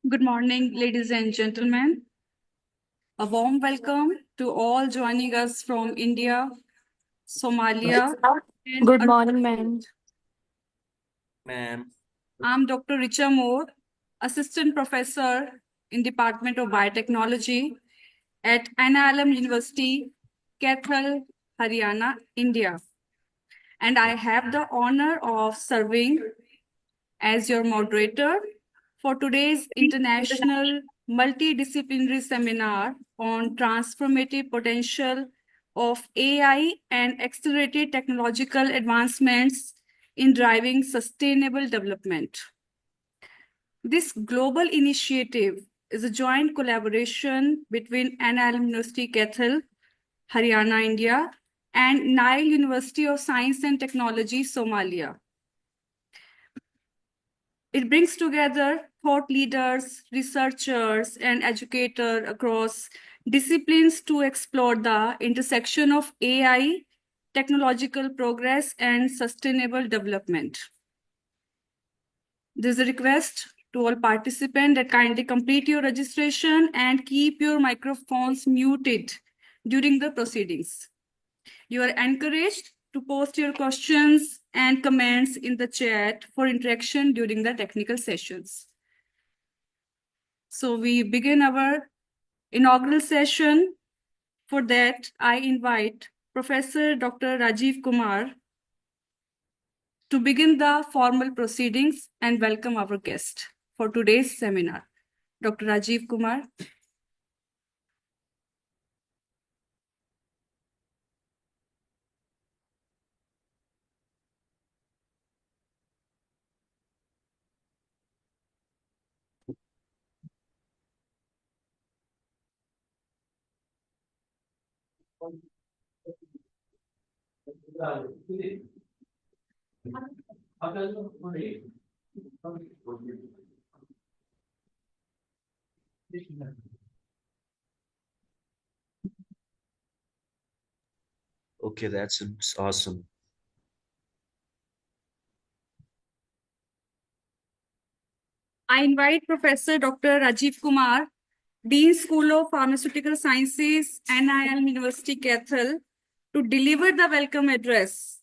Good morning, ladies and gentlemen. A warm welcome to all joining us from India, Somalia, and Good morning, ma'am. Ma'am. I'm Dr. Richa Moore, Assistant Professor in Department of Biotechnology at NIILM University, Kaithal, Haryana, India. And I have the honor of serving as your moderator for today's international multidisciplinary seminar on transformative potential of AI and accelerated technological advancements in driving sustainable development. This global initiative is a joint collaboration between NIILM University Kaithal, Haryana, India, and Nile University of Science and Technology, Somalia. It brings together thought leaders, researchers, and educators across disciplines to explore the intersection of AI, technological progress, and sustainable development. There's a request to all participants that kindly complete your registration and keep your microphones muted during the proceedings. You are encouraged to post your questions and comments in the chat for interaction during the technical sessions. So we begin our inaugural session. For that, I invite Professor Dr. Rajiv Kumar to begin the formal proceedings and welcome our guest for today's seminar. Dr. Rajiv Kumar. Okay, that's awesome. I invite Professor Dr. Rajiv Kumar, Dean School of Pharmaceutical Sciences, NIILM University, Kaithal, to deliver the welcome address.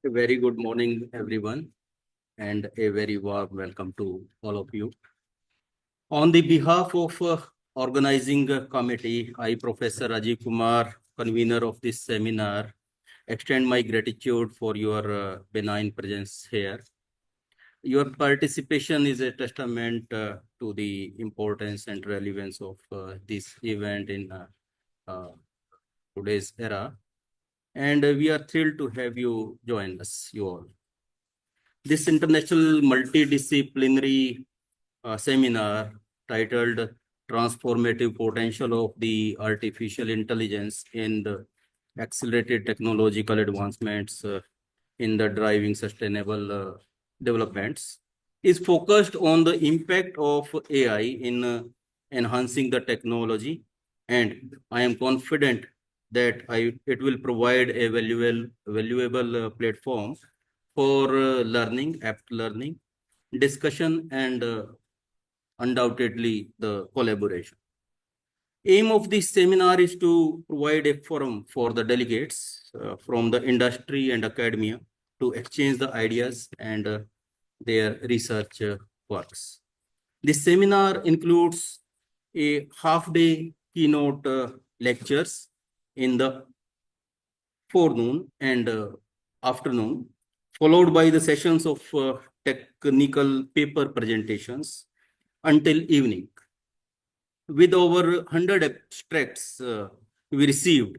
A very good morning, everyone, and a very warm welcome to all of you. On the behalf of organizing committee, I, Professor Rajiv Kumar, convener of this seminar, extend my gratitude for your benign presence here. Your participation is a testament to the importance and relevance of this event in today's era. And we are thrilled to have you join us, you all. This international multidisciplinary seminar titled Transformative Potential of the Artificial Intelligence and Accelerated Technological Advancements in the Driving Sustainable Developments is focused on the impact of AI in enhancing the technology, and I am confident that it will provide a valuable platform for learning, apt learning, discussion, and undoubtedly the collaboration. Aim of this seminar is to provide a forum for the delegates from the industry and academia to exchange the ideas and their research works. This seminar includes a half-day keynote lectures in the forenoon and afternoon, followed by the sessions of technical paper presentations until evening. With over 100 abstracts we received,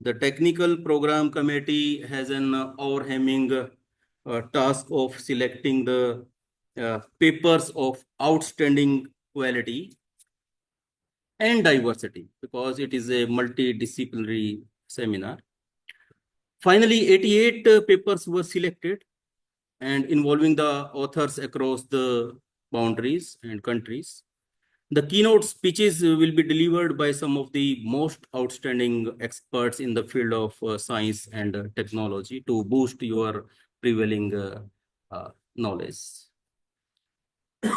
the technical program committee has an overwhelming task of selecting the papers of outstanding quality and diversity, because it is a multidisciplinary seminar. Finally, 88 papers were selected and involving the authors across the boundaries and countries. The keynote speeches will be delivered by some of the most outstanding experts in the field of science and technology to boost your prevailing knowledge.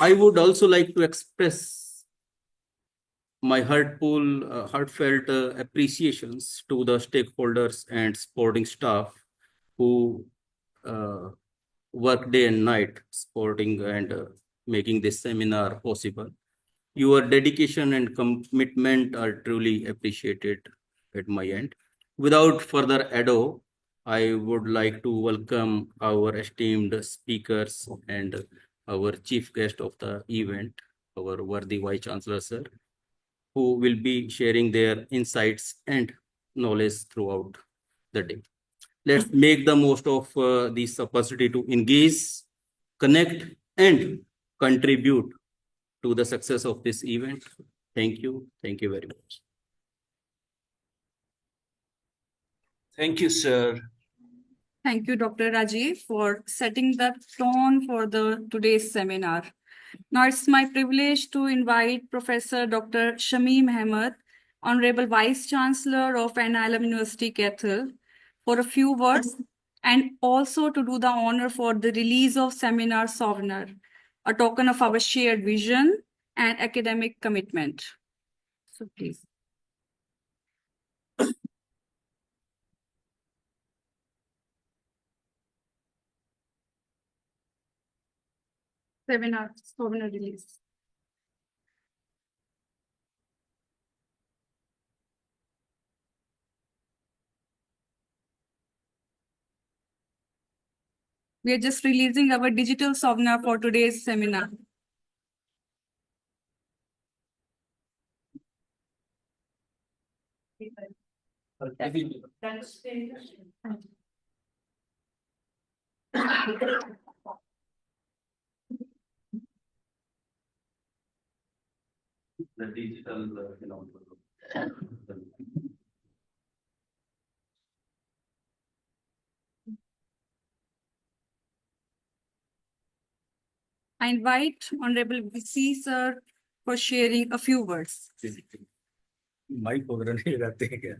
I would also like to express my heartfelt appreciations to the stakeholders and supporting staff who uh, work day and night supporting and making this seminar possible. Your dedication and commitment are truly appreciated at my end. Without further ado, I would like to welcome our esteemed speakers and our chief guest of the event, our worthy Vice Chancellor, sir, who will be sharing their insights and knowledge throughout the day. Let's make the most of this opportunity to engage, connect, and contribute to the success of this event. Thank you. Thank you very much. Thank you, sir. Thank you, Dr. Rajiv, for setting the tone for today's seminar. Now it's my privilege to invite Professor Dr. Shamim Ahmed, Honorable Vice Chancellor of NIILM University, Kaithal, for a few words, and also to do the honor for the release of seminar souvenir, a token of our shared vision and academic commitment. So please. Souvenir release. We are just releasing our digital souvenir for today's seminar. The digital, I invite Honorable VC sir for sharing a few words. Mic वगैरह नहीं लगाते हैं क्या?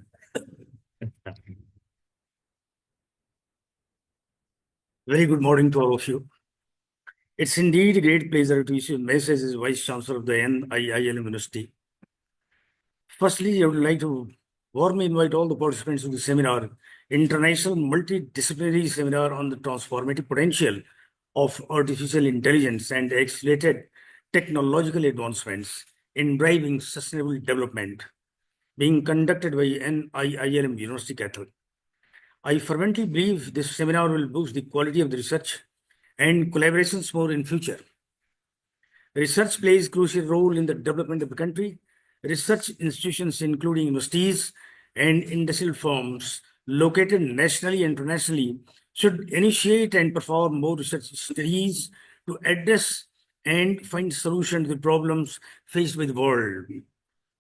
Very good morning to all of you. It's indeed a great pleasure to issue a message as Vice Chancellor of the NIILM University. Firstly, I would like to warmly invite all the participants to the seminar, International Multidisciplinary Seminar on the Transformative Potential of Artificial Intelligence and Accelerated Technological Advancements in Driving Sustainable Development, being conducted by NIILM University, Kaithal. I fervently believe this seminar will boost the quality of the research and collaborations more in future. Research plays a crucial role in the development of the country. Research institutions, including universities and industrial firms located nationally and internationally, should initiate and perform more research studies to address and find solutions to the problems faced by the world.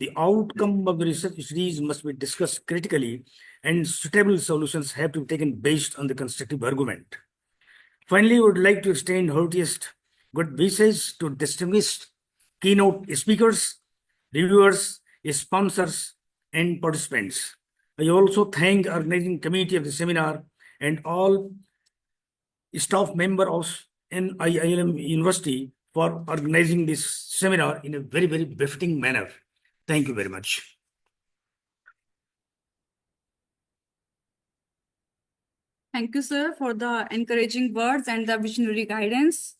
The outcome of the research studies must be discussed critically, and suitable solutions have to be taken based on the constructive argument. Finally, I would like to extend heartiest good wishes to distinguished keynote speakers, reviewers, sponsors, and participants. I also thank the organizing committee of the seminar and all staff members of NIILM University for organizing this seminar in a very, very befitting manner. Thank you very much. Thank you, sir, for the encouraging words and the visionary guidance.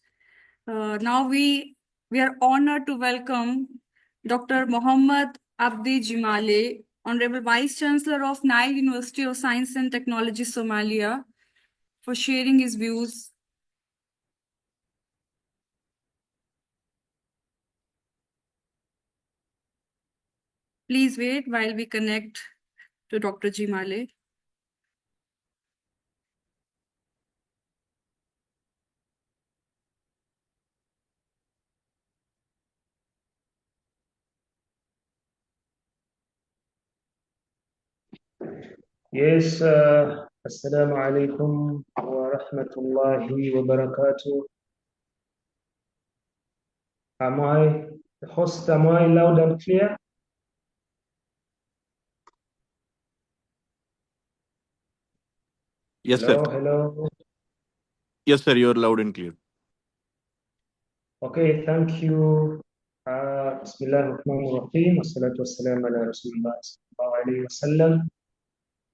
Now we are honored to welcome Dr. Mohammad Abdi Jimale, Honorable Vice Chancellor of Nile University of Science and Technology, Somalia, for sharing his views. Please wait while we connect to Dr. Jimale. Yes, Assalamu alaikum wa rahmatullahi wa barakatuh. Am I host, am I loud and clear? Yes, Hello, sir. hello. Yes, sir. You're loud and clear. Okay, thank you. Bismillah ar-Rahman ar-Rahim. Wassalatu wassalamu ala Rasulullah sallallahu alayhi wa sallam.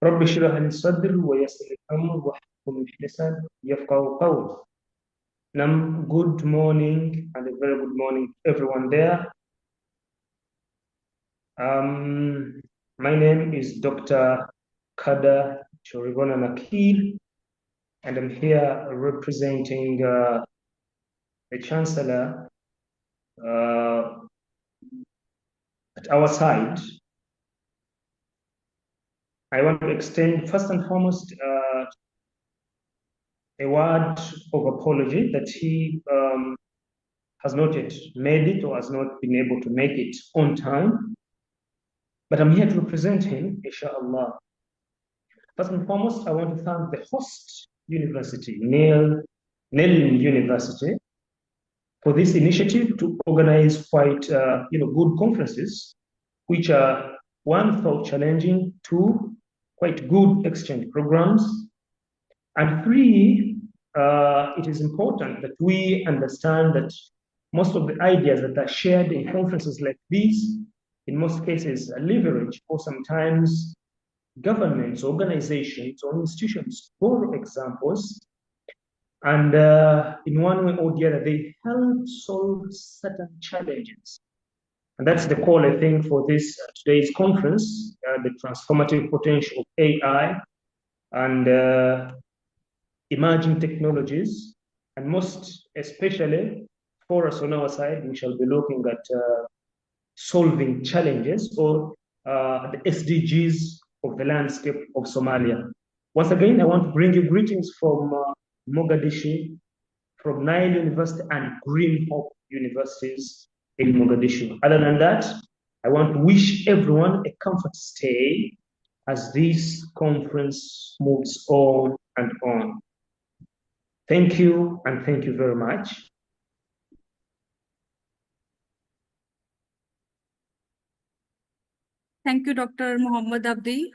Rabbi shrah li sadri wa yassir li amri wahlul 'uqdatan min lisani yafqahu qawli. Good morning and a very good morning to everyone there. My name is Dr. Kada Choribona Nakil, and I'm here representing the Chancellor at our side. I want to extend first and foremost a word of apology that he has not yet made it or has not been able to make it on time. But I'm here to represent him, inshallah. First and foremost, I want to thank the host university, NIILM University, for this initiative to organize quite good conferences, which are one, thought challenging, two, quite good exchange programs, and three, it is important that we understand that most of the ideas that are shared in conferences like these, in most cases, are leverage, or sometimes governments, organizations, or institutions borrow examples, and in one way or the other, they help solve certain challenges. And that's the call, I think, for this today's conference, the transformative potential of AI and emerging technologies, and most especially for us on our side, we shall be looking at solving challenges or the SDGs of the landscape of Somalia. Once again, I want to bring you greetings from Mogadishu, from Nile University and Green Hope Universities in Mogadishu. Other than that, I want to wish everyone a comfort stay as this conference moves on and on. Thank you, and thank you very much. Thank you, Dr. Muhammad Abdi,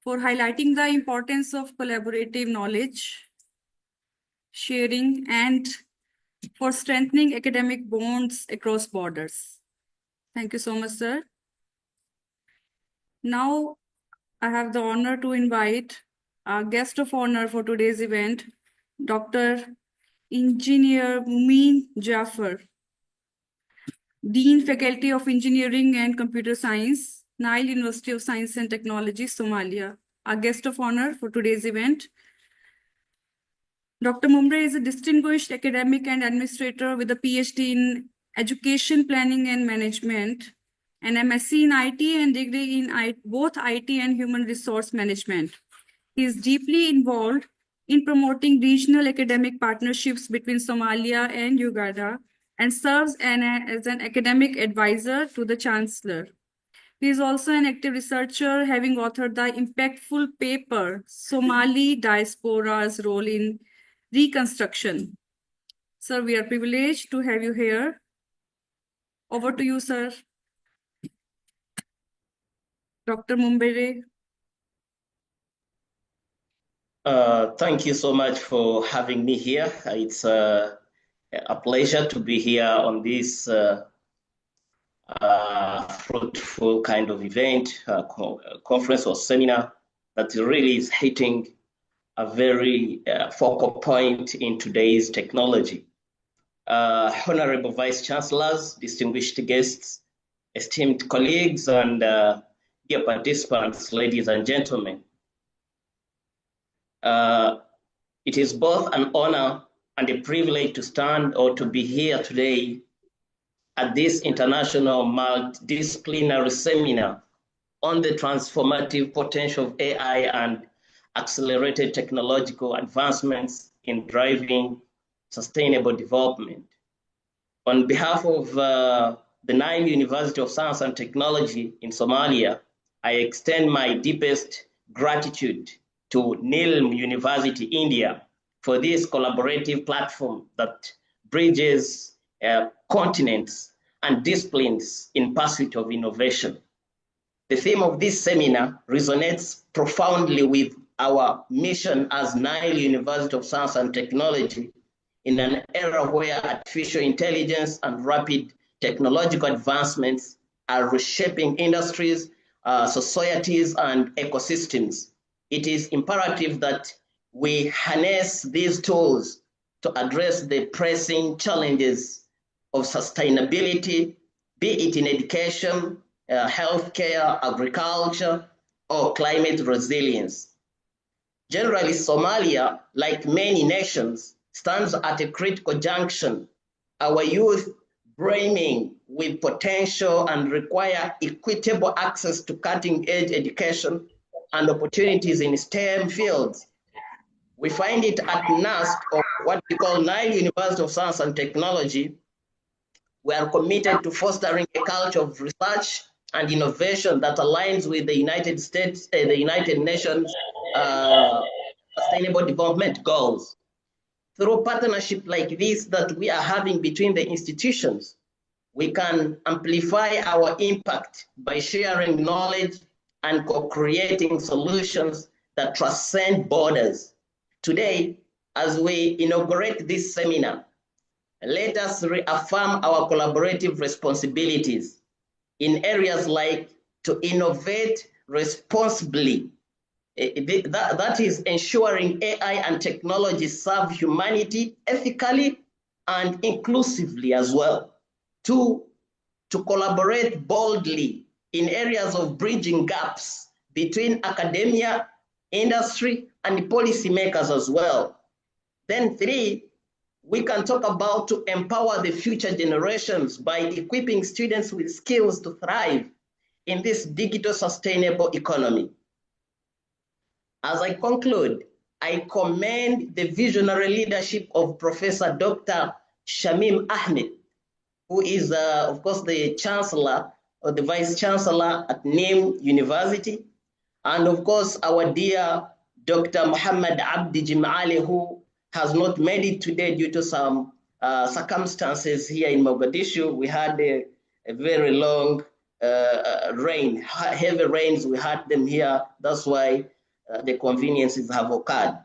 for highlighting the importance of collaborative knowledge sharing and for strengthening academic bonds across borders. Thank you so much, sir. Now, I have the honor to invite our guest of honor for today's event, Dr. Engineer Mumin Jafar, Dean, Faculty of Engineering and Computer Science, Nile University of Science and Technology, Somalia. Our guest of honor for today's event. Dr. Mumbre is a distinguished academic and administrator with a PhD in Education Planning and Management, an MSc in IT and degree in both IT and Human Resource Management. He is deeply involved in promoting regional academic partnerships between Somalia and Uganda and serves as an academic advisor to the Chancellor. He is also an active researcher, having authored the impactful paper, Somali Diaspora's Role in Reconstruction. Sir, we are privileged to have you here. Over to you, sir. Dr. Mumbere. Thank you so much for having me here. It's a pleasure to be here on this fruitful kind of event, conference or seminar that really is hitting a very focal point in today's technology. Honorable Vice Chancellors, distinguished guests, esteemed colleagues, and dear participants, ladies and gentlemen. It is both an honor and a privilege to stand or to be here today at this international multidisciplinary seminar on the transformative potential of AI and accelerated technological advancements in driving sustainable development. On behalf of the Nile University of Science and Technology in Somalia, I extend my deepest gratitude to NIILM University, India, for this collaborative platform that bridges continents and disciplines in pursuit of innovation. The theme of this seminar resonates profoundly with our mission as Nile University of Science and Technology in an era where artificial intelligence and rapid technological advancements are reshaping industries, societies, and ecosystems. It is imperative that we harness these tools to address the pressing challenges of sustainability, be it in education, healthcare, agriculture, or climate resilience. Generally, Somalia, like many nations, stands at a critical junction. Our youth brimming with potential and require equitable access to cutting-edge education and opportunities in STEM fields. We find it at NUST, or what we call Nile University of Science and Technology. We are committed to fostering a culture of research and innovation that aligns with the United Nations Sustainable Development Goals. Through partnership like this that we are having between the institutions, we can amplify our impact by sharing knowledge and co-creating solutions that transcend borders. Today, as we inaugurate this seminar, let us reaffirm our collaborative responsibilities in areas like to innovate responsibly. That is ensuring AI and technology serve humanity ethically and inclusively as well. Two, to collaborate boldly in areas of bridging gaps between academia, industry, and policymakers as well. Then three, we can talk about to empower the future generations by equipping students with skills to thrive in this digital sustainable economy. As I conclude, I commend the visionary leadership of Professor Dr. Shamim Ahmed, who is, of course, the Chancellor or the Vice Chancellor at NIILM University, and of course, our dear Dr. Muhammad Abdi Jimali, who has not made it today due to some circumstances here in Mogadishu. We had a very long rain, heavy rains, we had them here. That's why the conveniences have occurred.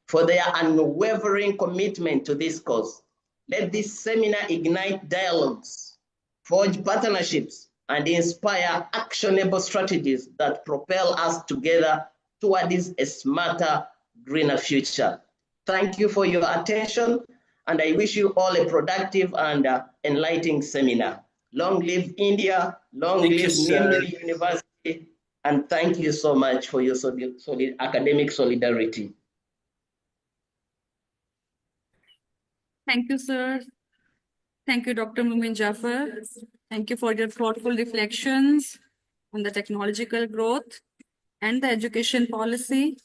For their unwavering commitment to this cause, let this seminar ignite dialogues, forge partnerships, and inspire actionable strategies that propel us together towards a smarter, greener future. Thank you for your attention, and I wish you all a productive and enlightening seminar. Long live India, long live NIILM University, and thank you so much for your academic solidarity. Thank you, sir. Thank you, Dr. Mumin Jafar. Thank you for your thoughtful reflections on the technological growth and the education policy.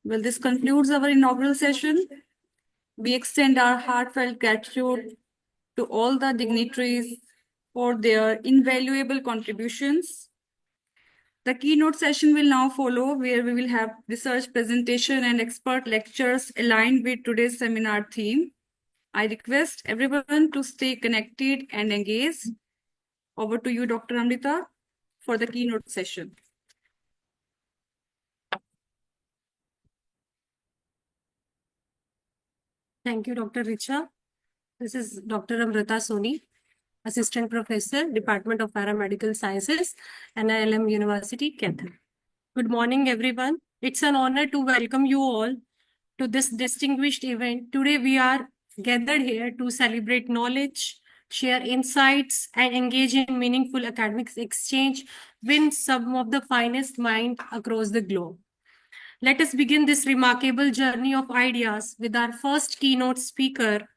Well, this concludes our inaugural session. We extend our heartfelt gratitude to all the dignitaries for their invaluable contributions. The keynote session will now follow, where we will have research presentation and expert lectures aligned with today's seminar theme. I request everyone to stay connected and engaged. Over to you, Dr. Amrita, for the keynote session. Thank you, Dr. Richa. This is Dr. Amrita Soni, Assistant Professor, Department of Paramedical Sciences, NIILM University, Kaithal. Good morning, everyone. It's an honor to welcome you all to this distinguished event. Today, we are gathered here to celebrate knowledge, share insights, and engage in meaningful academic exchange with some of the finest minds across the globe. Let us begin this remarkable journey of ideas with our first keynote speaker,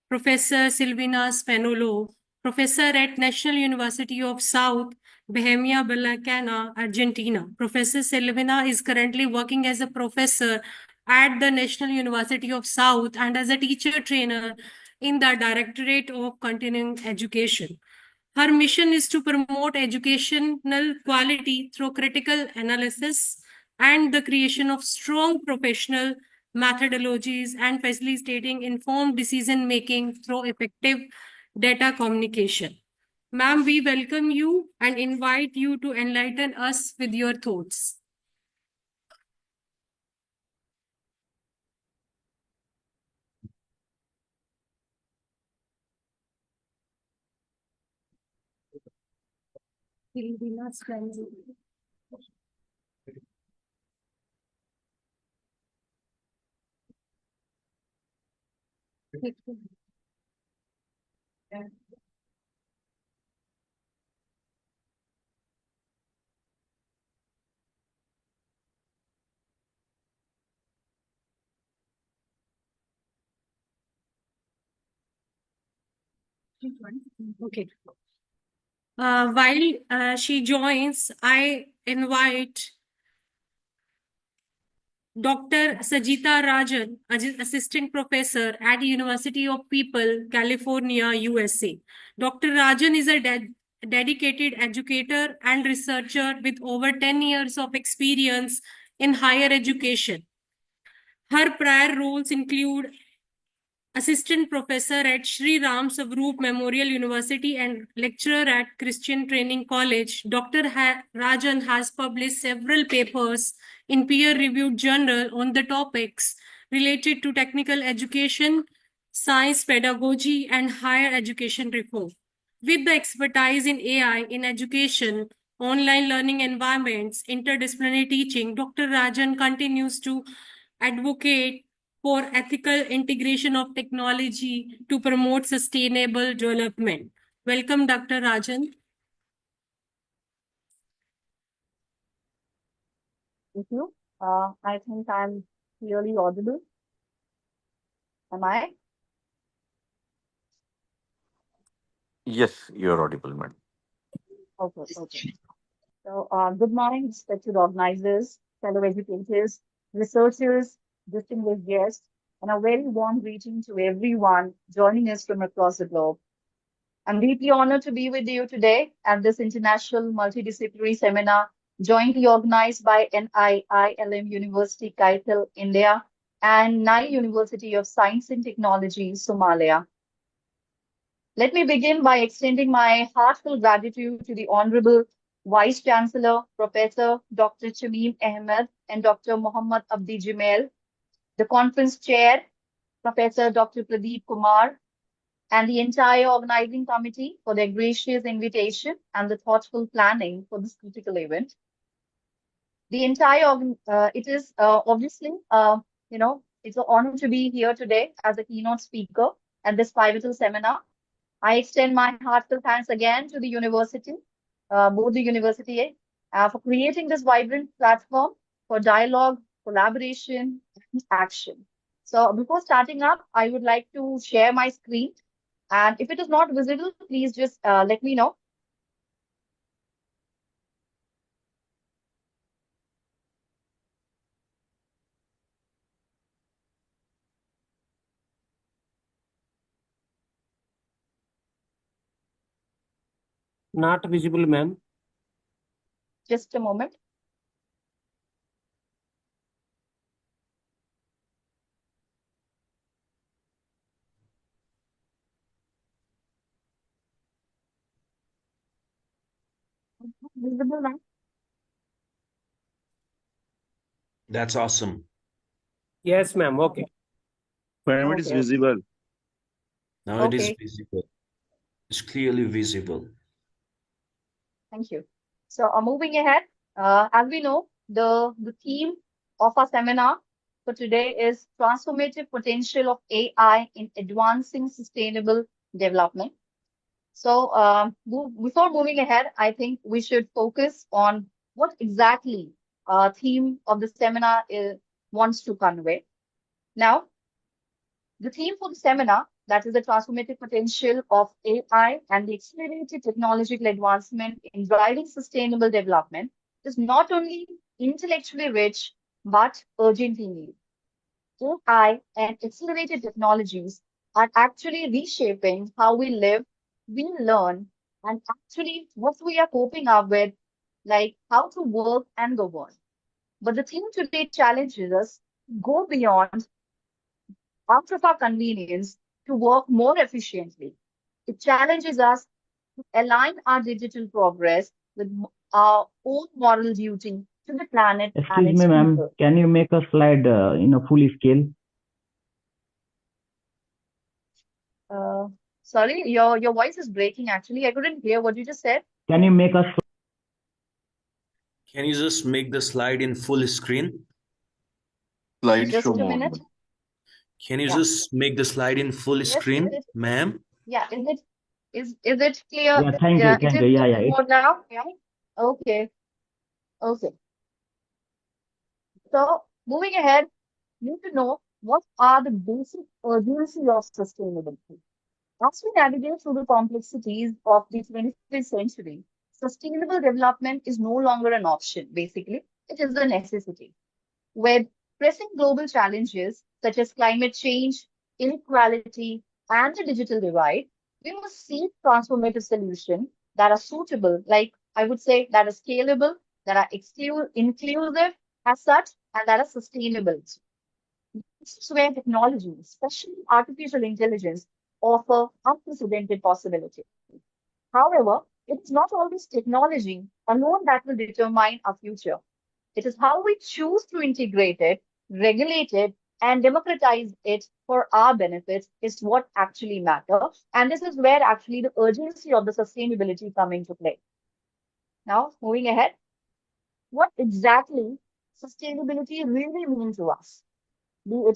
Professor Silvina Spanolo, professor at National University of South Bohemia Balcana, Argentina. Professor Silvina is currently working as a professor at the National University of South and as a teacher trainer in the Directorate of Continuing Education. Her mission is to promote educational quality through critical analysis and the creation of strong professional methodologies and facilitating informed decision-making through effective data communication. Ma'am, we welcome you and invite you to enlighten us with your thoughts. Okay. While she joins, I invite Dr. Sajita Rajan, Assistant Professor at University of People, California, USA. Dr. Rajan is a dedicated educator and researcher with over 10 years of experience in higher education. Her prior roles include Assistant Professor at Sri Ram Savroop Memorial University and lecturer at Christian Training College. Dr. Rajan has published several papers in peer-reviewed journal on the topics related to technical education, science pedagogy, and higher education reform. With the expertise in AI in education, online learning environments, interdisciplinary teaching, Dr. Rajan continues to advocate for ethical integration of technology to promote sustainable development. Welcome, Dr. Rajan. Thank you. I think I'm clearly audible. Am I? Yes, you're audible, madam. Okay, okay. So, good morning, respected organizers, fellow educators, researchers, distinguished guests, and a very warm greeting to everyone joining us from across the globe. I'm deeply honored to be with you today at this international multidisciplinary seminar jointly organized by NIILM University, Kaithal, India, and Nile University of Science and Technology, Somalia. Let me begin by extending my heartfelt gratitude to the Honorable Vice Chancellor, Professor Dr. Chamim Ahmed and Dr. Muhammad Abdi Jimail, the conference chair, Professor Dr. Pradeep Kumar, and the entire organizing committee for their gracious invitation and the thoughtful planning for this critical event. The entire, it is obviously, it's an honor to be here today as a keynote speaker at this pivotal seminar. I extend my heartfelt thanks again to the university, both the university, for creating this vibrant platform for dialogue, collaboration, and action. So before starting up, I would like to share my screen. And if it is not visible, please just let me know. Not visible, ma'am. Just a moment. Visible, ma'am? That's awesome. Yes, ma'am. Okay. Pyramid is Okay. visible. Now it is Okay. visible. It's clearly visible. Thank you. So moving ahead, as we know, the theme of our seminar for today is transformative potential of AI in advancing sustainable development. So before moving ahead, I think we should focus on what exactly theme of the seminar wants to convey. Now, the theme for the seminar, that is the transformative potential of AI and the accelerated technological advancement in driving sustainable development, is not only intellectually rich, but urgently needed. AI and accelerated technologies are actually reshaping how we live, we learn, and actually what we are coping up with, like how to work and govern. But the theme today challenges us to go beyond out of our convenience to work more efficiently. It challenges us to align our digital progress with our own moral duty to the planet and Excuse its me, ma'am. people. Can you make a slide in a full scale? Uh, Sorry, your voice is breaking actually. I couldn't hear what you just said. Can you make a Can you just make the slide in full screen? Just Slideshow a mode. minute. Can you Yeah. just make the slide in full Yes, is screen, it? ma'am? Yeah, is it clear? Yeah, thank you, It thank is you. Yeah, in yeah. mode now? Yeah. Okay. Okay. So moving ahead, you need to know what are the basic urgency of sustainability. As we navigate through the complexities of the 21st century, sustainable development is no longer an option, basically. It is a necessity. With pressing global challenges such as climate change, inequality, and the digital divide, we must seek transformative solutions that are suitable, like I would say, that are scalable, that are inclusive as such, and that are sustainable. This is where technology, especially artificial intelligence, offer unprecedented possibilities. However, it is not always technology alone that will determine our future. It is how we choose to integrate it, regulate it, and democratize it for our benefits is what actually matters. And this is where actually the urgency of the sustainability come into play. Now, moving ahead, what exactly sustainability really means to us? Maybe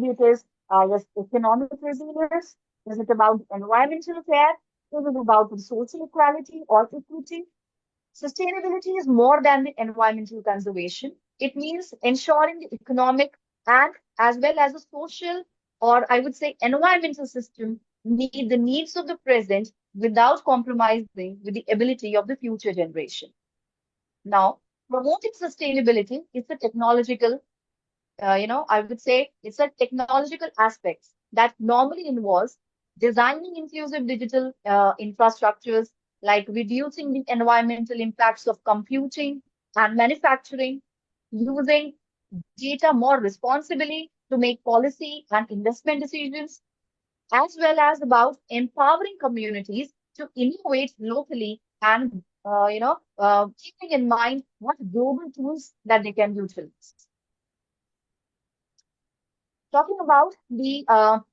it is yes, economic resilience. Is it about environmental care? Is it about the social equality or equity? Sustainability is more than the environmental conservation. It means ensuring the economic and as well as the social, or I would say environmental system meet the needs of the present without compromising with the ability of the future generation. Now, promoting sustainability is a technological I would say it's a technological aspect that normally involves designing inclusive digital infrastructures, like reducing the environmental impacts of computing and manufacturing, using data more responsibly to make policy and investment decisions, as well as about empowering communities to innovate locally and keeping in mind what global tools that they can utilize. Talking about the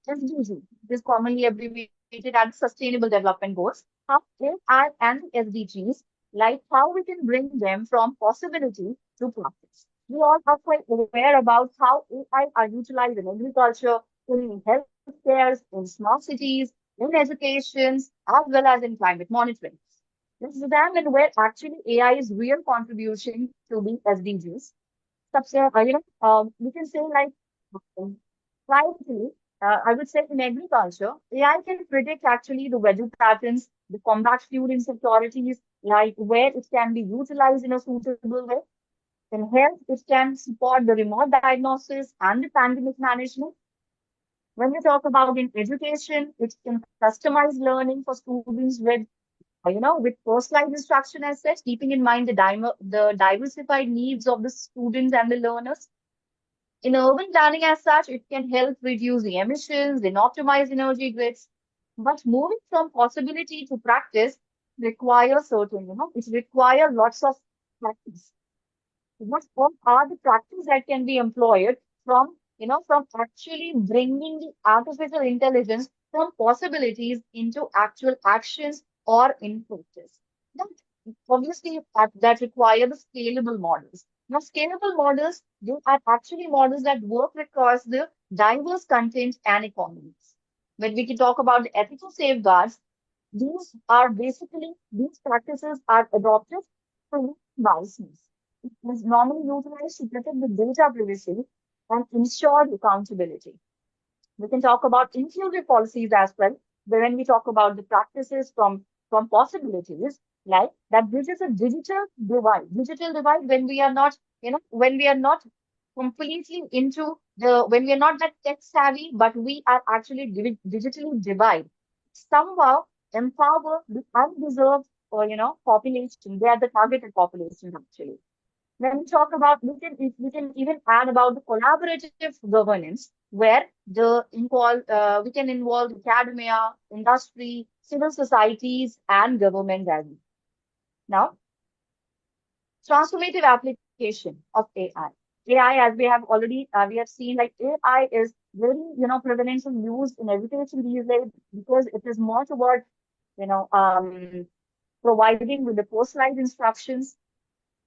SDG, this is commonly abbreviated as Sustainable Development Goals, how AI and the SDGs, like how we can bring them from possibility to practice. We all are quite aware about how AI are utilized in agriculture, in healthcare, in smart cities, in education, as well as in climate monitoring. Let's examine where actually AI's real contribution to the SDGs. We can say like privately, I would say in agriculture, AI can predict actually the weather patterns, the combat food insecurities, like where it can be utilized in a suitable way. In health, it can support the remote diagnosis and the pandemic management. When we talk about in education, it can customize learning for students with personalized instruction as such, keeping in mind the diversified needs of the students and the learners. In urban planning as such, it can help reduce the emissions and optimize energy grids. But moving from possibility to practice requires it requires lots of practice. What are the practices that can be employed from actually bringing the artificial intelligence from possibilities into actual actions or in practice? That obviously that require the scalable models. Now, scalable models, they are actually models that work across the diverse content and economies. When we can talk about the ethical safeguards, these practices are adopted for biases. It is normally utilized to protect the data privacy and ensure accountability. We can talk about inclusive policies as well, when we talk about the practices from possibilities, like that bridges a digital divide. Digital divide when we are not, when we are not completely when we are not that tech savvy, but we are actually digitally divide. Somehow empower the undeserved population. They are the targeted population actually. When we talk about, we can even add about the collaborative governance, where we can involve academia, industry, civil societies, and government as well. Now, transformative application of AI. AI, as we have already we have seen, like AI is very prevalential used in education these days because it is more toward you know providing with the personalized instructions.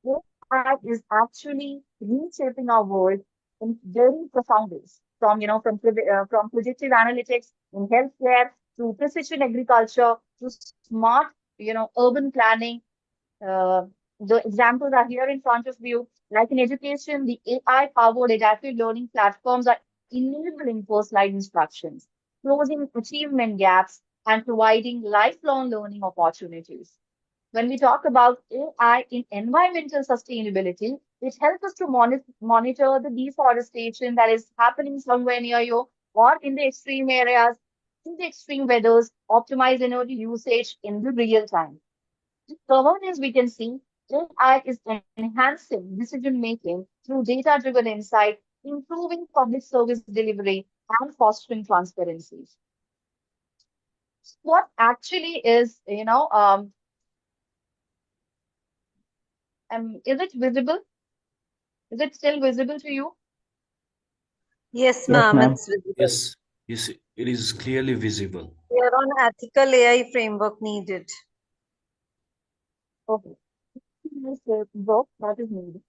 AI is actually reshaping our world in very profound ways. From predictive analytics in healthcare to precision agriculture to smart urban planning. uh, the examples are here in front of you. Like in education, the AI-powered adaptive learning platforms are enabling personalized instructions, closing achievement gaps, and providing lifelong learning opportunities. When we talk about AI in environmental sustainability, it helps us to monitor the deforestation that is happening somewhere near you or in the extreme areas, in the extreme weathers, optimize energy usage in the real time. Governance, we can see AI is enhancing decision making through data driven insight, improving public service delivery, and fostering transparency. What actually is it visible? Is it still visible to you? Yes, Yes, ma'am, ma'am. it's visible. Yes, yes, it is clearly visible. We are on ethical AI framework needed. Okay. This book that is needed.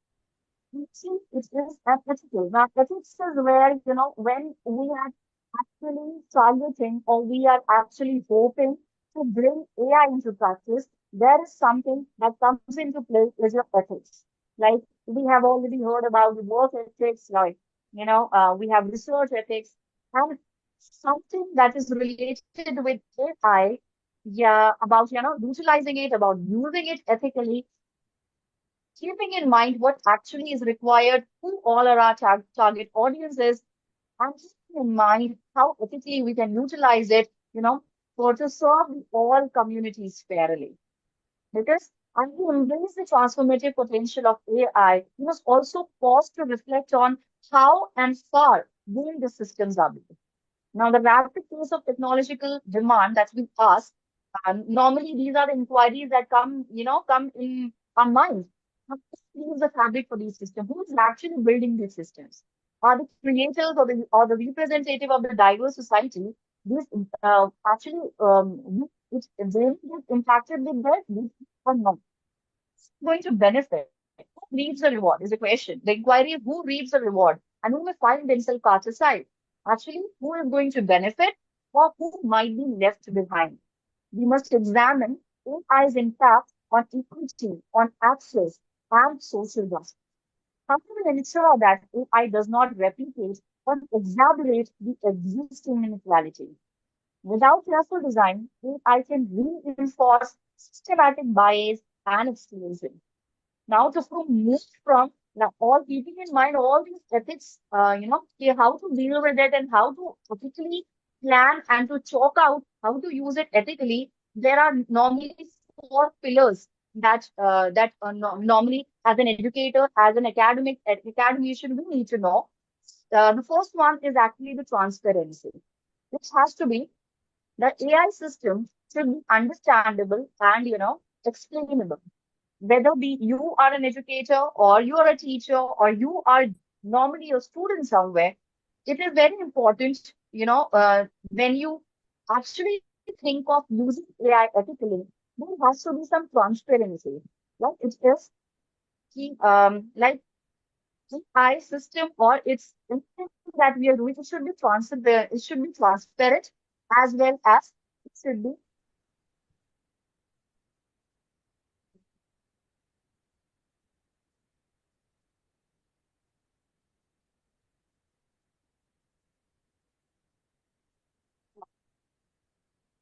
See, it is ethical. Now, ethics is where, when we are actually targeting or we are actually hoping to bring AI into practice, there is something that comes into play is your ethics. Like we have already heard about the work ethics, like, we have research ethics and something that is related with AI, yeah, about, utilizing it, about using it ethically, keeping in mind what actually is required, who all are our target audiences, and keeping in mind how ethically we can utilize it, for to serve all communities fairly. Because as we embrace the transformative potential of AI, we must also pause to reflect on how and far going the systems are built. Now, the rapid pace of technological demand that we ask, normally these are the inquiries that come in our mind. Who is the fabric for these systems? Who is actually building these systems? Are the creators or the representative of the diverse society? These actually they get impacted with their or not? Going to benefit? Who reaps the reward is the question. The inquiry is who reaps the reward and who may find themselves cast aside. Actually, who is going to benefit or who might be left behind? We must examine AI's impact on equity, on access, and social justice. How do we ensure that AI does not replicate or exaggerate the existing inequality? Without careful design, AI can reinforce systematic bias and exclusion. Now to move from now all keeping in mind all these ethics, how to deal with it and how to ethically plan and to chalk out how to use it ethically. There are normally four pillars that normally as an educator, as an academician, we need to know. The first one is actually the transparency, which has to be the AI system should be understandable and explainable, whether be you are an educator or you are a teacher or you are normally a student somewhere, it is very important, when you actually think of using AI ethically, there has to be some transparency. Like it is like AI system or its anything that we are doing, it should be transparent, it should be transparent as well as it should be.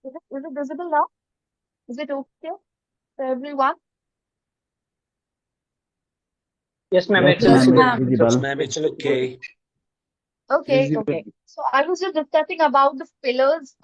Is it visible now? Is it okay for everyone? Yes, ma'am. Yes, It's Yes, ma'am. visible. It's ma'am. Yes, visible. ma'am, it's okay. Okay, Visible. okay. So I was just discussing about the pillars,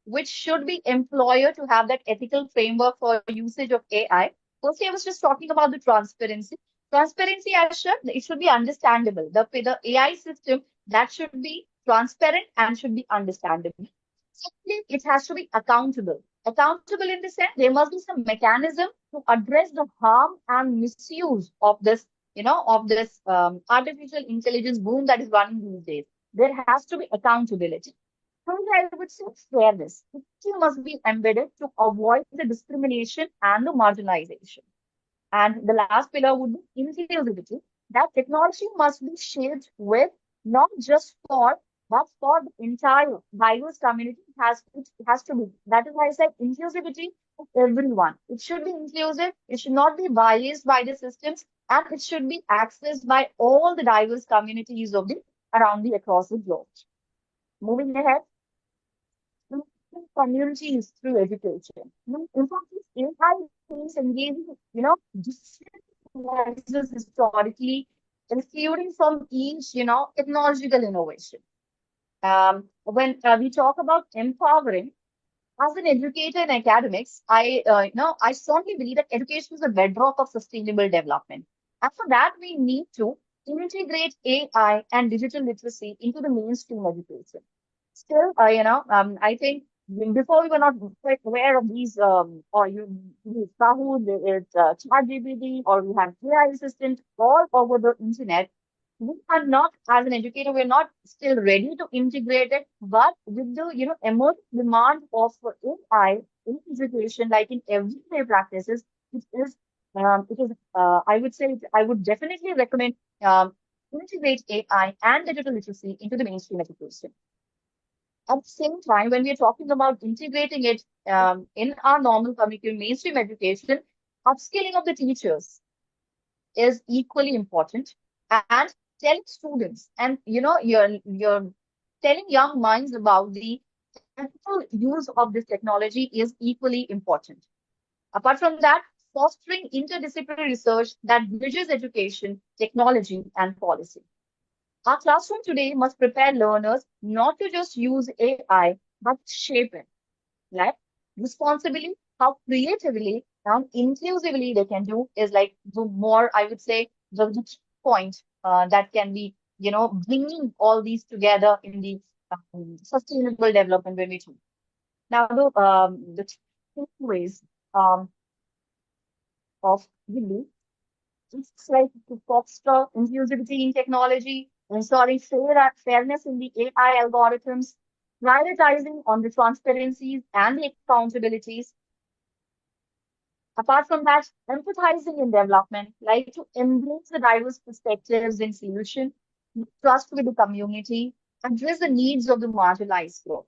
which should be employer to have that ethical framework for usage of AI. Firstly, I was just talking about the transparency. Transparency, I should it should be understandable. The AI system that should be transparent and should be understandable. Secondly, it has to be accountable. Accountable in the sense there must be some mechanism to address the harm and misuse of this, of this artificial intelligence boom that is running these days. There has to be accountability. Third, I would say fairness. It must be embedded to avoid the discrimination and the marginalization. And the last pillar would be inclusivity. That technology must be shared with not just for, but for the entire diverse community. It has to be. That is why I said inclusivity of everyone. It should be inclusive. It should not be biased by the systems, and it should be accessed by all the diverse communities of the around the across the globe. Moving ahead, communities through education. In fact, AI is engaging, different voices historically, including from each, technological innovation. When we talk about empowering, as an educator in academics, I strongly believe that education is the bedrock of sustainable development. And for that, we need to integrate AI and digital literacy into the mainstream education. Still, I think before we were not quite aware of these, or you use Kahoot, it's ChatGPT, or we have AI assistant all over the internet. We are not, as an educator, we're not still ready to integrate it, but with the, emerging demand of AI in education, like in everyday practices, I would say, I would definitely recommend integrate AI and digital literacy into the mainstream education. At the same time, when we are talking about integrating it in our normal curriculum, mainstream education, upskilling of the teachers is equally important. And telling students and you're telling young minds about the ethical use of this technology is equally important. Apart from that, fostering interdisciplinary research that bridges education, technology, and policy. Our classroom today must prepare learners not to just use AI, but shape it, right? Responsibly, how creatively and inclusively they can do is like the more, I would say, the key point that can be, bringing all these together in the sustainable development when we talk. Now, the takeaways of Gilly, it's like to foster inclusivity in technology, ensuring fairness in the AI algorithms, prioritizing on the transparencies and the accountabilities. Apart from that, empathizing in development, like to embrace the diverse perspectives in solution, trust with the community, address the needs of the marginalized group.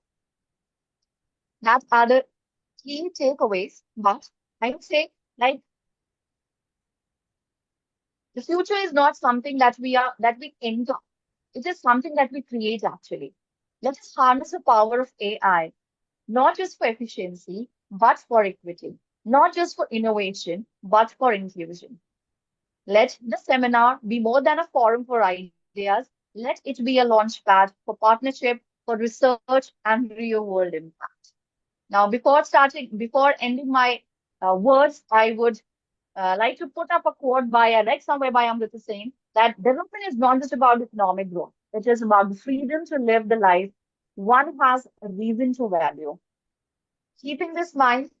That are the key takeaways. But I would say, like, the future is not something that we enter. It is something that we create actually. Let us harness the power of AI, not just for efficiency, but for equity, not just for innovation, but for inclusion. Let the seminar be more than a forum for ideas. Let it be a launch pad for partnership, for research, and real world impact. Now, before ending my words, I would like to put up a quote I read somewhere by Amrita saying that development is not just about economic growth. It is about the freedom to live the life one has a reason to value. Keeping this in mind,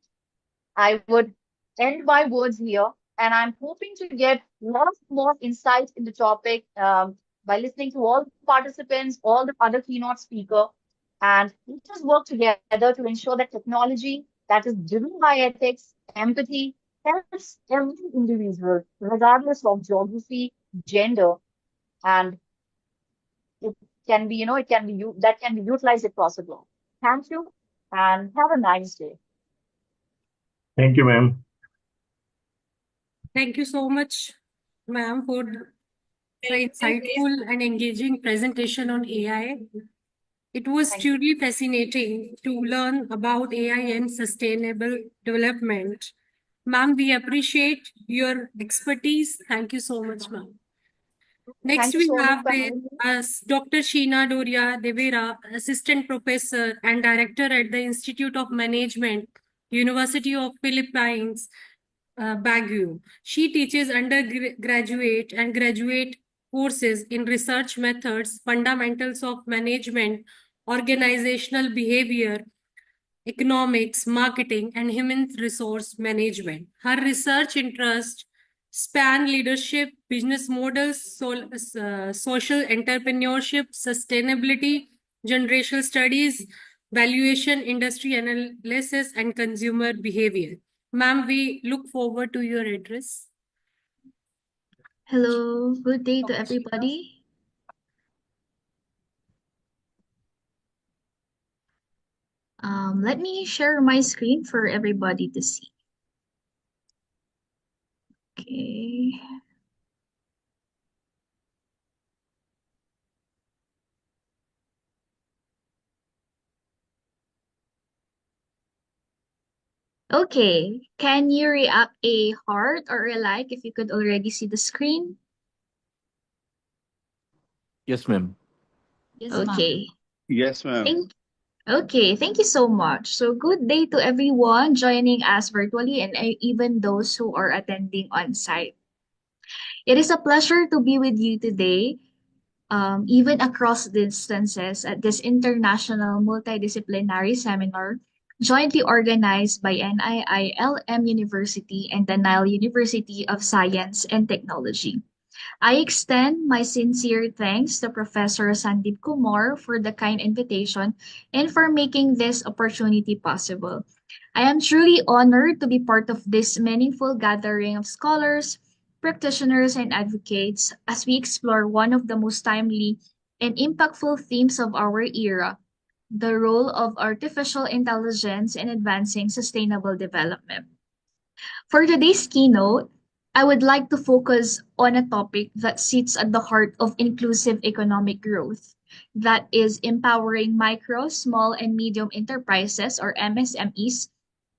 I would end my words here, and I'm hoping to get a lot of more insight in the topic by listening to all the participants, all the other keynote speakers, and let us work together to ensure that technology that is driven by ethics, empathy, helps every individual, regardless of geography, gender, and it can be, that can be utilized across the globe. Thank you, and have a nice day. Thank you, ma'am. Thank you so much, ma'am, for the insightful and engaging presentation on AI. It was truly fascinating to learn about AI and sustainable development. Ma'am, we appreciate your expertise. Thank you so much, ma'am. Next, Thank you we so much have for with having me. us Dr. Sheena Doria Devera, Assistant Professor and Director at the Institute of Management, University of Philippines, Baguio. She teaches undergraduate and graduate courses in research methods, fundamentals of management, organizational behavior, economics, marketing, and human resource management. Her research interests span leadership, business models, social entrepreneurship, sustainability, generational studies, valuation, industry analysis, and consumer behavior. Ma'am, we look forward to your address. Hello, good day to everybody. Let me share my screen for everybody to see. Okay. Okay, can you react a heart or a like if you could already see the screen? Yes, ma'am. Okay. Yes, ma'am. Thank you so much. So good day to everyone joining us virtually and even those who are attending on site. It is a pleasure to be with you today, even across distances at this international multidisciplinary seminar jointly organized by NIILM University and the Nile University of Science and Technology. I extend my sincere thanks to Professor Sandeep Kumar for the kind invitation and for making this opportunity possible. I am truly honored to be part of this meaningful gathering of scholars, practitioners, and advocates as we explore one of the most timely and impactful themes of our era, the role of artificial intelligence in advancing sustainable development. For today's keynote, I would like to focus on a topic that sits at the heart of inclusive economic growth, that is empowering micro, small, and medium enterprises or MSMEs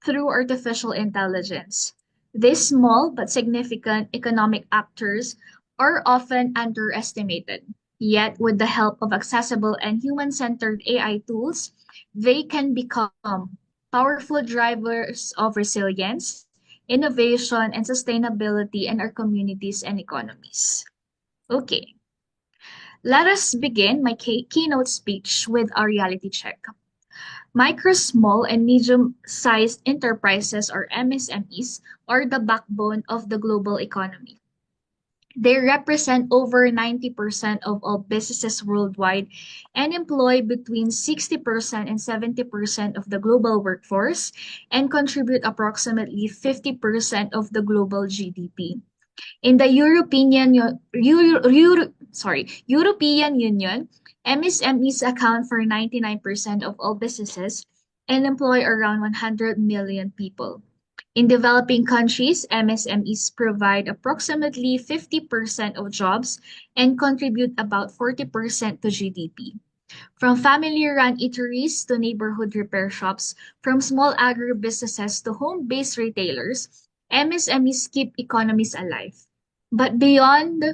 through artificial intelligence. These small but significant economic actors are often underestimated. Yet, with the help of accessible and human-centered AI tools, they can become powerful drivers of resilience, innovation, and sustainability in our communities and economies. Okay, let us begin my keynote speech with a reality check. Micro, small, and medium-sized enterprises or MSMEs are the backbone of the global economy. They represent over 90% of all businesses worldwide and employ between 60% and 70% of the global workforce and contribute approximately 50% of the global GDP. In the European Union, MSMEs account for 99% of all businesses and employ around 100 million people. In developing countries, MSMEs provide approximately 50% of jobs and contribute about 40% to GDP. From family-run eateries to neighborhood repair shops, from small agribusinesses to home-based retailers, MSMEs keep economies alive. But beyond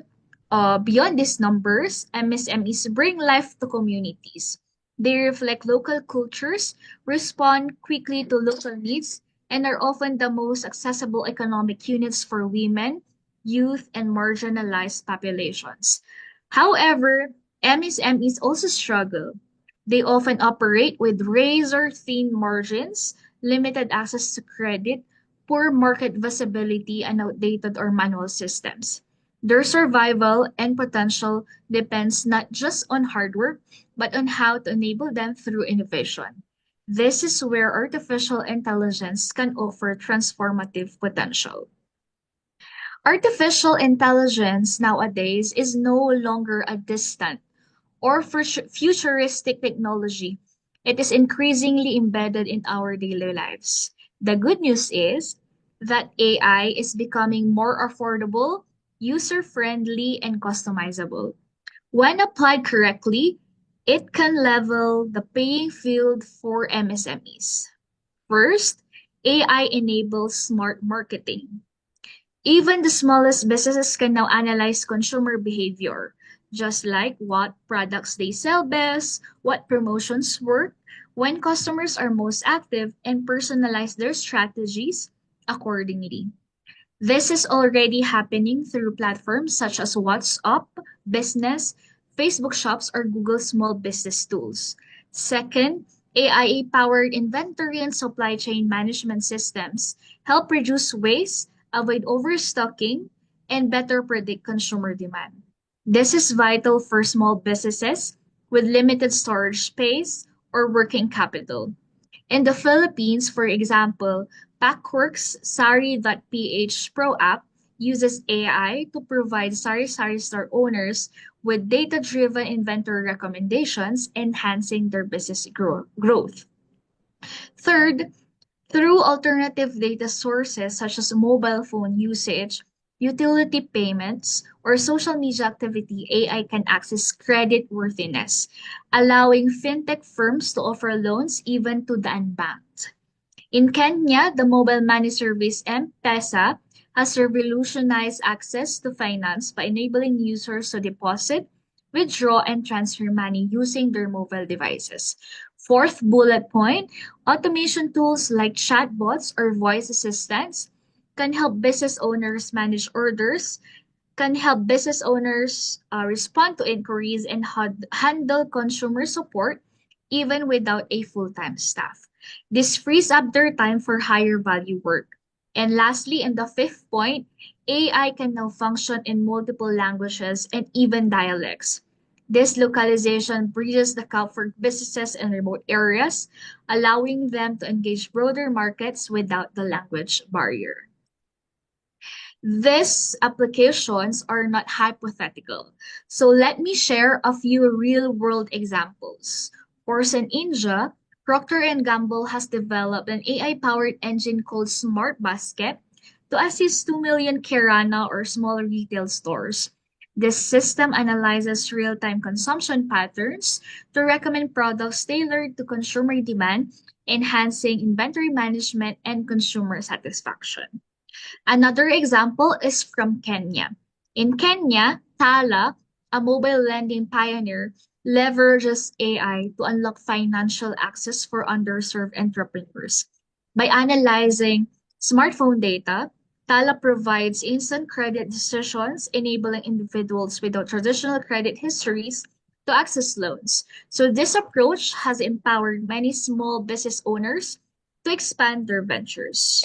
these numbers, MSMEs bring life to communities. They reflect local cultures, respond quickly to local needs, and are often the most accessible economic units for women, youth, and marginalized populations. However, MSMEs also struggle. They often operate with razor-thin margins, limited access to credit, poor market visibility, and outdated or manual systems. Their survival and potential depends not just on hard work, but on how to enable them through innovation. This is where artificial intelligence can offer transformative potential. Artificial intelligence nowadays is no longer a distant or futuristic technology. It is increasingly embedded in our daily lives. The good news is that AI is becoming more affordable, user-friendly, and customizable. When applied correctly, it can level the playing field for MSMEs. First, AI enables smart marketing. Even the smallest businesses can now analyze consumer behavior, just like what products they sell best, what promotions work, when customers are most active, and personalize their strategies accordingly. This is already happening through platforms such as WhatsApp Business, Facebook Shops, or Google Small Business Tools. Second, AI-powered inventory and supply chain management systems help reduce waste, avoid overstocking, and better predict consumer demand. This is vital for small businesses with limited storage space or working capital. In the Philippines, for example, Packworks Sari.ph Pro app uses AI to provide sari-sari store owners with data-driven inventory recommendations, enhancing their business growth. Third, through alternative data sources such as mobile phone usage, utility payments, or social media activity, AI can access credit worthiness, allowing fintech firms to offer loans even to the unbanked. In Kenya, the mobile money service M-Pesa has revolutionized access to finance by enabling users to deposit, withdraw, and transfer money using their mobile devices. Fourth bullet point, automation tools like chatbots or voice assistants can help business owners manage orders, can help business owners respond to inquiries and handle consumer support even without a full-time staff. This frees up their time for higher value work. And lastly, in the fifth point, AI can now function in multiple languages and even dialects. This localization bridges the gap for businesses in remote areas, allowing them to engage broader markets without the language barrier. These applications are not hypothetical. So let me share a few real-world examples. First, in India, Procter & Gamble has developed an AI-powered engine called Smart Basket to assist 2 million kirana or smaller retail stores. This system analyzes real-time consumption patterns to recommend products tailored to consumer demand, enhancing inventory management and consumer satisfaction. Another example is from Kenya. In Kenya, Tala, a mobile lending pioneer, leverages AI to unlock financial access for underserved entrepreneurs. By analyzing smartphone data, Tala provides instant credit decisions, enabling individuals without traditional credit histories to access loans. So this approach has empowered many small business owners to expand their ventures.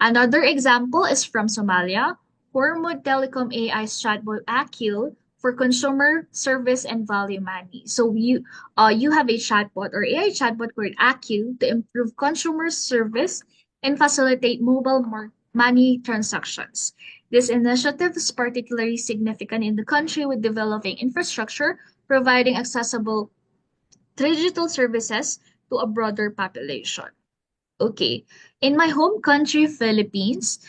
Another example is from Somalia. Hormud Telecom AI's chatbot Akil for consumer service and value money. So you have a chatbot or AI chatbot called Akil to improve consumer service and facilitate mobile money transactions. This initiative is particularly significant in the country with developing infrastructure, providing accessible digital services to a broader population. Okay. In my home country, Philippines,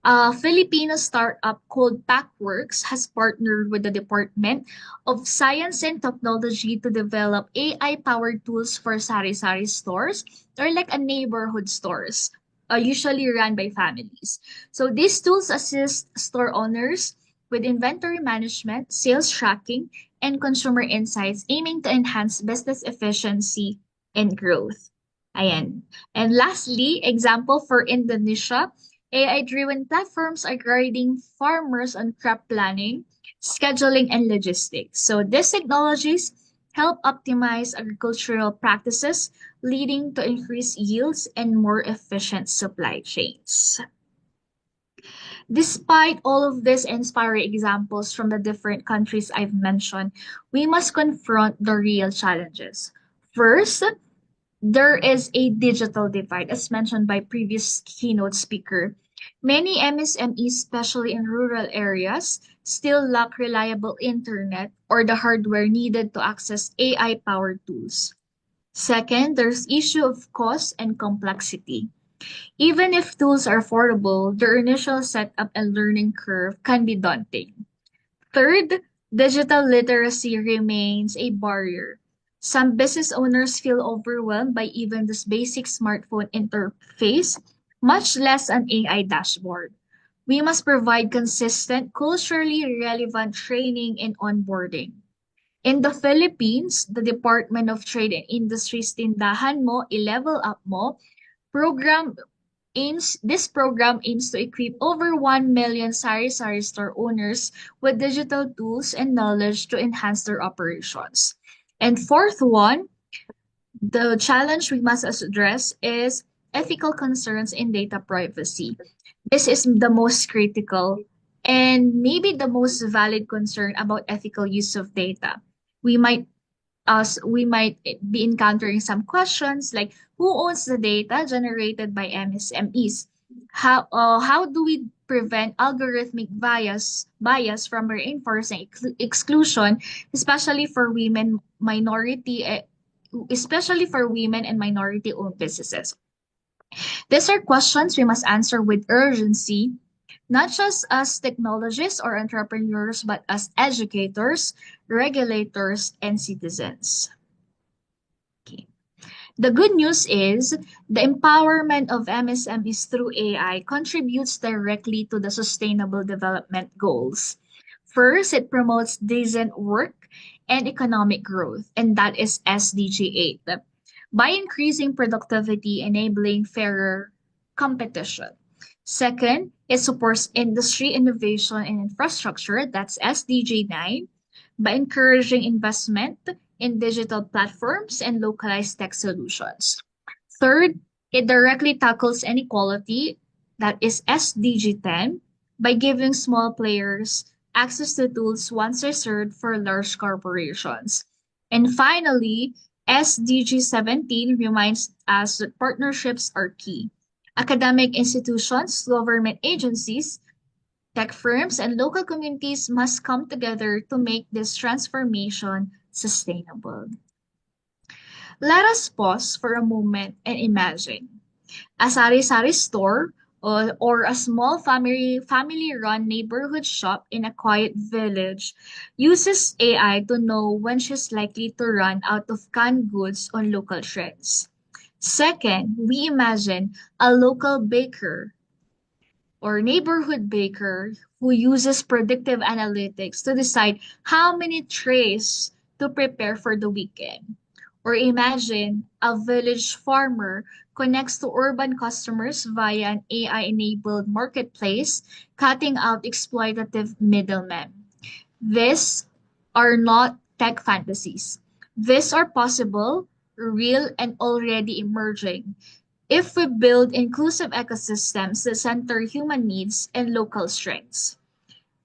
a Filipino startup called Packworks has partnered with the Department of Science and Technology to develop AI-powered tools for sari-sari stores or like a neighborhood stores, usually run by families. So these tools assist store owners with inventory management, sales tracking, and consumer insights, aiming to enhance business efficiency and growth. Ayan. And lastly, example for Indonesia, AI-driven platforms are guiding farmers on crop planning, scheduling, and logistics. So these technologies help optimize agricultural practices, leading to increased yields and more efficient supply chains. Despite all of these inspiring examples from the different countries I've mentioned, we must confront the real challenges. First, there is a digital divide, as mentioned by previous keynote speaker. Many MSMEs, especially in rural areas, still lack reliable internet or the hardware needed to access AI-powered tools. Second, there's issue of cost and complexity. Even if tools are affordable, their initial setup and learning curve can be daunting. Third, digital literacy remains a barrier. Some business owners feel overwhelmed by even this basic smartphone interface, much less an AI dashboard. We must provide consistent, culturally relevant training and onboarding. In the Philippines, the Department of Trade and Industry's Tindahan Mo, I-Level Up Mo program This program aims to equip over 1 million sari-sari store owners with digital tools and knowledge to enhance their operations. And fourth one, the challenge we must address is ethical concerns in data privacy. This is the most critical and maybe the most valid concern about ethical use of data. We might be encountering some questions like who owns the data generated by MSMEs? How do we prevent algorithmic bias from reinforcing exclusion, especially for women and minority owned businesses? These are questions we must answer with urgency, not just as technologists or entrepreneurs, but as educators, regulators, and citizens. Okay. The good news is the empowerment of MSMEs through AI contributes directly to the Sustainable Development Goals. First, it promotes decent work and economic growth, and that is SDG 8, by increasing productivity, enabling fairer competition. Second, it supports industry innovation and infrastructure, that's SDG 9, by encouraging investment in digital platforms and localized tech solutions. Third, it directly tackles inequality, that is SDG 10, by giving small players access to tools once reserved for large corporations. And finally, SDG 17 reminds us that partnerships are key. Academic institutions, government agencies, tech firms, and local communities must come together to make this transformation sustainable. Let us pause for a moment and imagine a sari-sari store or a small family-run neighborhood shop in a quiet village uses AI to know when she's likely to run out of canned goods on local trends. Second, we imagine a local baker or neighborhood baker who uses predictive analytics to decide how many trays to prepare for the weekend. Or imagine a village farmer connects to urban customers via an AI-enabled marketplace, cutting out exploitative middlemen. These are not tech fantasies. These are possible, real, and already emerging if we build inclusive ecosystems that center human needs and local strengths.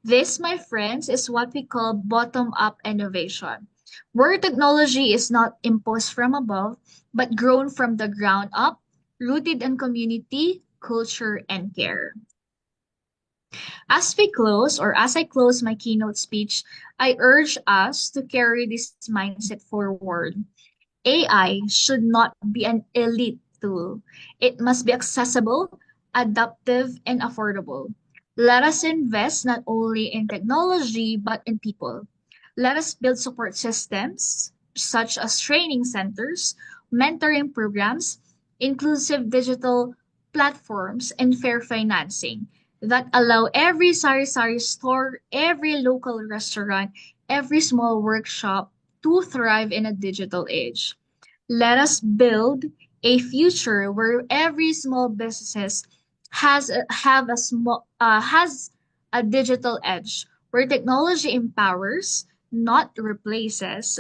This, my friends, is what we call bottom-up innovation, where technology is not imposed from above, but grown from the ground up, rooted in community, culture, and care. As I close my keynote speech, I urge us to carry this mindset forward. AI should not be an elite tool. It must be accessible, adaptive, and affordable. Let us invest not only in technology, but in people. Let us build support systems, such as training centers, mentoring programs, inclusive digital platforms, and fair financing that allow every sari-sari store, every local restaurant, every small workshop to thrive in a digital age. Let us build a future where every small businesses has a digital edge, where technology empowers, not replaces,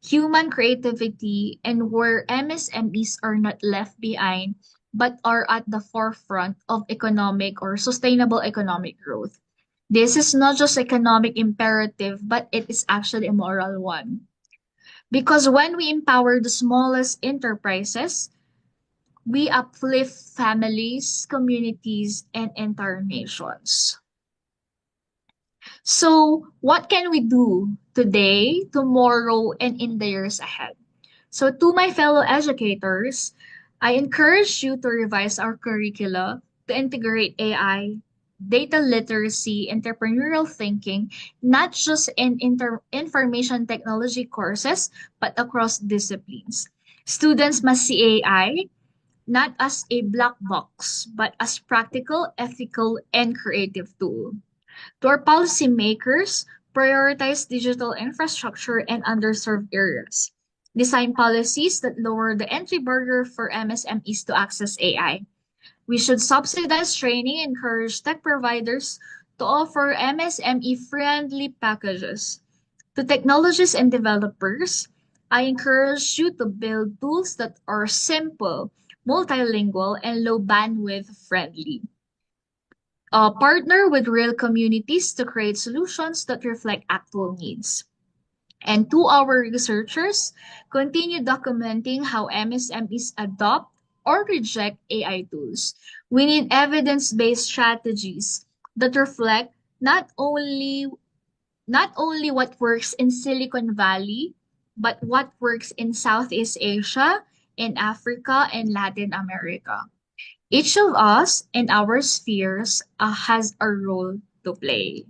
human creativity, and where MSMEs are not left behind but are at the forefront of economic or sustainable economic growth. This is not just economic imperative, but it is actually a moral one. Because when we empower the smallest enterprises, we uplift families, communities, and entire nations. So, what can we do today, tomorrow, and in the years ahead? So, to my fellow educators, I encourage you to revise our curricula to integrate AI, data literacy, entrepreneurial thinking, not just in information technology courses, but across disciplines. Students must see AI not as a black box, but as practical, ethical, and creative tool. To our policymakers, prioritize digital infrastructure in underserved areas. Design policies that lower the entry barrier for MSMEs to access AI. We should subsidize training and encourage tech providers to offer MSME-friendly packages. To technologists and developers, I encourage you to build tools that are simple, multilingual, and low bandwidth friendly. Partner with real communities to create solutions that reflect actual needs. And to our researchers, continue documenting how MSMEs adopt or reject AI tools. We need evidence-based strategies that reflect not only what works in Silicon Valley, but what works in Southeast Asia, in Africa, and Latin America. Each of us in our spheres has a role to play.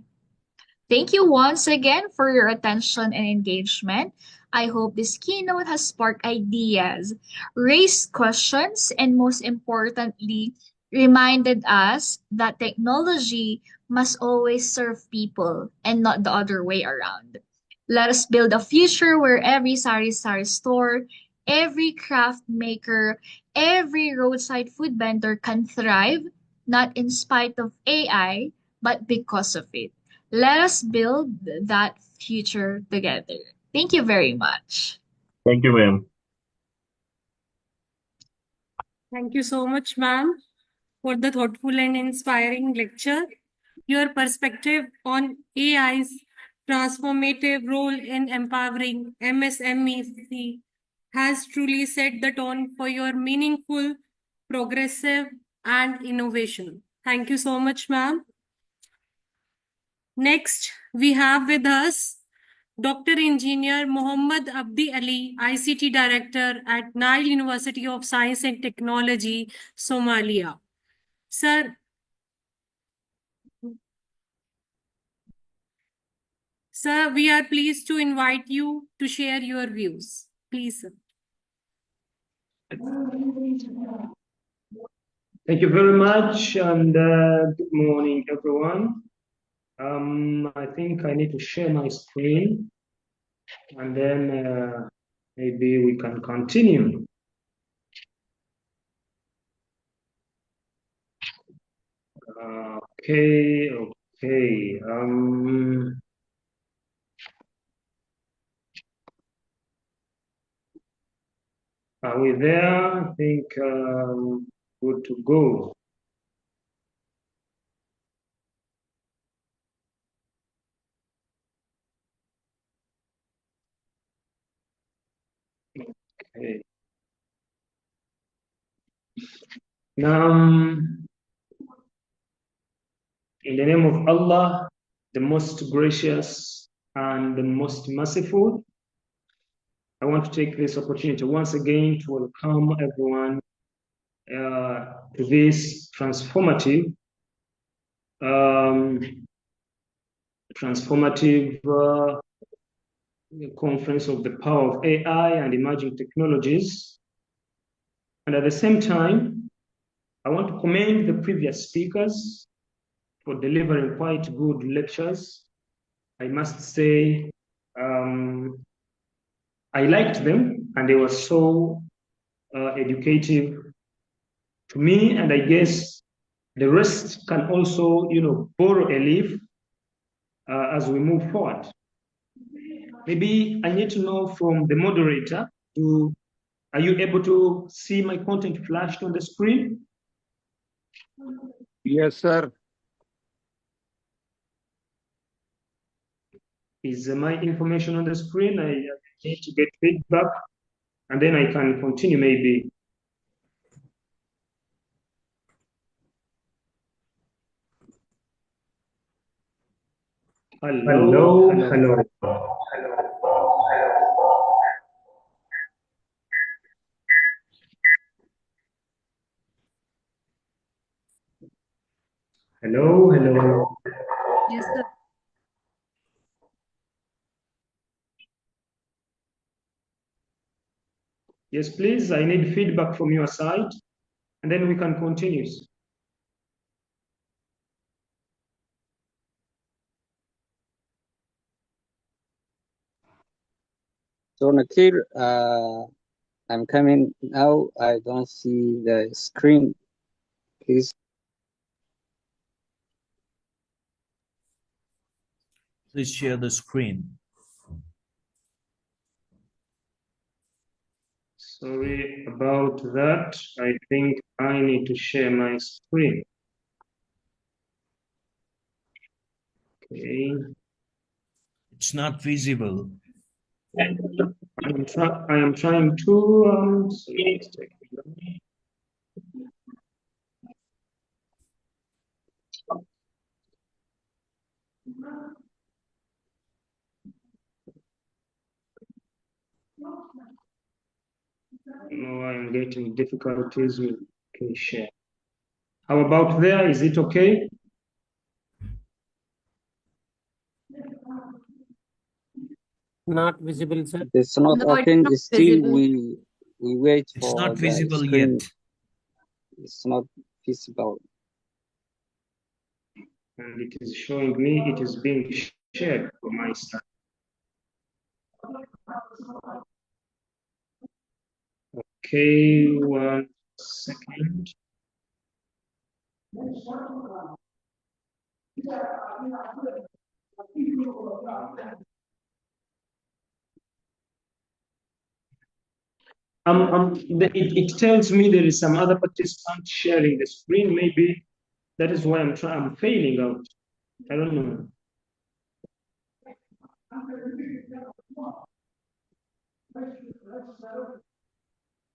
Thank you once again for your attention and engagement. I hope this keynote has sparked ideas, raised questions, and most importantly, reminded us that technology must always serve people and not the other way around. Let us build a future where every sari-sari store, every craft maker, every roadside food vendor can thrive, not in spite of AI, but because of it. Let us build that future together. Thank you very much. Thank you, ma'am. Thank you so much, ma'am, for the thoughtful and inspiring lecture. Your perspective on AI's transformative role in empowering MSMEs has truly set the tone for your meaningful, progressive, and innovation. Thank you so much, ma'am. Next, we have with us Dr. Engineer Muhammad Abdi Ali, ICT Director at Nile University of Science and Technology, Somalia. Sir, we are pleased to invite you to share your views. Please, sir. Thank you very much, and good morning, everyone. I think I need to share my screen, and then maybe we can continue. Okay. Are we there? I think good to go. Okay. Now, in the name of Allah, the most gracious and the most merciful, I want to take this opportunity once again to welcome everyone to this transformative conference of the power of AI and emerging technologies. And at the same time, I want to commend the previous speakers for delivering quite good lectures. I must say, I liked them, and they were so educative to me, and I guess the rest can also, borrow a leaf as we move forward. Maybe I need to know from the moderator, are you able to see my content flashed on the screen? Yes, sir. Is my information on the screen? I need to get feedback, and then I can continue maybe. Hello. Hello. Yes, sir. Yes, please. I need feedback from your side, and then we can continue. So Nakir, I'm coming now. I don't see the screen. please. Please share the screen. Sorry about that. I think I need to share my screen. Okay. It's not visible. I am trying to no, I am getting difficulties with share. How about there? Is it okay? Not visible, sir. It's not No, it's open. not Still, visible. we wait It's for not the visible screen. yet. It's not visible. And it is showing me it is being shared from my side. Okay, 1 second. It tells me there is some other participant sharing the screen. Maybe that is why I'm failing out. I don't know.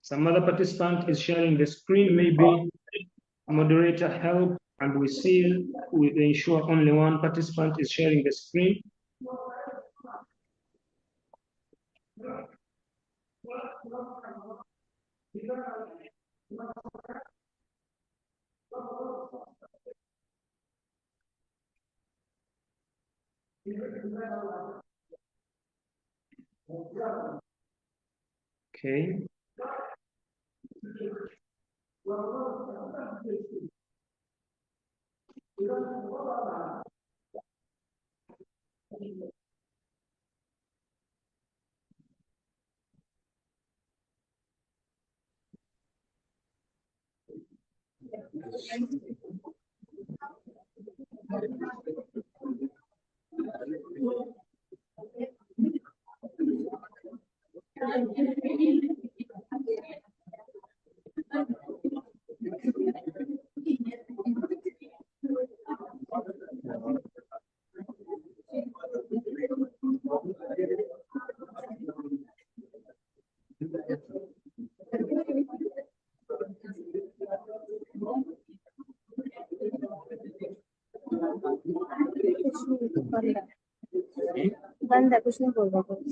Some other participant is sharing the screen. Maybe moderator help, and we ensure only one participant is sharing the screen. Okay.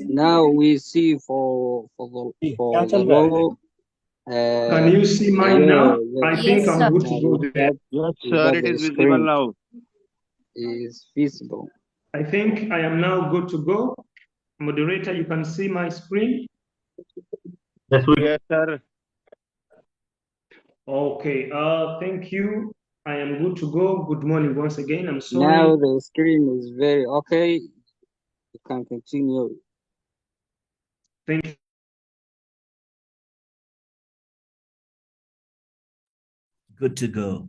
Now we see for the logo. Can you see mine now? I think Yes, I'm sir. good to go there. Yes, we sir, got it the is visible screen now. is visible. I think I am now good to go. Moderator, you can see my screen. Yes, sir. Okay. Thank you. I am good to go. Good morning once again. I'm sorry. Now the screen is very okay. You can continue. Thank you. Good to go.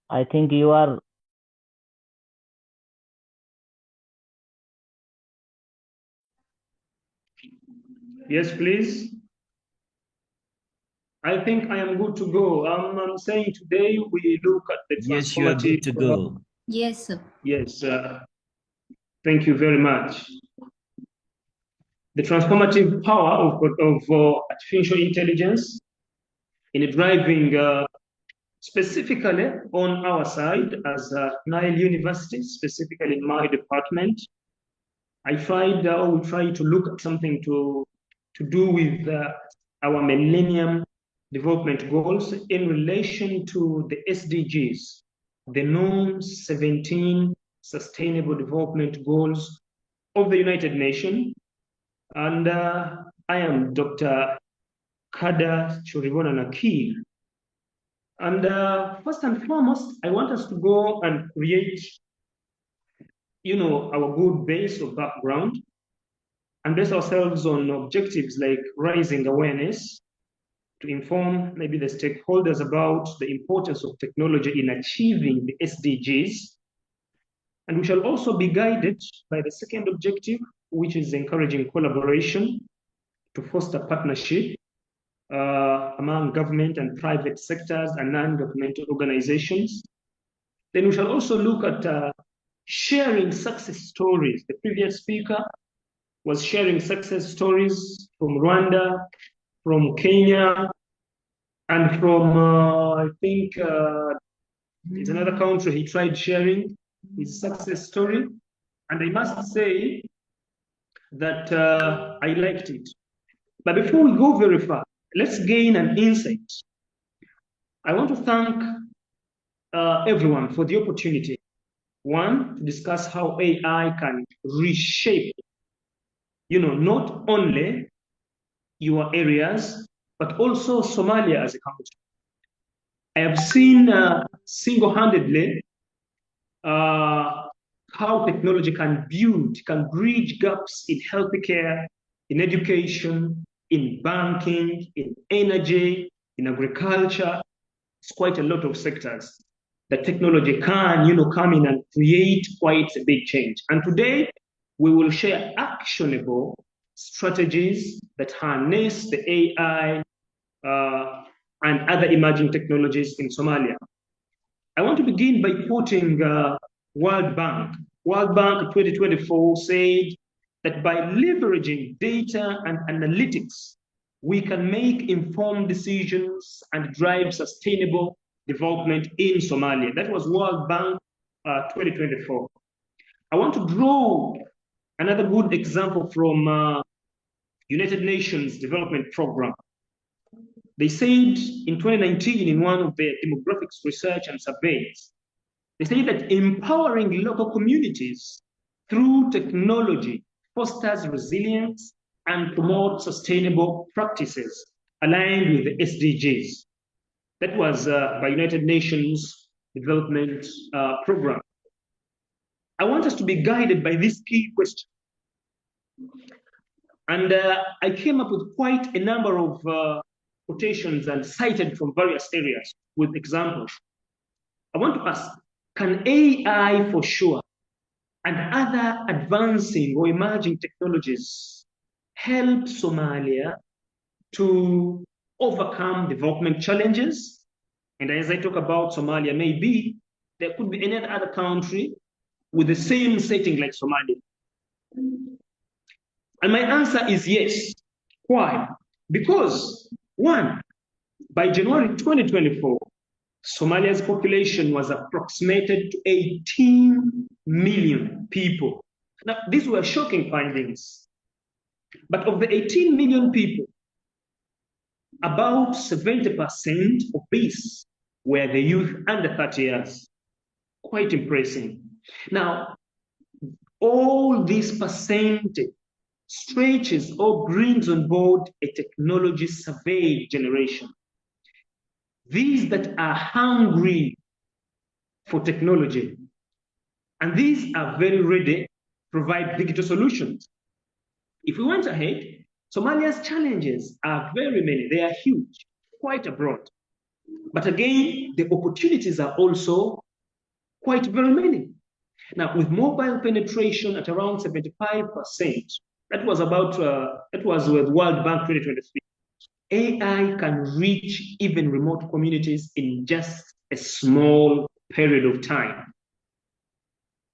I think you are. Yes, please. I think I am good to go. I'm saying today we look at the Yes, you are good to transformative. go. Yes, sir. Yes. Thank you very much. The transformative power of artificial intelligence in driving specifically on our side as Nile University, specifically in my department. We try to look at something to do with our Millennium Development Goals in relation to the SDGs, the known 17 Sustainable Development Goals of the United Nations. And I am Dr. Kada Churibona Nakir. And first and foremost, I want us to go and create our good base of background and base ourselves on objectives like raising awareness to inform maybe the stakeholders about the importance of technology in achieving the SDGs. And we shall also be guided by the second objective, which is encouraging collaboration to foster partnership among government and private sectors and non-governmental organizations. Then we shall also look at sharing success stories. The previous speaker was sharing success stories from Rwanda, from Kenya, and from, I think, it's another country he tried sharing his success story. And I must say that I liked it. But before we go very far, let's gain an insight. I want to thank everyone for the opportunity. One, to discuss how AI can reshape, not only your areas, but also Somalia as a country. I have seen single-handedly how technology can bridge gaps in healthcare, in education, in banking, in energy, in agriculture. It's quite a lot of sectors that technology can, come in and create quite a big change. And today, we will share actionable strategies that harness the AI and other emerging technologies in Somalia. I want to begin by quoting World Bank. World Bank 2024 said that by leveraging data and analytics, we can make informed decisions and drive sustainable development in Somalia. That was World Bank 2024. I want to draw another good example from United Nations Development Program. They said in 2019 in one of their demographics research and surveys, they say that empowering local communities through technology fosters resilience and promotes sustainable practices aligned with the SDGs. That was by United Nations Development Program. I want us to be guided by this key question. And I came up with quite a number of quotations and cited from various areas with examples. I want to ask, can AI for sure and other advancing or emerging technologies help Somalia to overcome development challenges? And as I talk about Somalia, maybe there could be any other country with the same setting like Somalia. And my answer is yes. Why? Because, one, by January 2024, Somalia's population was approximated to 18 million people. Now, these were shocking findings. But of the 18 million people, about 70% of these were the youth under 30 years. Quite impressive. Now, all this percentage stretches or brings on board a technology survey generation. These that are hungry for technology, and these are very ready to provide digital solutions. If we went ahead, Somalia's challenges are very many. They are huge, quite abroad. But again, the opportunities are also quite very many. Now, with mobile penetration at around 75%, that was with World Bank 2023. AI can reach even remote communities in just a small period of time,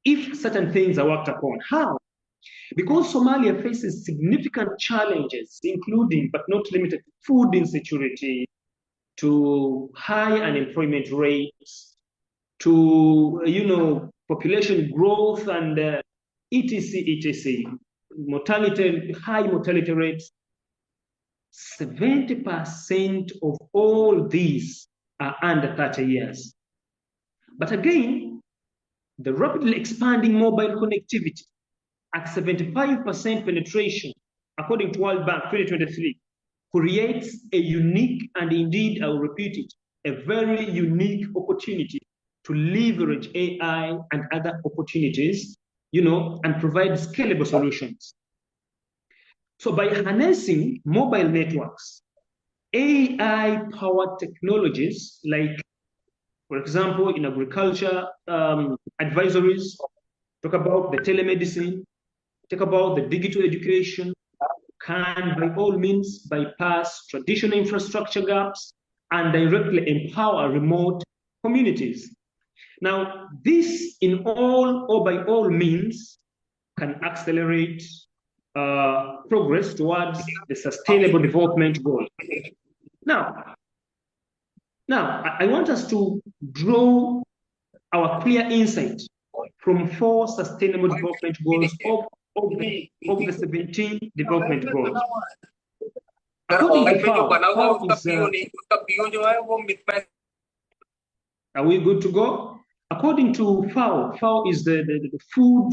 if certain things are worked upon. How? Because Somalia faces significant challenges, including but not limited to food insecurity, to high unemployment rates, to population growth and etc. High mortality rates. 70% of all these are under 30 years. But again, the rapidly expanding mobile connectivity at 75% penetration, according to World Bank 2023, creates a unique, and indeed, I will repeat it, a very unique opportunity to leverage AI and other opportunities and provide scalable solutions. So by harnessing mobile networks, AI-powered technologies like, for example, in agriculture, advisories, talk about the telemedicine, talk about the digital education, can by all means bypass traditional infrastructure gaps and directly empower remote communities. Now, this in all or by all means can accelerate progress towards the sustainable development goal. Now, I want us to draw our clear insight from 4 sustainable development goals of the 17 development goals. According to FAO is, are we good to go? According to FAO is the Food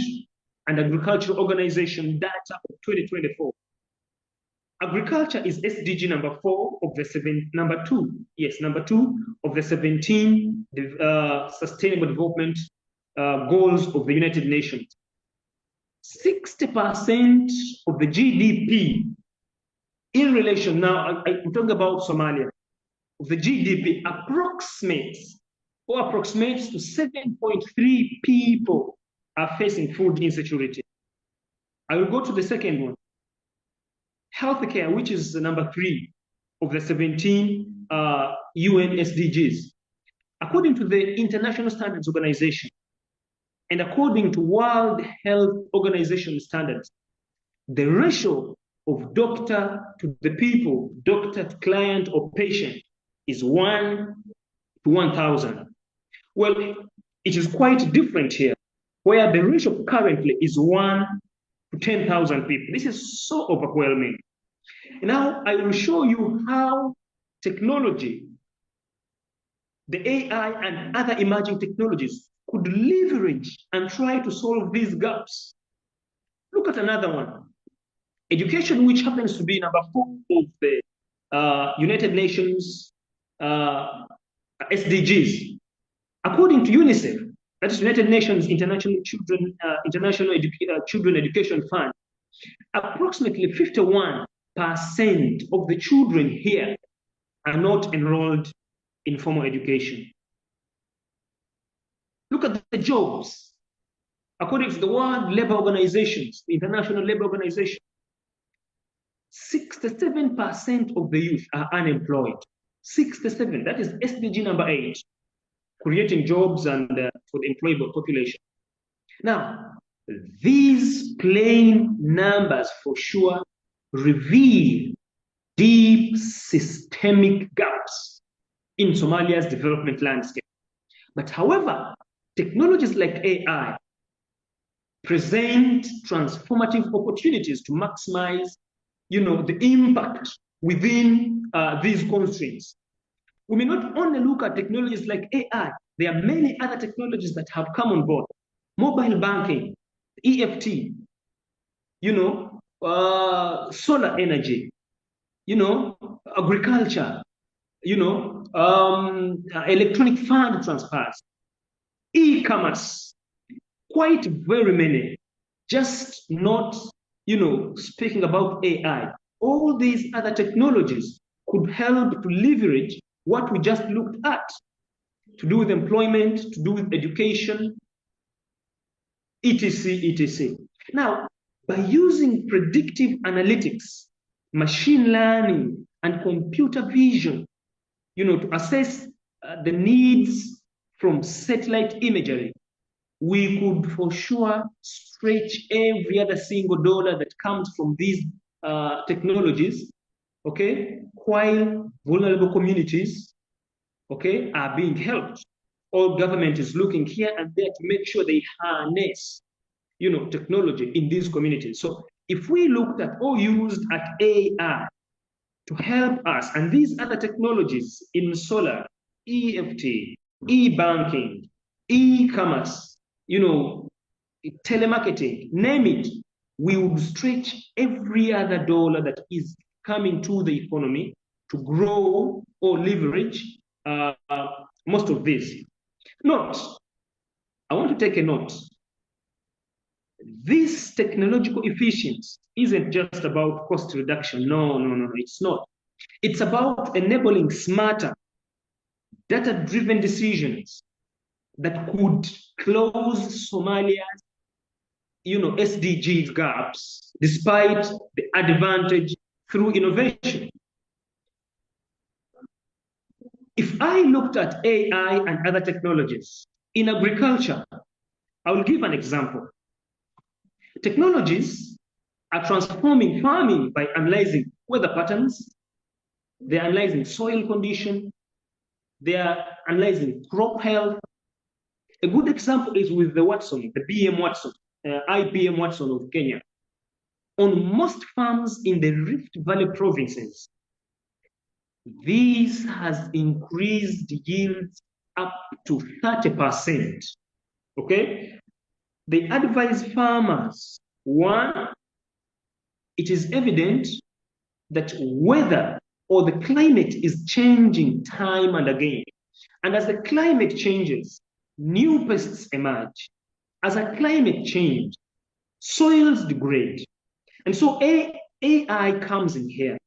and Agriculture Organization data of 2024. Agriculture is SDG number 4 of the number 2 of the 17 Sustainable Development Goals of the United Nations. 60% of the GDP in relation, now I'm talking about Somalia, of the GDP approximates to 7.3 people are facing food insecurity. I will go to the second one. Healthcare, which is the number 3 of the 17 UN SDGs. According to the International Standards Organization and according to World Health Organization standards, the ratio of doctor to the people, doctor to client or patient, is 1 to 1,000. Well, it is quite different here, where the ratio currently is 1 to 10,000 people. This is so overwhelming. Now, I will show you how technology, the AI and other emerging technologies could leverage and try to solve these gaps. Look at another one. Education, which happens to be number 4 of the United Nations SDGs. According to UNICEF, that is United Nations International Children Education Fund, approximately 51% of the children here are not enrolled in formal education. Look at the jobs. According to the World Labor Organizations, the International Labor Organization, 67% of the youth are unemployed. 67, that is SDG number 8, creating jobs and for the employable population. Now, these plain numbers for sure reveal deep systemic gaps in Somalia's development landscape. But however, technologies like AI present transformative opportunities to maximize, the impact within these constraints. We may not only look at technologies like AI, there are many other technologies that have come on board. Mobile banking, EFT, solar energy, agriculture, electronic fund transfers, e-commerce, quite very many. Just not, speaking about AI. All these other technologies could help to leverage what we just looked at, to do with employment, to do with education, etc., etc. Now, by using predictive analytics, machine learning, and computer vision, to assess the needs from satellite imagery, we could for sure stretch every other single dollar that comes from these technologies, okay, while vulnerable communities, okay, are being helped. All government is looking here and there to make sure they harness, technology in these communities. So if we looked at or used at AI to help us, and these other technologies in solar, EFT, e-banking, e-commerce, telemarketing, name it, we would stretch every other dollar that is coming to the economy to grow or leverage most of this. Note, I want to take a note. This technological efficiency isn't just about cost reduction. No, it's not. It's about enabling smarter, data-driven decisions that could close Somalia's, SDGs gaps, despite the advantage through innovation. If I looked at AI and other technologies in agriculture, I will give an example. Technologies are transforming farming by analyzing weather patterns, they're analyzing soil condition, they are analyzing crop health. A good example is with the Watson, the BM Watson, IBM Watson of Kenya. On most farms in the Rift Valley provinces, this has increased yields up to 30%. Okay? They advise farmers, one, it is evident that weather or the climate is changing time and again. And as the climate changes, new pests emerge. As a climate change, soils degrade. And so AI comes in here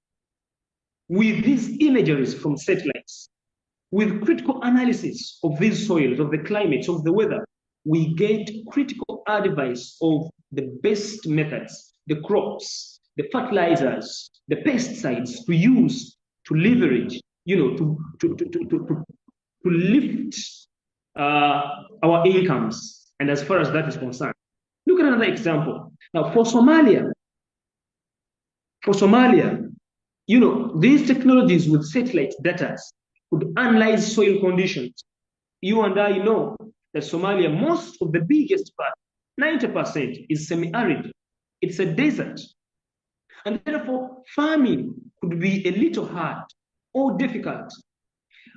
with these imageries from satellites, with critical analysis of these soils, of the climates, of the weather. We get critical advice of the best methods, the crops, the fertilizers, the pesticides to use to leverage, to lift our incomes. And as far as that is concerned, look at another example. Now, for Somalia, these technologies with satellite data could analyze soil conditions. You and I know that Somalia, most of the biggest part, 90% is semi-arid. It's a desert. And therefore, farming could be a little hard or difficult.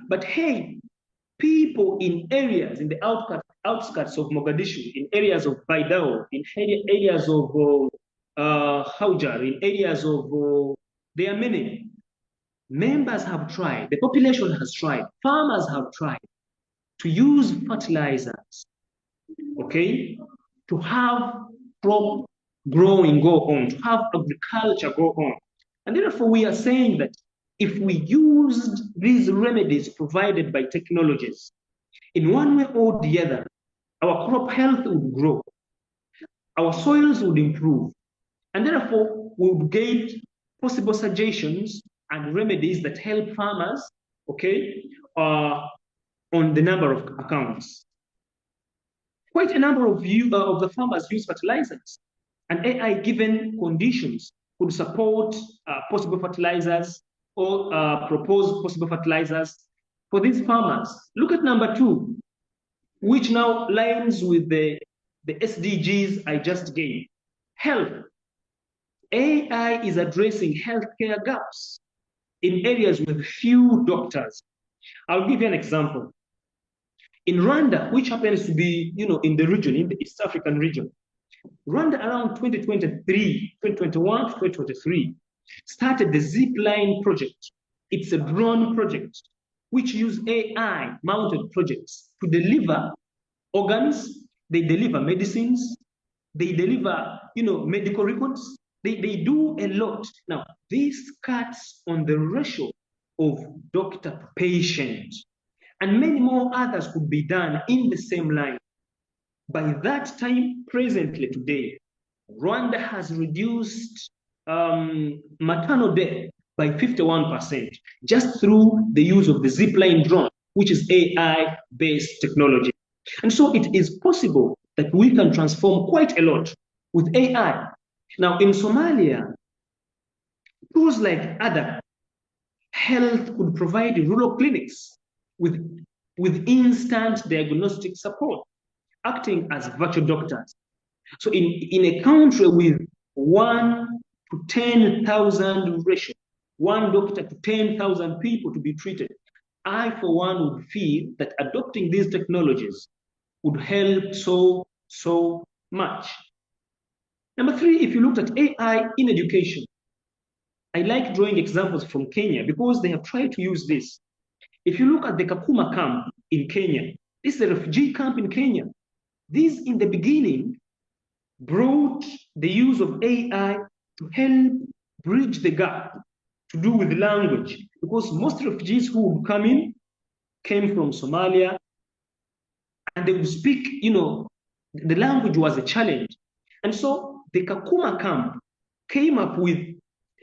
But hey, people in areas, in the outskirts of Mogadishu, in areas of Baidao, in areas of Haujar, in areas of, there are many. Members have tried, the population has tried, farmers have tried to use fertilizers, okay, to have crop growing go on, to have agriculture go on. And therefore, we are saying that if we used these remedies provided by technologies, in one way or the other, our crop health would grow, our soils would improve, and therefore we would get possible suggestions and remedies that help farmers, okay, on the number of accounts. Quite a number of the farmers use fertilizers, and AI-given conditions could support possible fertilizers or propose possible fertilizers for these farmers. Look at number 2, which now lines with the SDGs I just gave. Health. AI is addressing healthcare gaps in areas with few doctors. I'll give you an example. In Rwanda, which happens to be, in the region, in the East African region, Rwanda around 2021 to 2023, started the Zipline project. It's a drone project which use AI-mounted projects to deliver organs, they deliver medicines, they deliver, medical records. They do a lot. Now, this cuts on the ratio of doctor to patient, and many more others could be done in the same line. By that time, presently today, Rwanda has reduced maternal death by 51% just through the use of the Zipline drone, which is AI-based technology. And so it is possible that we can transform quite a lot with AI. Now, in Somalia, tools like other health could provide rural clinics with instant diagnostic support, acting as virtual doctors. So in a country with 1 to 10,000 ratio, 1 doctor to 10,000 people to be treated, I, for one, would feel that adopting these technologies would help so much. Number 3, if you looked at AI in education, I like drawing examples from Kenya because they have tried to use this. If you look at the Kakuma camp in Kenya, this is a refugee camp in Kenya. This, in the beginning, brought the use of AI to help bridge the gap to do with language, because most refugees who would come in came from Somalia, and they would speak, the language was a challenge. And so the Kakuma camp came up with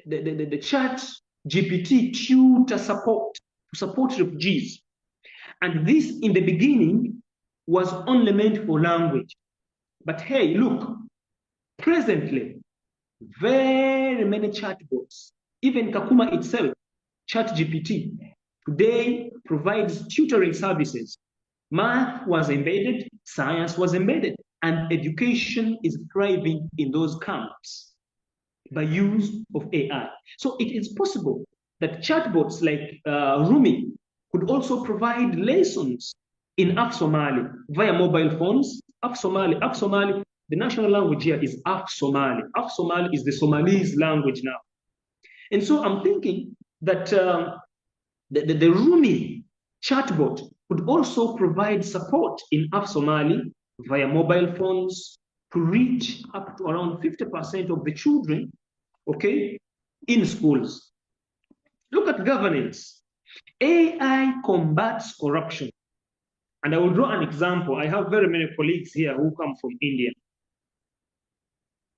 the chat GPT tutor support to support refugees. And this, in the beginning, was only meant for language. But hey, look, presently, very many chatbots, even Kakuma itself, ChatGPT, today provides tutoring services. Math was embedded, science was embedded, and education is thriving in those camps by use of AI. So it is possible that chatbots like Rumi could also provide lessons in Af-Somali via mobile phones. Af-Somali, the national language here is Af-Somali. Af-Somali is the Somalese language now. And so I'm thinking that the Rumi chatbot could also provide support in Af-Somali via mobile phones to reach up to around 50% of the children, okay, in schools. Look at governance. AI combats corruption. And I will draw an example. I have very many colleagues here who come from India.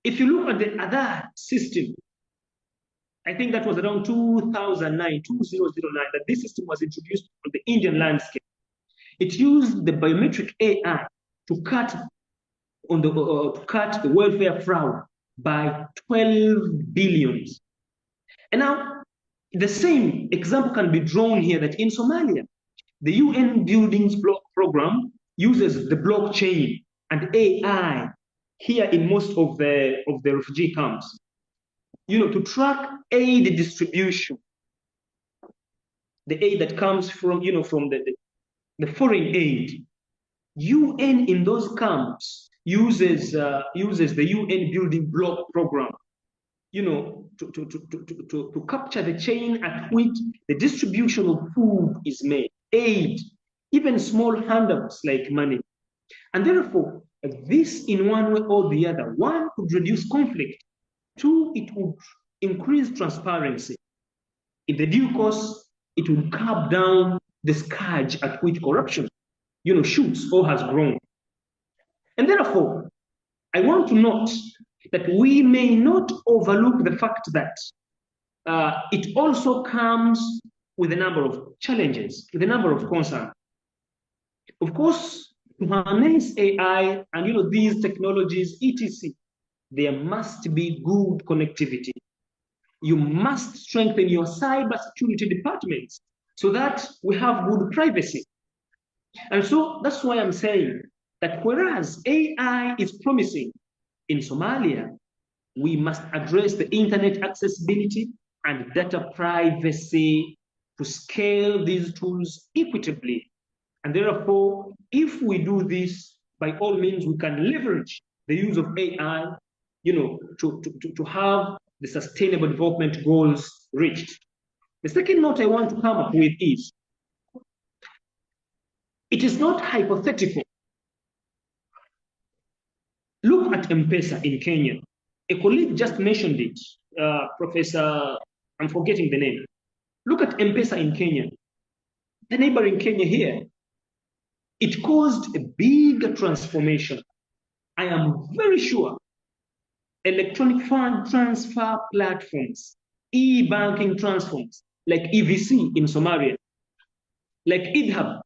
If you look at the Aadhaar system, I think that was around 2009, that this system was introduced on the Indian landscape. It used the biometric AI to cut the welfare fraud by 12 billions. And now the same example can be drawn here, that in Somalia, the UN Buildings Block Program uses the blockchain and AI here in most of the refugee camps, to track aid distribution, the aid that comes from, from the foreign aid. UN in those camps uses the UN Building Block Program, to capture the chain at which the distribution of food is made, aid, even small handouts like money. And therefore, this in one way or the other, one, could reduce conflict. Two, it would increase transparency. In the due course, it would curb down the scourge at which corruption, shoots or has grown. And therefore, I want to note that we may not overlook the fact that it also comes with a number of challenges, with a number of concerns. Of course, to harness AI and these technologies, etc., there must be good connectivity. You must strengthen your cybersecurity departments so that we have good privacy. And so that's why I'm saying that whereas AI is promising in Somalia, we must address the internet accessibility and data privacy to scale these tools equitably. And therefore, if we do this, by all means, we can leverage the use of AI, to have the sustainable development goals reached. The second note I want to come up with is, it is not hypothetical. Look at M-Pesa in Kenya. A colleague just mentioned it, Professor, I'm forgetting the name. Look at M-Pesa in Kenya, the neighboring Kenya here. It caused a big transformation. I am very sure electronic fund transfer platforms, e-banking transforms, like EVC in Somalia, like IDHAB,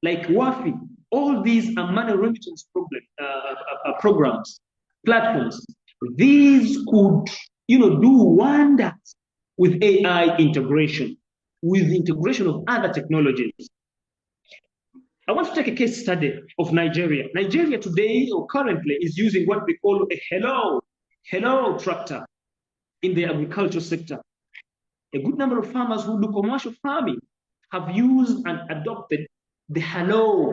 like WAFI, all these are money remittance programs, platforms. These could, do wonders with AI integration, with the integration of other technologies. I want to take a case study of Nigeria. Nigeria today, or currently, is using what we call a hello tractor in the agriculture sector. A good number of farmers who do commercial farming have used and adopted the hello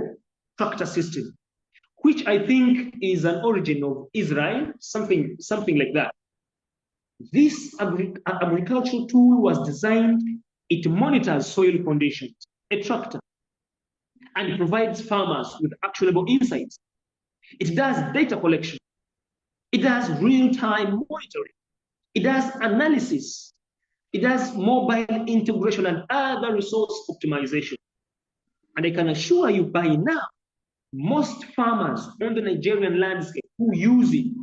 tractor system, which I think is an origin of Israel, something like that. This agricultural tool was designed, it monitors soil conditions, a tractor, and provides farmers with actionable insights. It does data collection. It does real-time monitoring. It does analysis. It does mobile integration and other resource optimization. And I can assure you by now, most farmers on the Nigerian landscape who use it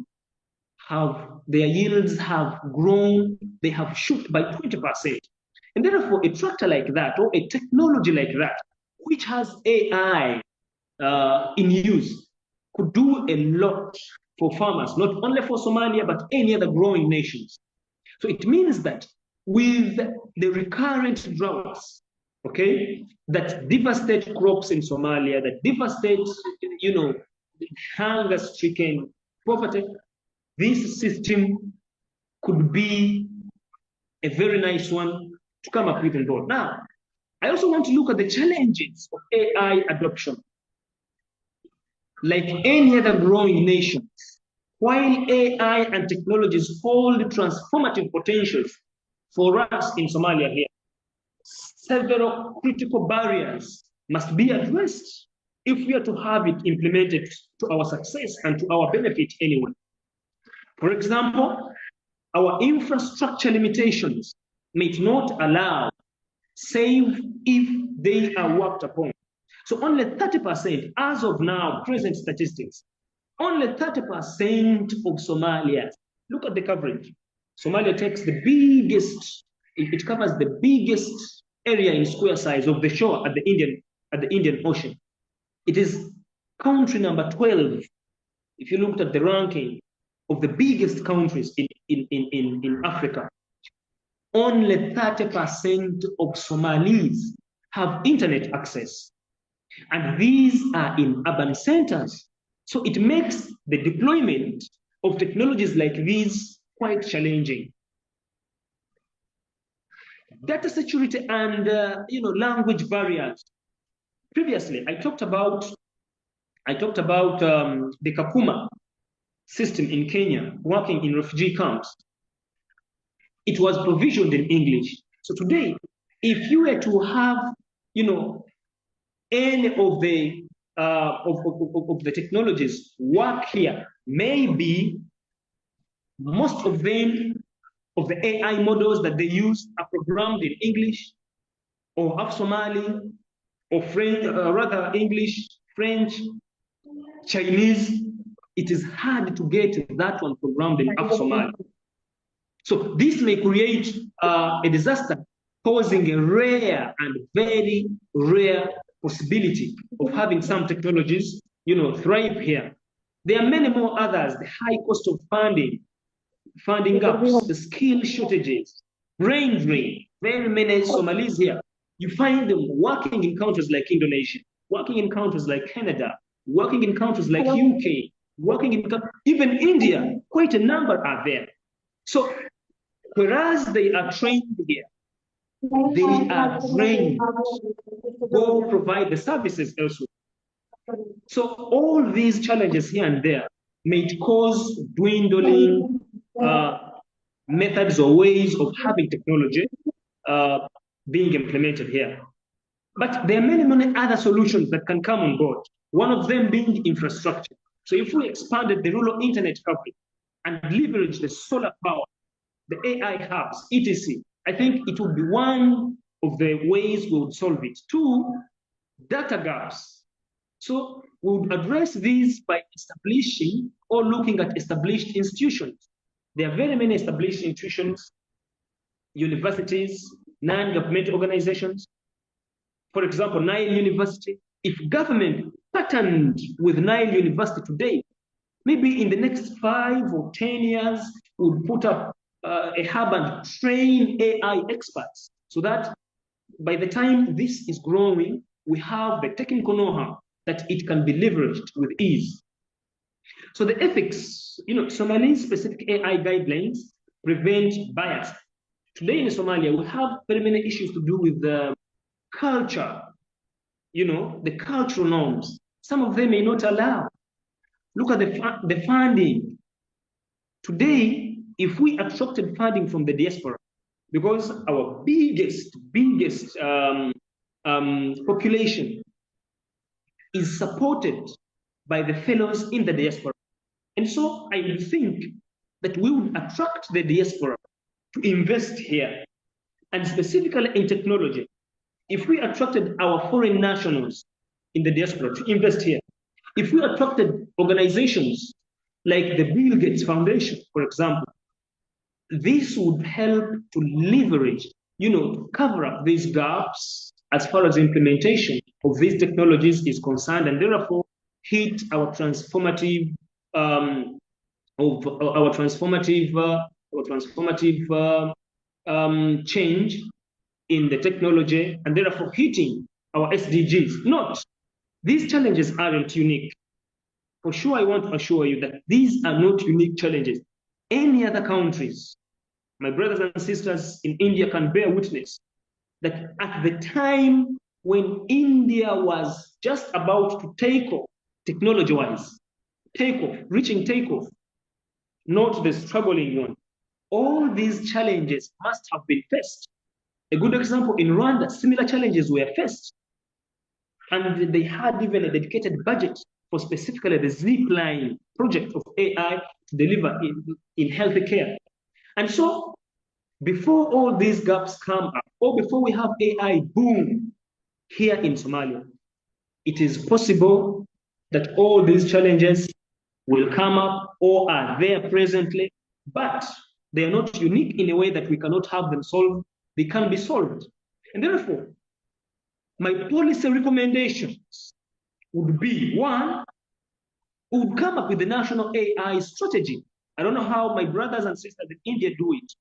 their yields have grown, they have shot by 20%. And therefore, a tractor like that or a technology like that, which has AI in use, could do a lot for farmers, not only for Somalia, but any other growing nations. So it means that with the recurrent droughts, okay, that devastate crops in Somalia, that devastate, hunger-stricken poverty, this system could be a very nice one to come up with on board. Now, I also want to look at the challenges of AI adoption. Like any other growing nations, while AI and technologies hold transformative potentials for us in Somalia here, several critical barriers must be addressed if we are to have it implemented to our success and to our benefit anyway. For example, our infrastructure limitations may not allow, save if they are worked upon. So only 30%, as of now, present statistics, only 30% of Somalia, look at the coverage. Somalia takes the biggest, it covers the biggest area in square size of the shore at the Indian Ocean. It is country number 12, if you looked at the ranking of the biggest countries in Africa. Only 30% of Somalis have internet access. And these are in urban centers. So it makes the deployment of technologies like these quite challenging. Data security and language barriers. Previously, I talked about the Kakuma system in Kenya, working in refugee camps. It was provisioned in English. So today, if you were to have, any of the technologies work here, maybe most of them, of the AI models that they use are programmed in English or half Somali or French, rather English, French, Chinese. It is hard to get that one programmed in half Somali. So this may create a disaster, causing a rare and very rare possibility of having some technologies, thrive here. There are many more others: the high cost of funding gaps, the skill shortages, brain drain. Very many Somalis here, you find them working in countries like Indonesia, working in countries like Canada, working in countries like UK, working in even India. Quite a number are there. So whereas they are trained here, they are trained to go provide the services elsewhere. So all these challenges here and there may cause dwindling methods or ways of having technology being implemented here. But there are many, many other solutions that can come on board. One of them being infrastructure. So if we expanded the rural internet coverage and leverage the solar power, the AI hubs, etc., I think it would be one of the ways we would solve it. Two, data gaps. So we would address these by establishing or looking at established institutions. There are very many established institutions, universities, non-governmental organizations. For example, Nile University. If government patterned with Nile University today, maybe in the next 5 or 10 years, would put up a hub and train AI experts so that by the time this is growing, we have the technical know-how that it can be leveraged with ease. So the ethics, Somali-specific AI guidelines prevent bias. Today in Somalia, we have very many issues to do with the culture, the cultural norms. Some of them may not allow. Look at the funding. Today, if we attracted funding from the diaspora, because our biggest population is supported by the fellows in the diaspora. And And so I think that we would attract the diaspora to invest here, and specifically in technology. If we attracted our foreign nationals in the diaspora to invest here, if we attracted organizations like the Bill Gates Foundation, for example, this would help to leverage, to cover up these gaps as far as implementation of these technologies is concerned, and therefore hit our transformative change in the technology, and therefore hitting our SDGs. Note, these challenges aren't unique. For sure, I want to assure you that these are not unique challenges. Any other countries, my brothers and sisters in India can bear witness that at the time when India was just about to take off, technology-wise, reaching takeoff, not the struggling one, all these challenges must have been faced. A good example, in Rwanda, similar challenges were faced. And they had even a dedicated budget for specifically the Zipline project of AI to deliver in healthcare. And so, before all these gaps come up, or before we have AI boom here in Somalia, it is possible that all these challenges will come up or are there presently, but they are not unique in a way that we cannot have them solved. They can be solved. And therefore, my policy recommendations would be, one, we would come up with a national AI strategy. I don't know how my brothers and sisters in India do it.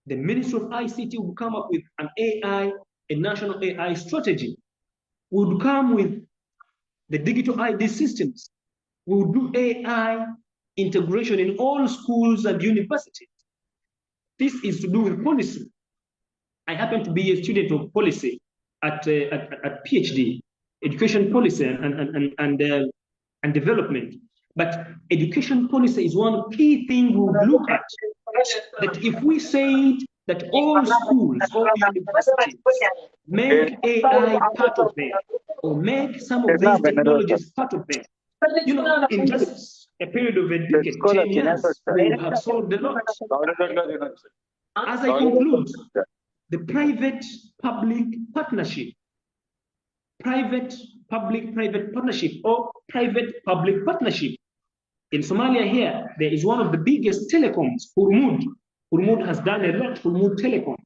The Ministry of ICT would come up with a national AI strategy. We would come with the digital ID systems. We would do AI integration in all schools and universities. This is to do with policy. I happen to be a student of policy at PhD, education policy and development. But education policy is one key thing we would look at. That if we say that all schools, all universities make AI part of them, or make some of these technologies part of them, in just a period of a decade, 10 years, we will have solved a lot. As I conclude, the private-public partnership, private-public-private partnership, or private-public partnership. In Somalia here, there is one of the biggest telecoms, Hormuz. Hormuz has done a lot, Hormuz Telecom.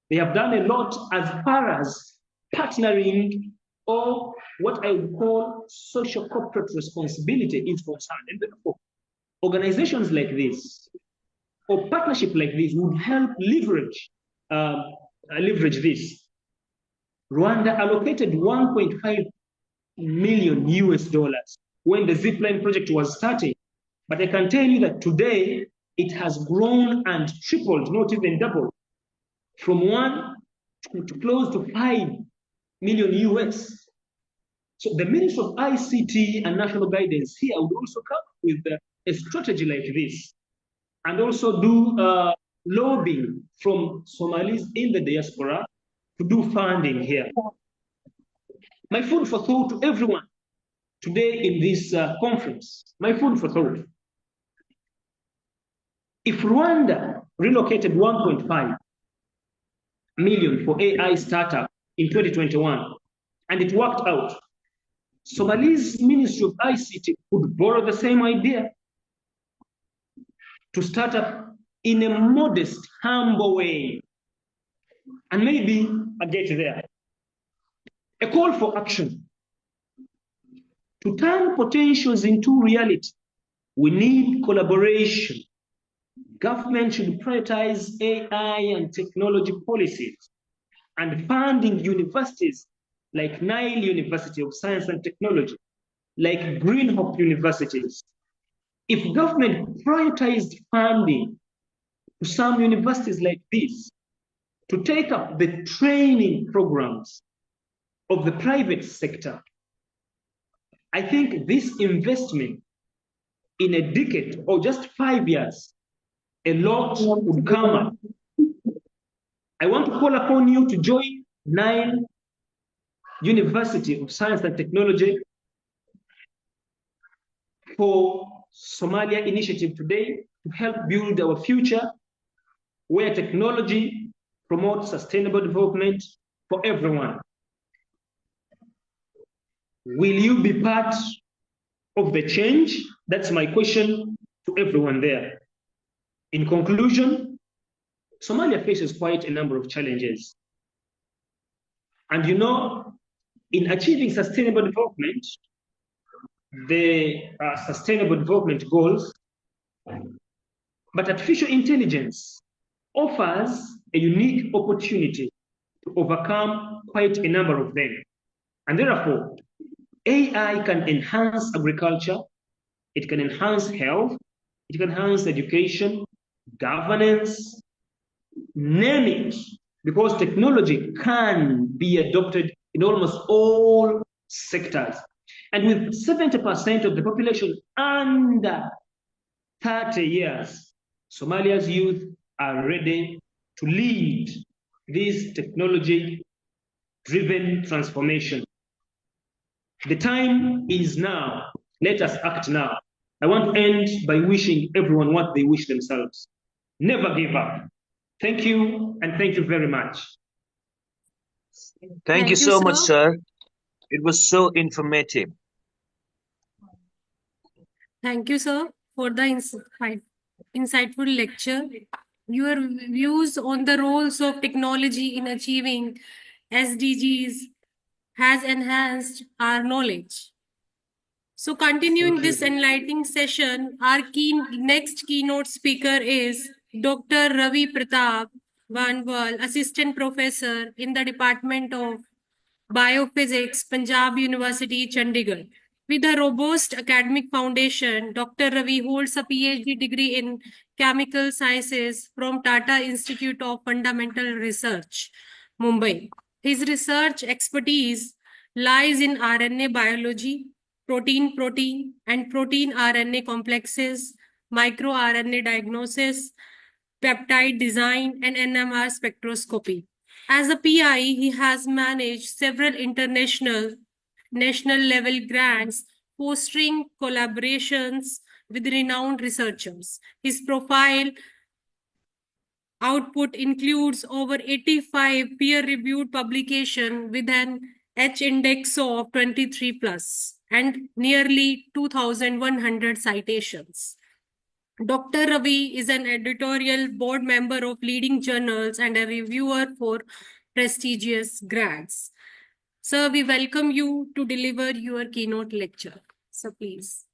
They have done a lot as far as partnering, or what I would call social corporate responsibility is concerned. And therefore, organizations like this, or partnership like this, would help leverage this. Rwanda allocated 1.5 million US dollars when the Zipline project was starting. But I can tell you that today it has grown and tripled, not even doubled, from 1 to close to 5 million US. So the Ministry of ICT and National Guidance here would also come with a strategy like this, and also do lobbying from Somalis in the diaspora to do funding here. My food for thought to everyone today in this conference, my food for thought. If Rwanda relocated 1.5 million for AI startup in 2021, and it worked out, Somali's Ministry of ICT could borrow the same idea to start up in a modest, humble way, and maybe I get there. A call for action. To turn potentials into reality, we need collaboration. Government should prioritize AI and technology policies, and funding universities like Nile University of Science and Technology, like Green Hope universities. If government prioritized funding to some universities like this to take up the training programs of the private sector, I think this investment in a decade or just 5 years, a lot would come up. I want to call upon you to join Nile University of Science and Technology for Somalia initiative today to help build our future where technology promotes sustainable development for everyone. Will you be part of the change? That's my question to everyone there. In conclusion, Somalia faces quite a number of challenges. And you know, in achieving sustainable development, the sustainable development goals, but artificial intelligence offers a unique opportunity to overcome quite a number of them. And therefore, AI can enhance agriculture, it can enhance health, it can enhance education, governance, name it, because technology can be adopted in almost all sectors. And with 70% of the population under 30 years, Somalia's youth are ready to lead this technology-driven transformation. The time is now. Let us act now. I want to end by wishing everyone what they wish themselves. Never give up. Thank you, and thank you very much. Thank you so much, sir. It was so informative. Thank you, sir, for the insightful lecture. Your views on the roles of technology in achieving SDGs has enhanced our knowledge. So continuing this enlightening session, our next keynote speaker is Dr. Ravi Pratap Vanwal, Assistant Professor in the Department of Biophysics, Punjab University, Chandigarh. With a robust academic foundation, Dr. Ravi holds a PhD degree in Chemical Sciences from Tata Institute of Fundamental Research, Mumbai. His research expertise lies in RNA biology, protein-protein, and protein-RNA complexes, microRNA diagnosis, peptide design, and NMR spectroscopy. As a PI, he has managed several international, national level grants, fostering collaborations with renowned researchers. His profile output includes over 85 peer-reviewed publications with an H-index of 23 plus and nearly 2,100 citations. Dr. Ravi is an editorial board member of leading journals and a reviewer for prestigious grants. Sir, we welcome you to deliver your keynote lecture. So please.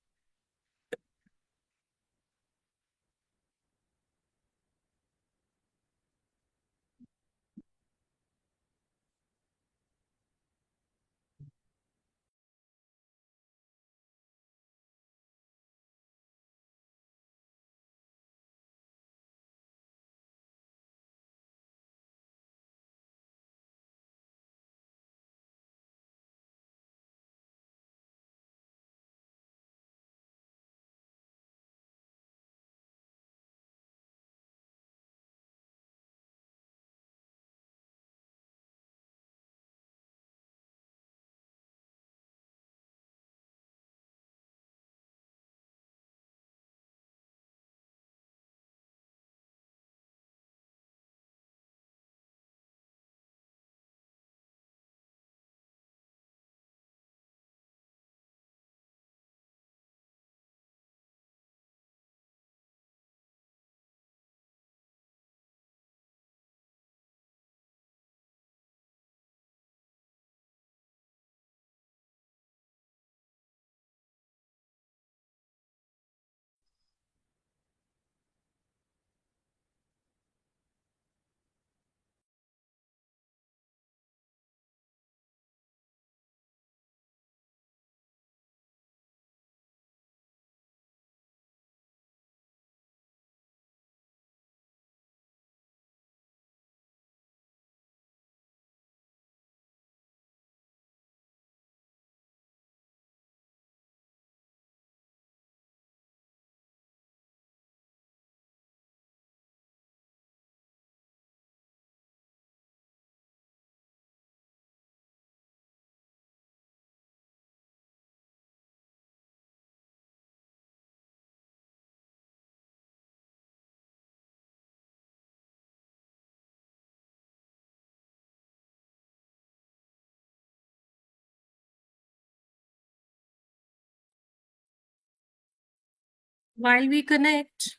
While we connect,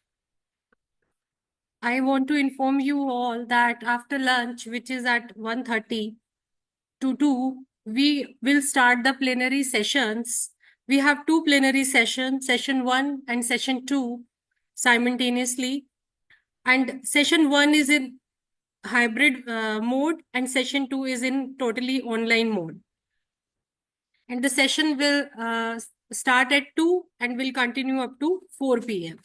I want to inform you all that after lunch, which is at 1:30 to 2, we will start the plenary sessions. We have two plenary sessions, session 1 and session 2 simultaneously. And session 1 is in hybrid mode and session 2 is in totally online mode. And the session will start at 2 and will continue up to 4 p.m.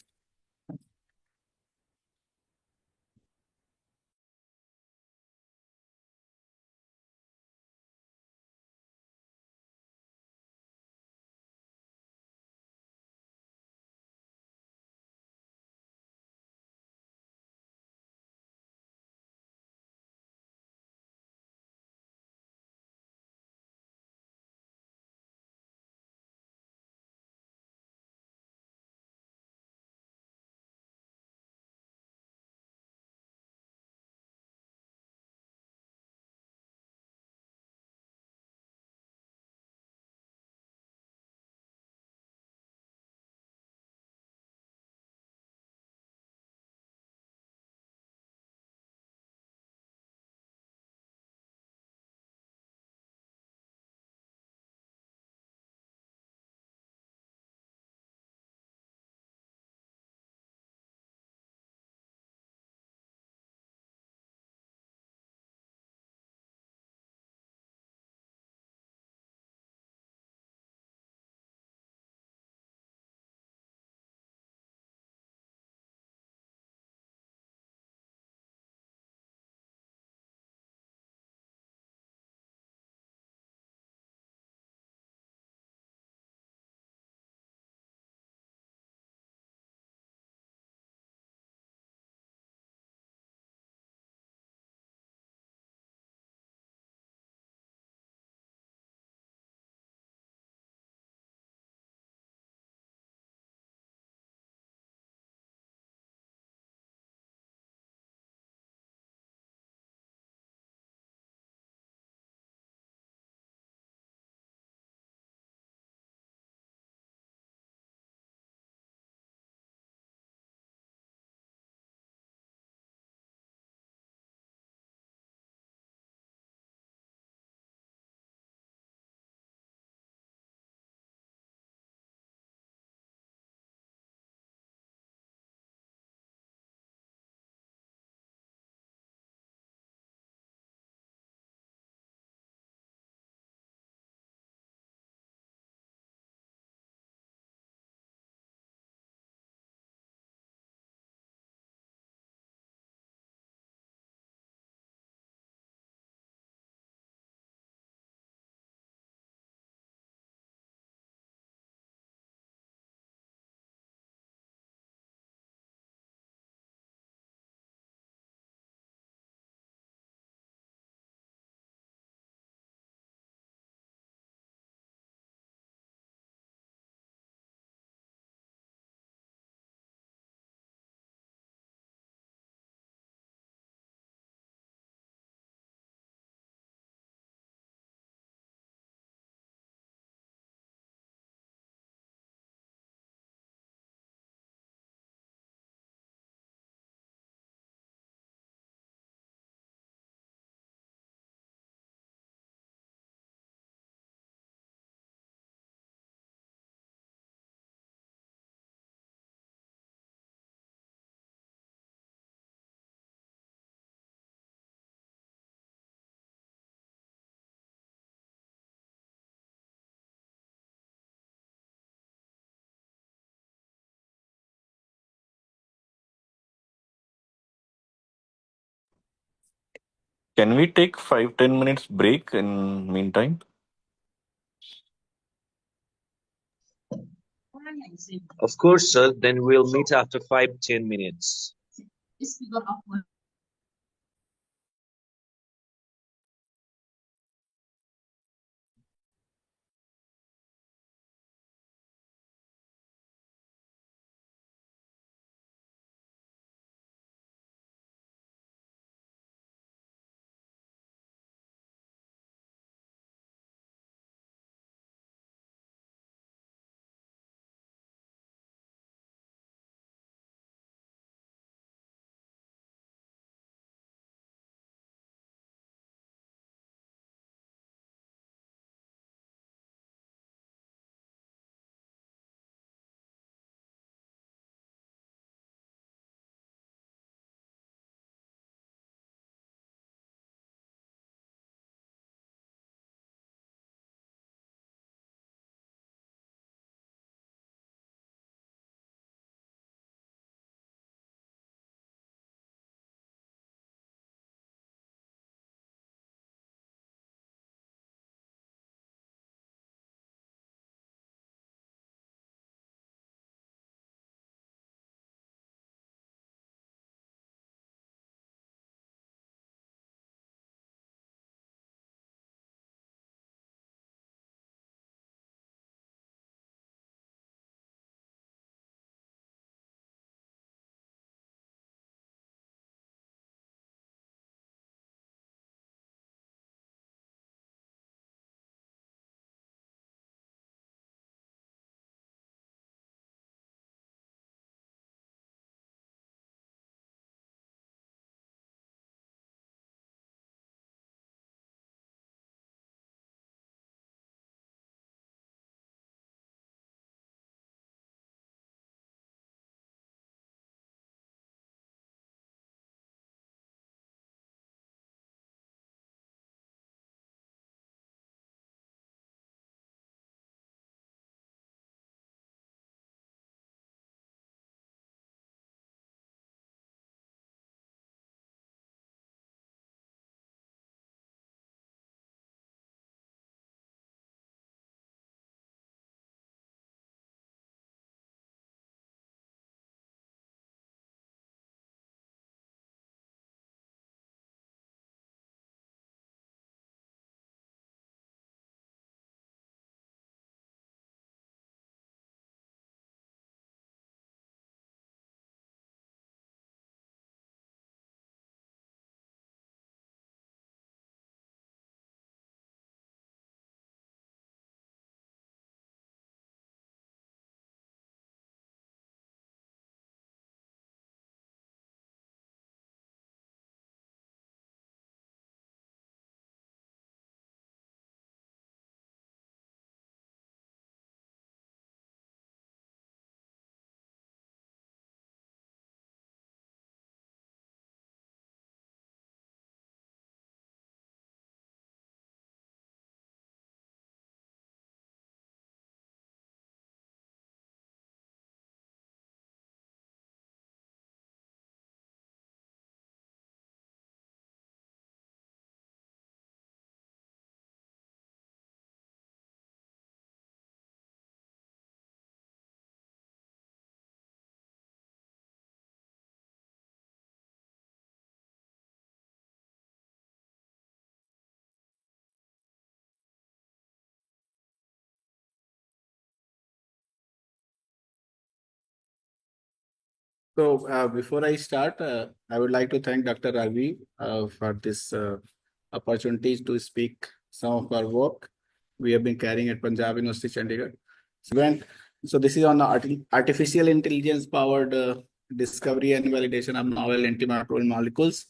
Can we take 5-10 minutes break in meantime? Of course, sir. Then we'll meet after 5-10 minutes. So before I start, I would like to thank Dr. Ravi for this opportunity to speak some of our work we have been carrying at Punjab University, Chandigarh. So this is on artificial intelligence powered discovery and validation of novel antimicrobial molecules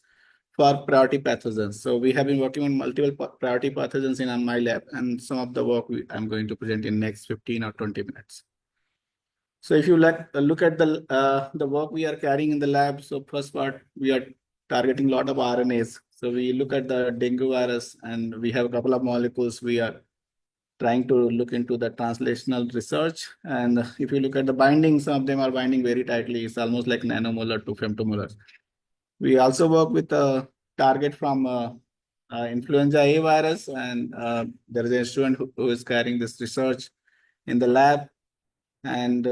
for priority pathogens. So we have been working on multiple priority pathogens in my lab, and some of the work I'm going to present in next 15 or 20 minutes. So if you look at the work we are carrying in the lab, so first part, we are targeting a lot of RNAs. So we look at the dengue virus, and we have a couple of molecules we are trying to look into the translational research. And if you look at the binding, some of them are binding very tightly. It's almost like nanomolar to femtomolar. We also work with a target from influenza A virus, and there is a student who is carrying this research in the lab. And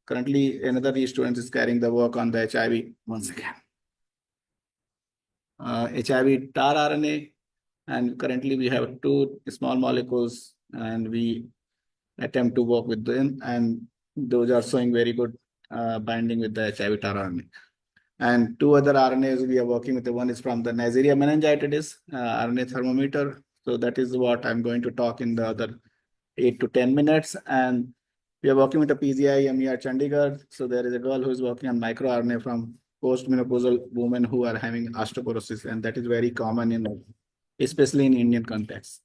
currently, another student is carrying the work on the HIV once again. HIV TAR RNA, and currently we have 2 small molecules, and we attempt to work with them, and those are showing very good binding with the HIV TAR RNA. And 2 other RNAs we are working with. The one is from the Neisseria meningitidis RNA thermometer. So that is what I'm going to talk in the other 8 to 10 minutes. And we are working with the PGI MER Chandigarh. So there is a girl who is working on microRNA from postmenopausal women who are having osteoporosis, and that is very common especially in Indian context.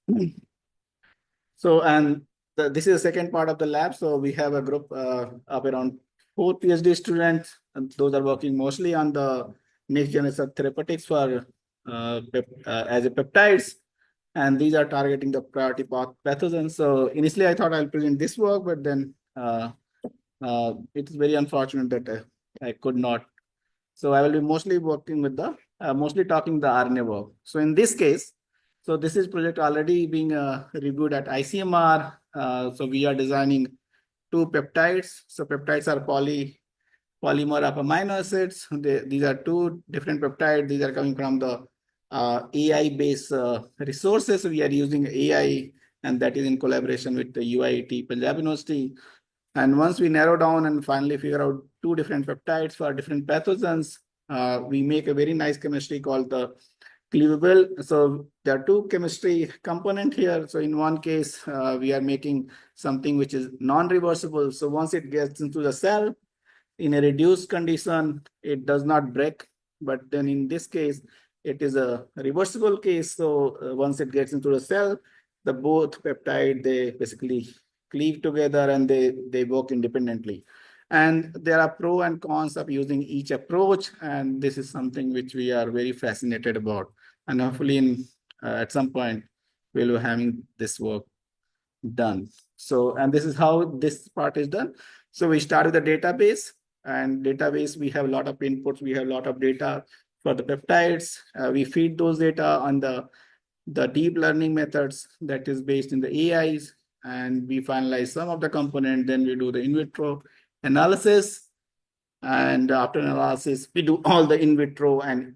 So, and this is the second part of the lab. So we have a group of around 4 PhD students, and those are working mostly on the next generation therapeutics for as a peptides. And these are targeting the priority pathogens. So initially I thought I'll present this work, but then it is very unfortunate that I could not. So I will be mostly working with mostly talking the RNA work. So in this case, so this is project already being reviewed at ICMR. So we are designing 2 peptides. So peptides are polymer of amino acids. These are 2 different peptides. These are coming from the AI-based resources. We are using AI, and that is in collaboration with the UIT Punjab University. And once we narrow down and finally figure out 2 different peptides for different pathogens, we make a very nice chemistry called the cleavable. So there are 2 chemistry components here. So in one case, we are making something which is non-reversible. So once it gets into the cell, in a reduced condition, it does not break. But then in this case, it is a reversible case. So once it gets into the cell, the both peptide, they basically cleave together and they work independently. And there are pros and cons of using each approach. And this is something which we are very fascinated about. And hopefully at some point, we'll be having this work done. So, and this is how this part is done. So we start with the database, and database, we have a lot of inputs. We have a lot of data for the peptides. We feed those data on the deep learning methods that is based in the AIs, and we finalize some of the component. Then we do the in vitro analysis, and after analysis, we do all the in vitro and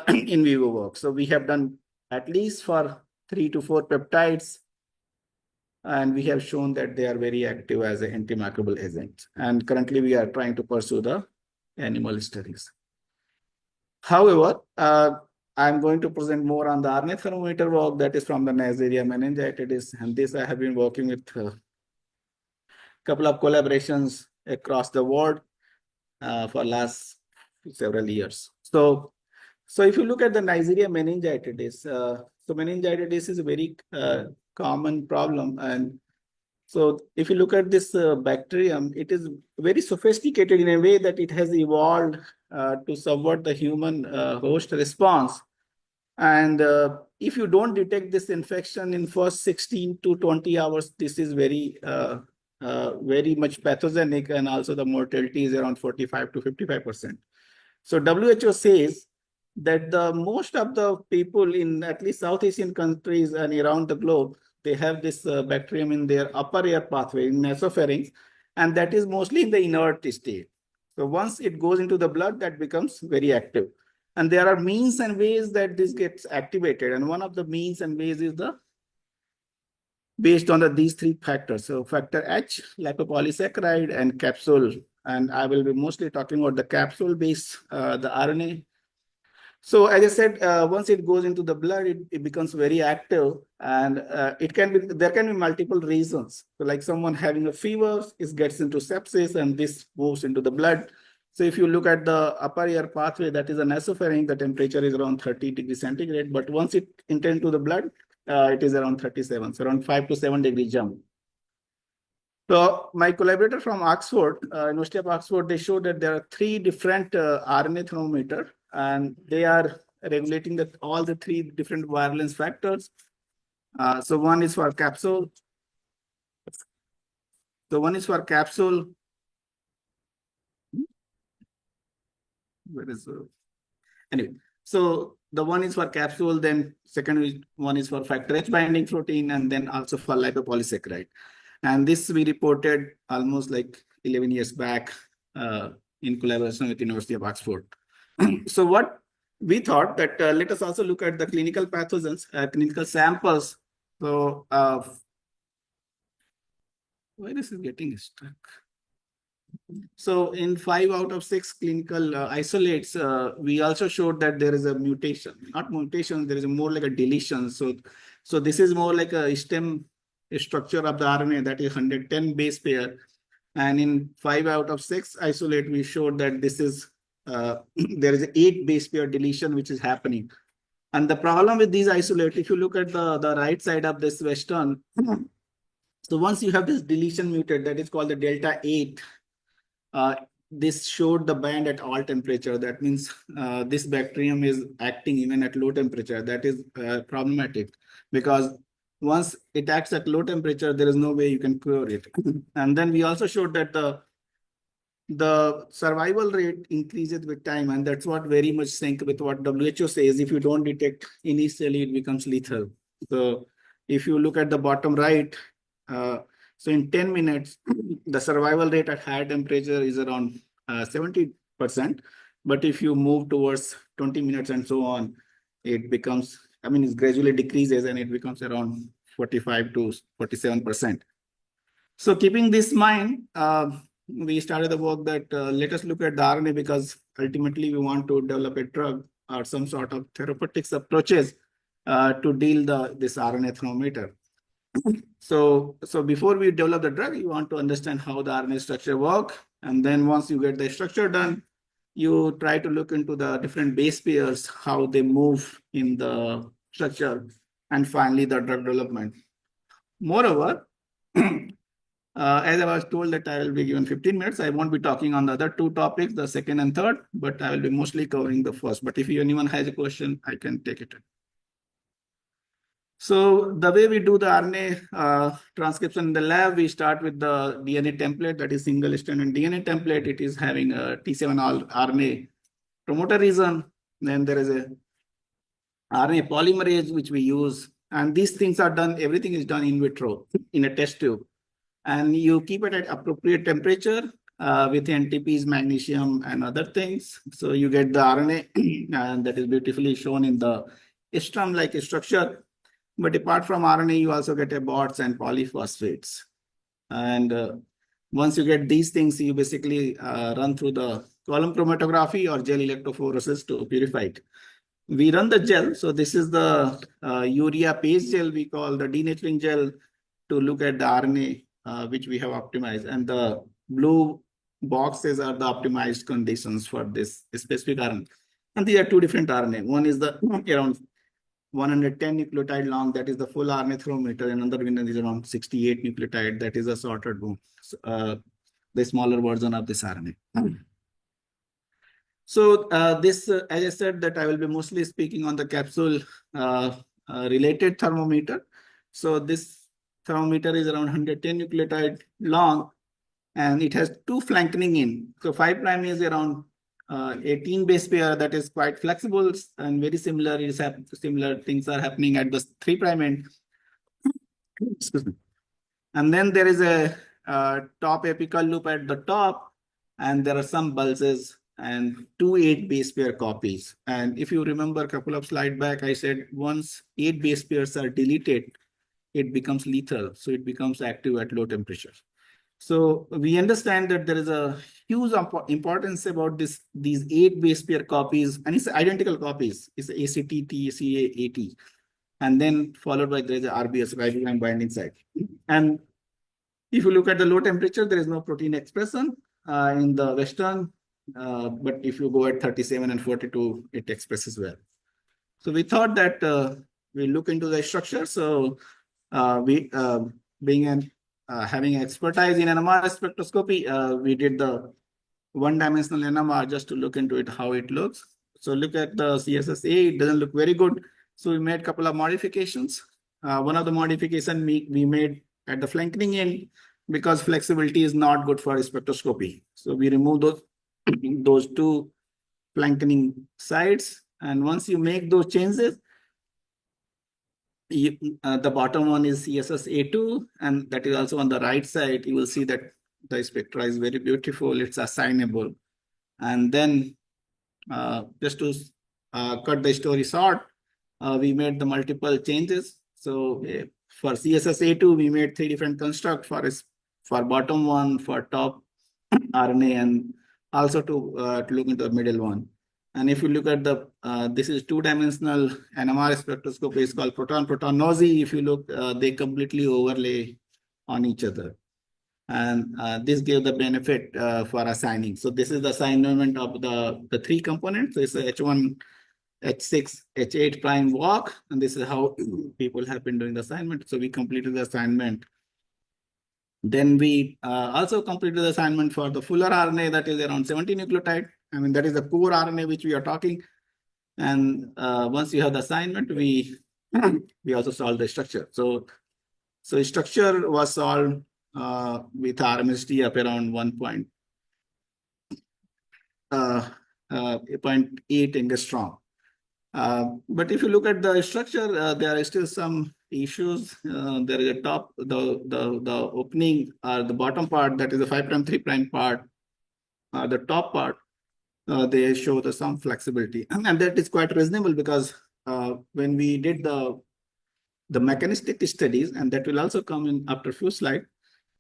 in vivo work. So we have done at least for 3 to 4 peptides, and we have shown that they are very active as an antimicrobial agent. And currently we are trying to pursue the animal studies. However, I'm going to present more on the RNA thermometer work that is from the Neisseria meningitidis. And this I have been working with a couple of collaborations across the world for last several years. So if you look at the Neisseria meningitidis, so meningitis is a very common problem. And so if you look at this bacterium, it is very sophisticated in a way that it has evolved to subvert the human host response. And if you don't detect this infection in first 16 to 20 hours, this is very much pathogenic, and also the mortality is around 45 to 55%. So WHO says that the most of the people in at least South Asian countries and around the globe, they have this bacterium in their upper air pathway in nasopharynx, and that is mostly in the inert state. So once it goes into the blood, that becomes very active. And there are means and ways that this gets activated. And one of the means and ways is based on these 3 factors. So factor H, lipopolysaccharide, and capsule and I will be mostly talking about the capsule-based, the RNA. So as I said, once it goes into the blood, it becomes very active, and there can be multiple reasons. So like someone having a fever, it gets into sepsis, and this moves into the blood. So if you look at the upper air pathway, that is a nasopharynx, the temperature is around 30 degrees centigrade, but once it enters into the blood, it is around 37, so around 5 to 7 degree jump. So my collaborator from Oxford, University of Oxford, they showed that there are 3 different RNA thermometer, and they are regulating all the 3 different virulence factors. So one is for capsule. So one is for capsule. Where is anyway? So the one is for capsule, then second one is for factor H binding protein, and then also for lipopolysaccharide. And this we reported almost like 11 years back in collaboration with University of Oxford. So what we thought that let us also look at the clinical pathogens, clinical samples. So why this is getting stuck? So in 5 out of 6 clinical isolates, we also showed that there is a mutation, not mutation, there is more like a deletion. So this is more like a stem structure of the RNA, that is 110 base pair. And in 5 out of 6 isolate, we showed that this is there is 8 base pair deletion which is happening. And the problem with these isolate, if you look at the right side of this western, so once you have this deletion muted, that is called the delta 8. This showed the band at all temperature. That means this bacterium is acting even at low temperature. That is problematic, because once it acts at low temperature, there is no way you can cure it. And then we also showed that the survival rate increases with time, and that's what very much sync with what WHO says. If you don't detect initially, it becomes lethal. So if you look at the bottom right, so in 10 minutes, the survival rate at higher temperature is around 70%. But if you move towards 20 minutes and so on, it becomes, it gradually decreases, and it becomes around 45 to 47%. So keeping this in mind, we started the work that let us look at the RNA, because ultimately we want to develop a drug or some sort of therapeutics approaches to deal this RNA thermometer. So before we develop the drug, you want to understand how the RNA structure works. And then once you get the structure done, you try to look into the different base pairs, how they move in the structure, and finally the drug development. Moreover, as I was told that I will be given 15 minutes, I won't be talking on the other 2 topics, the second and third, but I will be mostly covering the first. But if anyone has a question, I can take it. So the way we do the RNA transcription in the lab, we start with the DNA template, that is single stranded DNA template. It is having a T7 RNA promoter region. Then there is a RNA polymerase, which we use. And these things are done, everything is done in vitro in a test tube. And you keep it at appropriate temperature with NTPs, magnesium, and other things. So you get the RNA, and that is beautifully shown in the strum-like structure. But apart from RNA, you also get aborts and polyphosphates. And once you get these things, you basically run through the column chromatography or gel electrophoresis to purify it. We run the gel. So this is the urea paste gel, we call the denaturing gel, to look at the RNA, which we have optimized. And the blue boxes are the optimized conditions for this specific RNA. And these are 2 different RNA. One is the around 110 nucleotide long, that is the full RNA thermometer. Another one is around 68 nucleotide, that is a sorted one, the smaller version of this RNA. So this, as I said, that I will be mostly speaking on the capsule related thermometer. So this thermometer is around 110 nucleotide long, and it has 2 flanking in. So 5' is around 18 base pair, that is quite flexible and very similar. Similar things are happening at the 3' end. Excuse me. And then there is a top apical loop at the top, and there are some pulses and 2 8 base pair copies. And if you remember a couple of slides back, I said once 8 base pairs are deleted, it becomes lethal. So it becomes active at low temperature. So we understand that there is a huge importance about these 8 base pair copies, and it's identical copies. It's ACT, TCA, AT, and then followed by there is a RBS, ribosome binding site. And if you look at the low temperature, there is no protein expression in the Western, but if you go at 37 and 42, it expresses well. So we thought that we look into the structure. So we being an having expertise in NMR spectroscopy, we did the one-dimensional NMR just to look into it, how it looks. So look at the CSSA, it doesn't look very good. So we made a couple of modifications. One of the modification we made at the flanking end, because flexibility is not good for spectroscopy. So we remove those 2 flanking sides. And once you make those changes, the bottom one is CSSA2, and that is also on the right side. You will see that the spectra is very beautiful. It's assignable. And then just to cut the story short, we made the multiple changes. So for CSSA2, we made 3 different constructs for bottom one, for top RNA, and also to look into the middle one. And if you look at the, this is 2-dimensional NMR spectroscopy, it's called proton-proton nosy. If you look, they completely overlay on each other. And this gave the benefit for assigning. So this is the assignment of the 3 components. So it's a H1, H6, H8 prime walk. And this is how people have been doing the assignment. So we completed the assignment. Then we also completed the assignment for the fuller RNA, that is around 70 nucleotide. I mean, that is the core RNA which we are talking. And once you have the assignment, we also solved the structure. So structure was solved with RMSD of around 1.8 angstrom. But if you look at the structure, there are still some issues. There is a top, the opening or the bottom part, that is the 5' 3' part, the top part, they show some flexibility. And that is quite reasonable, because when we did the mechanistic studies, and that will also come in after a few slides.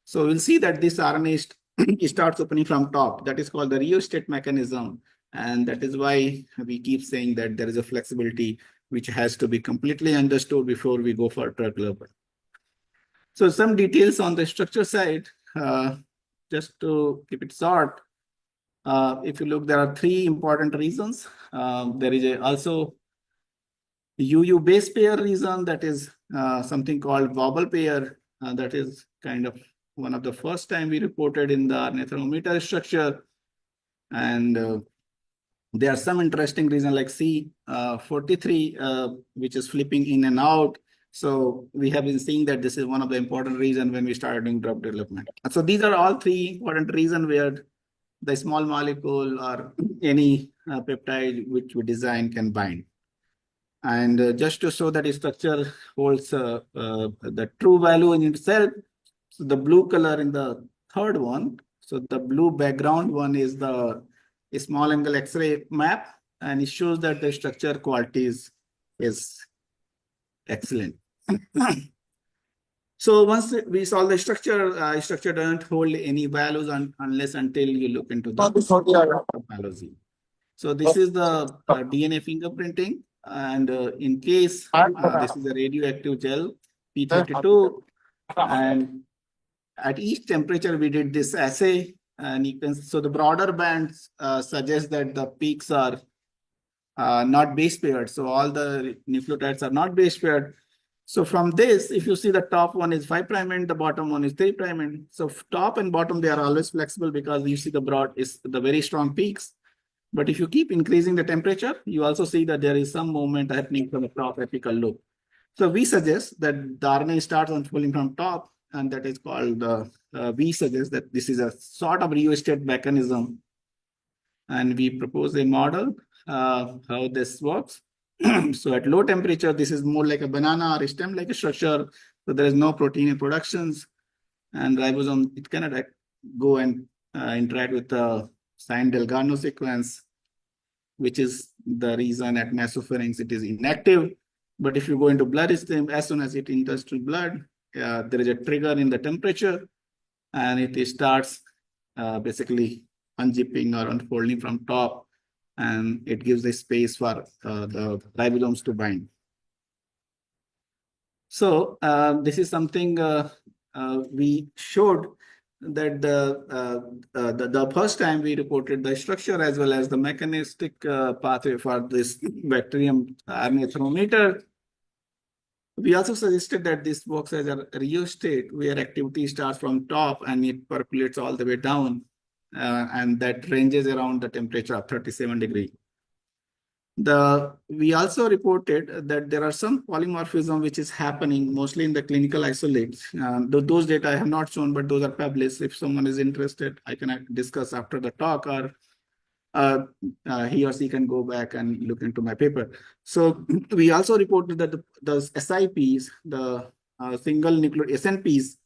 So we'll see that this RNA starts opening from top. That is called the rheostat mechanism. And that is why we keep saying that there is a flexibility which has to be completely understood before we go for drug development. So some details on the structure side, just to keep it short. If you look, there are 3 important reasons. There is also UU base pair reason, that is something called wobble pair. That is kind of one of the first time we reported in the RNA thermometer structure. And there are some interesting reasons like C43, which is flipping in and out. So we have been seeing that this is one of the important reasons when we started doing drug development. So these are all 3 important reasons where the small molecule or any peptide which we design can bind. And just to show that the structure holds the true value in itself, so the blue color in the third one, so the blue background one is the small angle X-ray map, and it shows that the structure quality is excellent. So once we solve the structure, structure doesn't hold any values unless until you look into the pathology. So this is the DNA fingerprinting, and in case this is a radioactive gel P32, and at each temperature we did this assay, and you can, so the broader bands suggest that the peaks are not base paired. So all the nucleotides are not base paired. So from this, if you see the top one is 5' end, the bottom one is 3' end. So top and bottom, they are always flexible because you see the broad is the very strong peaks. But if you keep increasing the temperature, you also see that there is some movement happening from the top apical loop. So we suggest that the RNA starts unfolding from top, and that is called, we suggest that this is a sort of rheostat mechanism. And we propose a model, how this works. So at low temperature, this is more like a banana or a stem-like structure. So there is no protein productions, and ribosome, it cannot go and interact with the Sine-Delgado sequence, which is the reason at nasopharynx it is inactive. But if you go into bloodstream, as soon as it enters to blood, there is a trigger in the temperature, and it starts basically unzipping or unfolding from top, and it gives the space for the ribosomes to bind. So this is something we showed that the first time we reported the structure as well as the mechanistic pathway for this bacterium RNA thermometer. We also suggested that this works as a rheostat where activity starts from top and it percolates all the way down, and that ranges around the temperature of 37 degrees. We also reported that there are some polymorphism which is happening mostly in the clinical isolates. Those data I have not shown, but those are published. If someone is interested, I can discuss after the talk, or he or she can go back and look into my paper. So we also reported that the SIPs, the single nucleotide SNPs,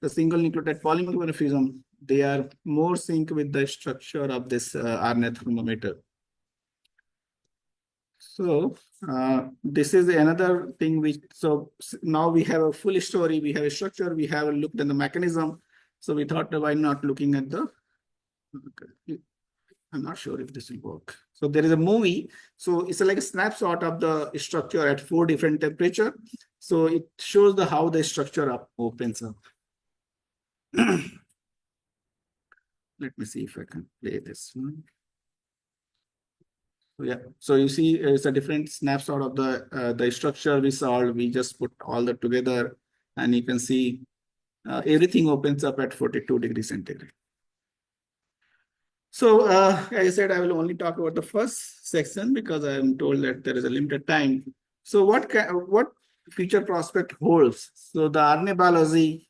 the single nucleotide polymorphism, they are more sync with the structure of this RNA thermometer. So this is another thing which, so now we have a full story, we have a structure, we have looked at the mechanism. So we thought, why not looking at the, I'm not sure if this will work. So there is a movie. So it's like a snapshot of the structure at 4 different temperature. So it shows the how the structure opens up. Let me see if I can play this one. Yeah, so you see it's a different snapshot of the structure we solved. We just put all that together, and you can see everything opens up at 42 degrees centigrade. So as I said, I will only talk about the first section because I am told that there is a limited time. So what future prospect holds? So the RNA biology,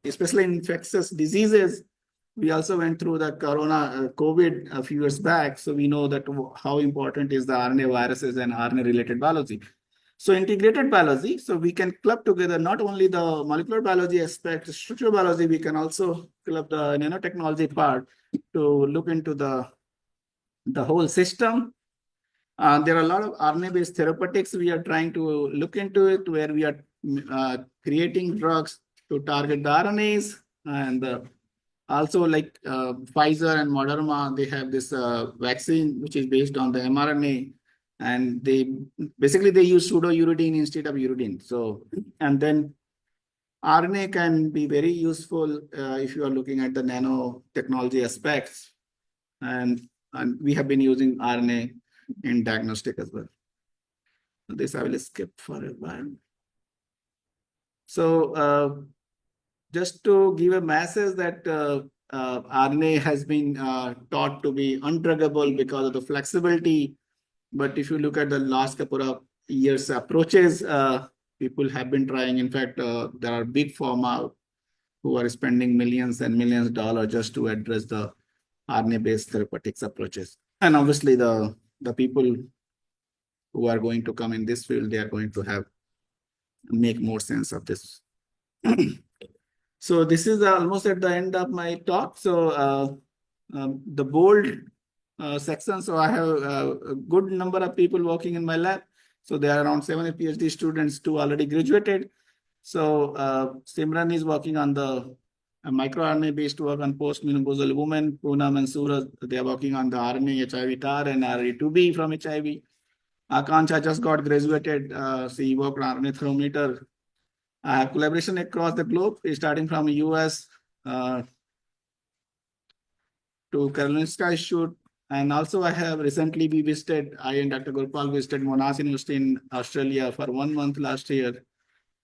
especially in infectious diseases, we also went through the COVID a few years back. So we know that how important is the RNA viruses and RNA related biology. So integrated biology, so we can club together not only the molecular biology aspect, structural biology, we can also club the nanotechnology part to look into the whole system. There are a lot of RNA-based therapeutics we are trying to look into it, where we are creating drugs to target the RNAs, and also like Pfizer and Moderna, they have this vaccine which is based on the mRNA, and they use pseudouridine instead of uridine. So, and then RNA can be very useful if you are looking at the nanotechnology aspects, and we have been using RNA in diagnostic as well. This I will skip for a while. So just to give a message that RNA has been taught to be undruggable because of the flexibility. But if you look at the last couple of years approaches, people have been trying. In fact, there are big pharma who are spending millions and millions of dollars just to address the RNA-based therapeutics approaches. And obviously the people who are going to come in this field, they are going to make more sense of this. So this is almost at the end of my talk. So the bold section. So I have a good number of people working in my lab. So there are around 7 PhD students, 2 already graduated. So Simran is working on the microRNA based work on post-menopausal women. Poonam and Suraj, they are working on the RNA HIV TAR and RNA2B from HIV. Akansha just got graduated. She worked on RNA thermometer. Collaboration across the globe, starting from US to Karolinska Institute. And also I have recently I and Dr. Gopal visited Monash University in Australia for 1 month last year.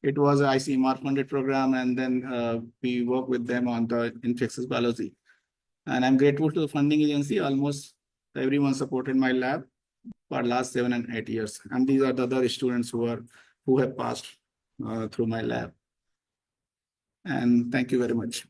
It was an ICMR funded program, and then we work with them on the infectious biology. And I'm grateful to the funding agency. Almost everyone supported my lab for last 7 and 8 years. And these are the other students who have passed through my lab. And thank you very much.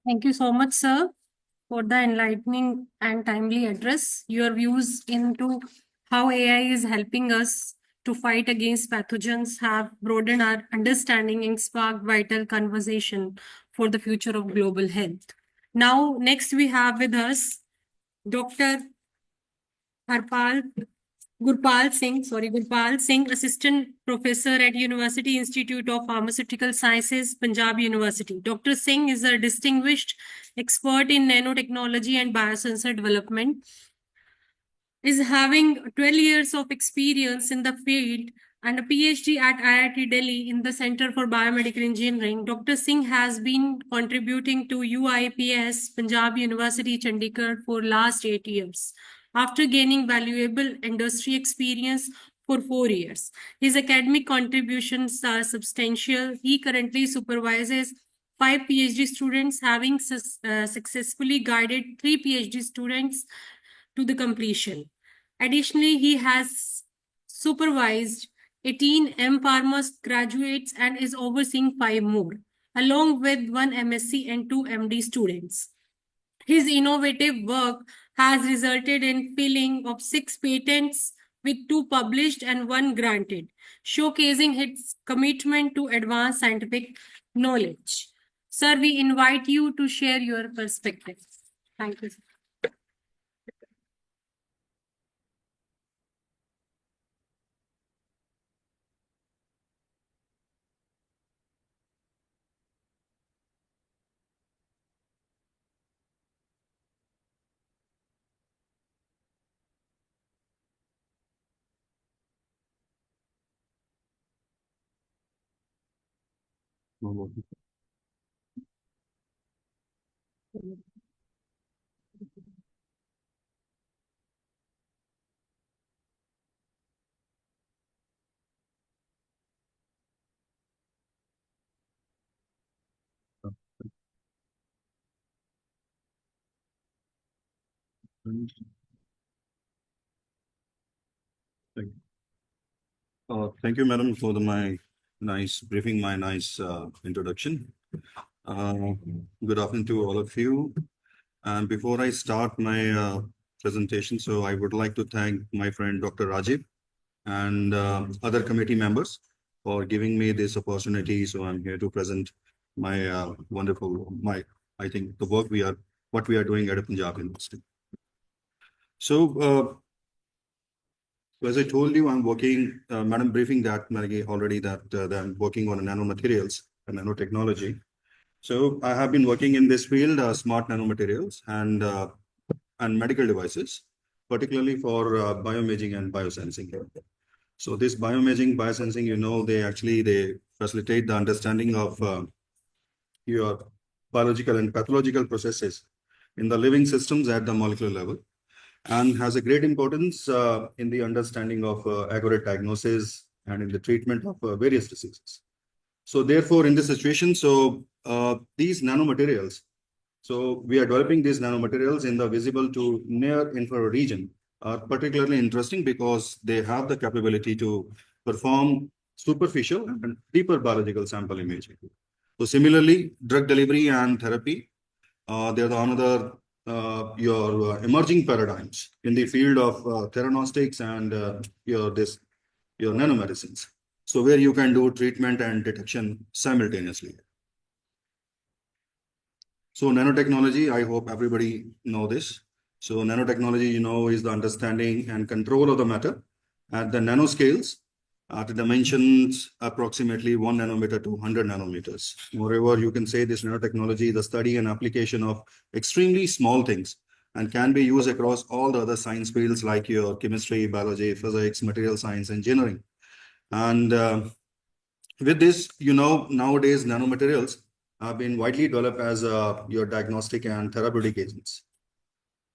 Thank you so much, sir, for the enlightening and timely address. Your views into how AI is helping us to fight against pathogens have broadened our understanding and sparked vital conversation for the future of global health. Now, next we have with us Dr. Gurpal Singh, Assistant Professor at University Institute of Pharmaceutical Sciences, Punjab University. Dr. Singh is a distinguished expert in nanotechnology and biosensor development, is having 12 years of experience in the field and a PhD at IIT Delhi in the Center for Biomedical Engineering. Dr. Singh has been contributing to UIPS, Punjab University, Chandigarh for last 8 years. After gaining valuable industry experience for 4 years, his academic contributions are substantial. He currently supervises 5 PhD students, having successfully guided 3 PhD students to the completion. Additionally, he has supervised 18 M.Pharma graduates and is overseeing 5 more, along with 1 MSc and 2 MD students. His innovative work has resulted in filing of 6 patents with 2 published and 1 granted, showcasing his commitment to advanced scientific knowledge. Sir, we invite you to share your perspective. Thank you. Thank you, madam, for my nice briefing, my nice introduction. Good afternoon to all of you. And before I start my presentation, so I would like to thank my friend Dr. Rajiv and other committee members for giving me this opportunity. So I'm here to present my I think the work what we are doing at a Punjab University. So as I told you, I'm working, madam briefing that already that I'm working on nanomaterials and nanotechnology. So I have been working in this field, smart nanomaterials and medical devices, particularly for bioimaging and biosensing. So this bioimaging, biosensing, they facilitate the understanding of your biological and pathological processes in the living systems at the molecular level, and has a great importance in the understanding of accurate diagnosis and in the treatment of various diseases. So therefore, in this situation, these nanomaterials, so we are developing these nanomaterials in the visible to near infrared region are particularly interesting because they have the capability to perform superficial and deeper biological sample imaging. So similarly, drug delivery and therapy, they're another your emerging paradigms in the field of theranostics and your nanomedicines. So where you can do treatment and detection simultaneously. So nanotechnology, I hope everybody know this. So nanotechnology, is the understanding and control of the matter at the nanoscales at the dimensions approximately 1 nanometer to 100 nanometers. Moreover, you can say this nanotechnology is the study and application of extremely small things and can be used across all the other science fields like your chemistry, biology, physics, material science, engineering. And with this, nowadays nanomaterials have been widely developed as your diagnostic and therapeutic agents.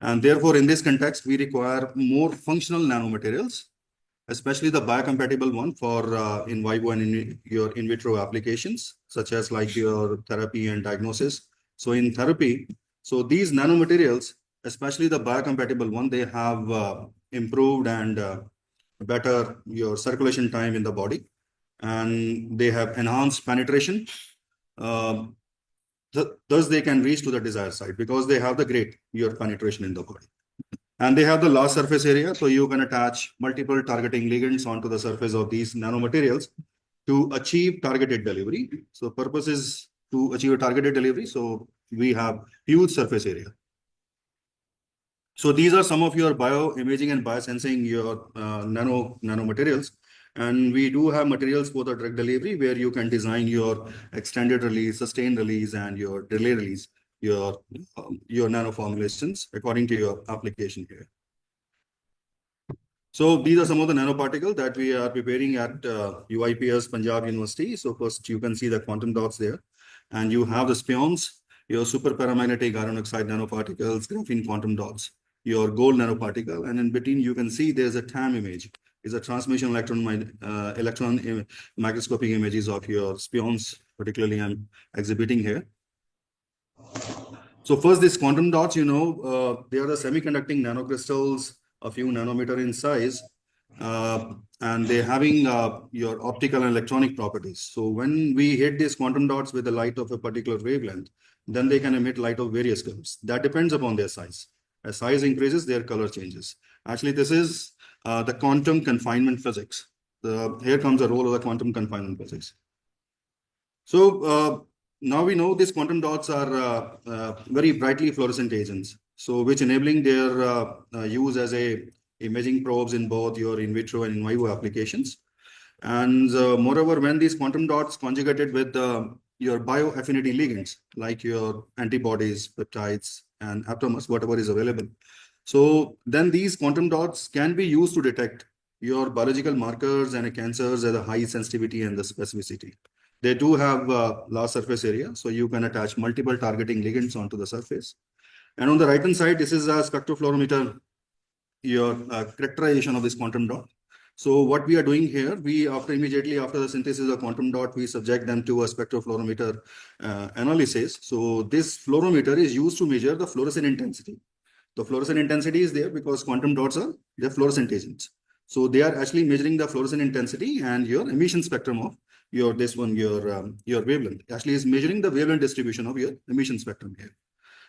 And therefore, in this context, we require more functional nanomaterials, especially the biocompatible one for in vivo and your in vitro applications, such as like your therapy and diagnosis. So in therapy, so these nanomaterials, especially the biocompatible one, they have improved and better your circulation time in the body, and they have enhanced penetration thus they can reach to the desired site because they have the great your penetration in the body. And they have the large surface area, so you can attach multiple targeting ligands onto the surface of these nanomaterials to achieve targeted delivery. So purpose is to achieve a targeted delivery. So we have huge surface area. So these are some of your bioimaging and biosensing your nanomaterials. And we do have materials for the drug delivery where you can design your extended release, sustained release, and your delay release, your nano formulations according to your application here. So these are some of the nanoparticles that we are preparing at UIPS Punjab University. So first you can see the quantum dots there, and you have the spions, your superparamagnetic iron oxide nanoparticles, graphene quantum dots, your gold nanoparticle, and in between you can see there's a TAM image. It's a transmission electron microscopic images of your spions, particularly I'm exhibiting here. So first, these quantum dots, they are the semiconducting nanocrystals, a few nanometer in size, and they're having your optical and electronic properties. So when we hit these quantum dots with the light of a particular wavelength, then they can emit light of various colors. That depends upon their size. As size increases, their color changes. Actually, this is the quantum confinement physics. Here comes the role of the quantum confinement physics. So now we know these quantum dots are very brightly fluorescent agents, so which enabling their use as a imaging probes in both your in vitro and in vivo applications. And moreover, when these quantum dots conjugated with your bioaffinity ligands, like your antibodies, peptides, and aptamers, whatever is available. So then these quantum dots can be used to detect your biological markers and cancers at a high sensitivity and the specificity. They do have large surface area, so you can attach multiple targeting ligands onto the surface. And on the right-hand side, this is a spectrophlorometer, your characterization of this quantum dot. So what we are doing here, immediately after the synthesis of quantum dot, we subject them to a spectrophlorometer analysis. So this fluorometer is used to measure the fluorescent intensity. The fluorescent intensity is there because quantum dots are they're fluorescent agents. So they are actually measuring the fluorescent intensity and your emission spectrum of your wavelength. Actually is measuring the wavelength distribution of your emission spectrum here.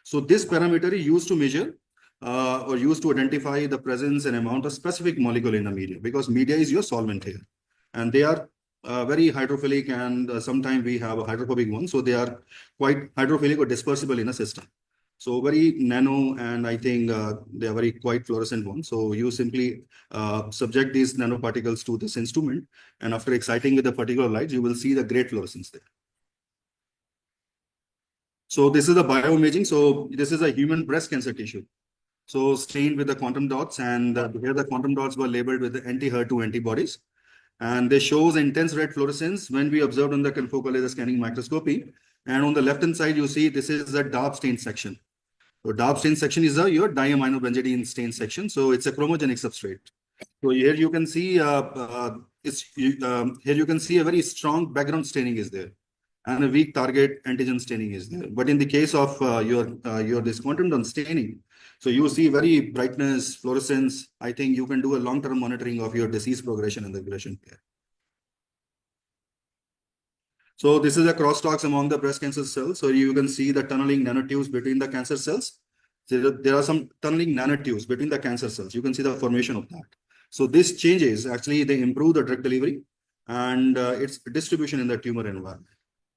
So this parameter is used to measure or used to identify the presence and amount of specific molecule in the media, because media is your solvent here. And they are very hydrophilic, and sometimes we have a hydrophobic one. So they are quite hydrophilic or dispersible in a system. So very nano, and I think they are very quite fluorescent ones. So you simply subject these nanoparticles to this instrument, and after exciting with a particular light, you will see the great fluorescence there. So this is the bioimaging. So this is a human breast cancer tissue. So stained with the quantum dots, and here the quantum dots were labeled with the anti-HER2 antibodies. And they shows intense red fluorescence when we observed on the confocal laser scanning microscopy. And on the left-hand side, you see this is the DARP stain section. So DARP stain section is your diaminobenzidine stain section. So it's a chromogenic substrate. So here you can see here you can see a very strong background staining is there, and a weak target antigen staining is there. But in the case of your this quantum dot staining, so you see very brightness, fluorescence. I think you can do a long-term monitoring of your disease progression and the regression here. So this is a crosstalks among the breast cancer cells. So you can see the tunneling nanotubes between the cancer cells. So there are some tunneling nanotubes between the cancer cells. You can see the formation of that. So this changes, actually they improve the drug delivery and its distribution in the tumor environment.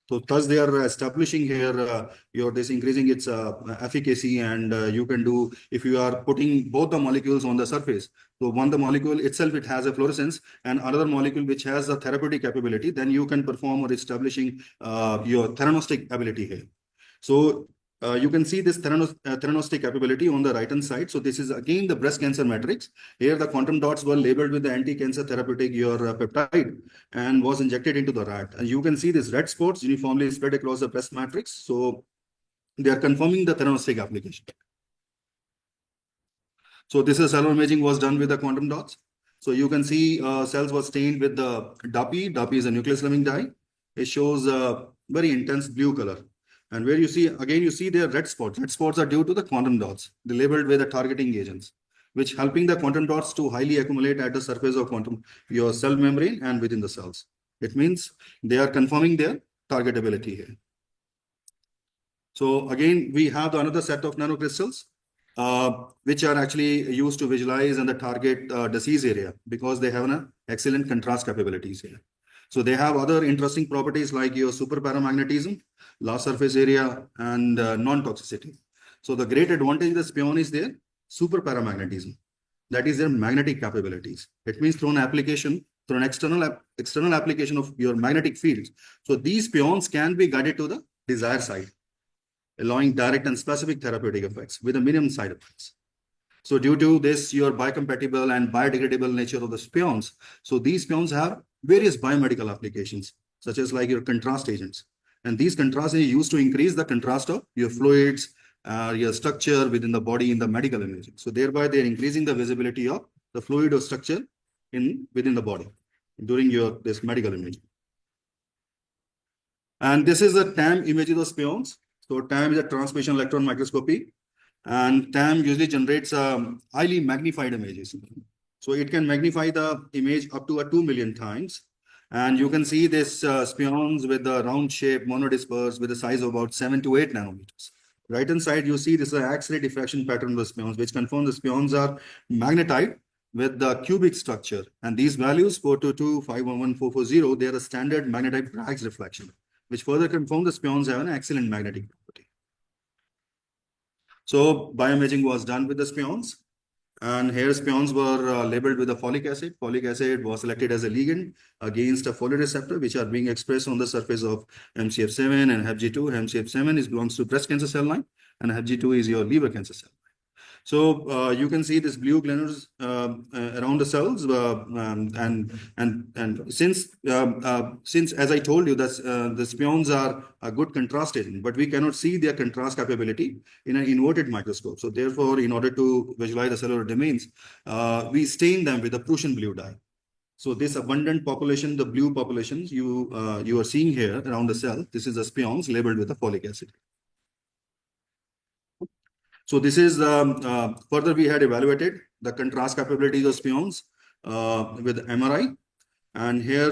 So thus they are establishing here this increasing its efficacy, and you can do, if you are putting both the molecules on the surface. So one, the molecule itself, it has a fluorescence, and another molecule which has a therapeutic capability, then you can perform or establishing your theranostic ability here. So you can see this theranostic capability on the right-hand side. So this is again the breast cancer matrix. Here the quantum dots were labeled with the anti-cancer therapeutic, your peptide, and was injected into the rat. And you can see these red spots uniformly spread across the breast matrix. So they are confirming the theranostic application. So this is cellular imaging was done with the quantum dots. So you can see cells were stained with the DAPI. DAPI is a nucleus leaving dye. It shows a very intense blue color. And where you see, again, you see there red spots. Red spots are due to the quantum dots. They labeled with the targeting agents, which helping the quantum dots to highly accumulate at the surface of your cell membrane and within the cells. It means they are confirming their targetability here. So again, we have another set of nanocrystals, which are actually used to visualize and the target disease area because they have an excellent contrast capabilities here. So they have other interesting properties like your superparamagnetism, large surface area, and non-toxicity. So the great advantage of the spion is their superparamagnetism. That is their magnetic capabilities. It means through an application, through an external application of your magnetic fields. So these spions can be guided to the desired site, allowing direct and specific therapeutic effects with a minimum side effects. So due to this, your biocompatible and biodegradable nature of the spions, so these spions have various biomedical applications, such as like your contrast agents. And these contrast agents are used to increase the contrast of your fluids, your structure within the body in the medical imaging. So thereby they're increasing the visibility of the fluid or structure within the body during this medical imaging. And this is a TAM image of the spions. So TAM is a transmission electron microscopy, and TAM usually generates highly magnified images. So it can magnify the image up to 2 million times. And you can see this spions with the round shape, monodisperse with a size of about 7 to 8 nanometers. Right hand side, you see this is an X-ray diffraction pattern of the spions, which confirms the spions are magnetite with the cubic structure. And these values, 422, 511, 440, they are a standard magnetite Bragg's reflection, which further confirms the spions have an excellent magnetic property. So bioimaging was done with the spions, and here spions were labeled with the folic acid. Folic acid was selected as a ligand against a folate receptor, which are being expressed on the surface of MCF7 and HepG2. MCF7 belongs to breast cancer cell line, and HepG2 is your liver cancer cell line. So you can see this blue granules around the cells, and since as I told you that the spions are a good contrast agent, but we cannot see their contrast capability in an inverted microscope. So therefore, in order to visualize the cellular domains, we stain them with a Prussian blue dye. So this abundant population, the blue populations you are seeing here around the cell, this is the spions labeled with the folic acid. So this is further we had evaluated the contrast capabilities of spions with MRI. And here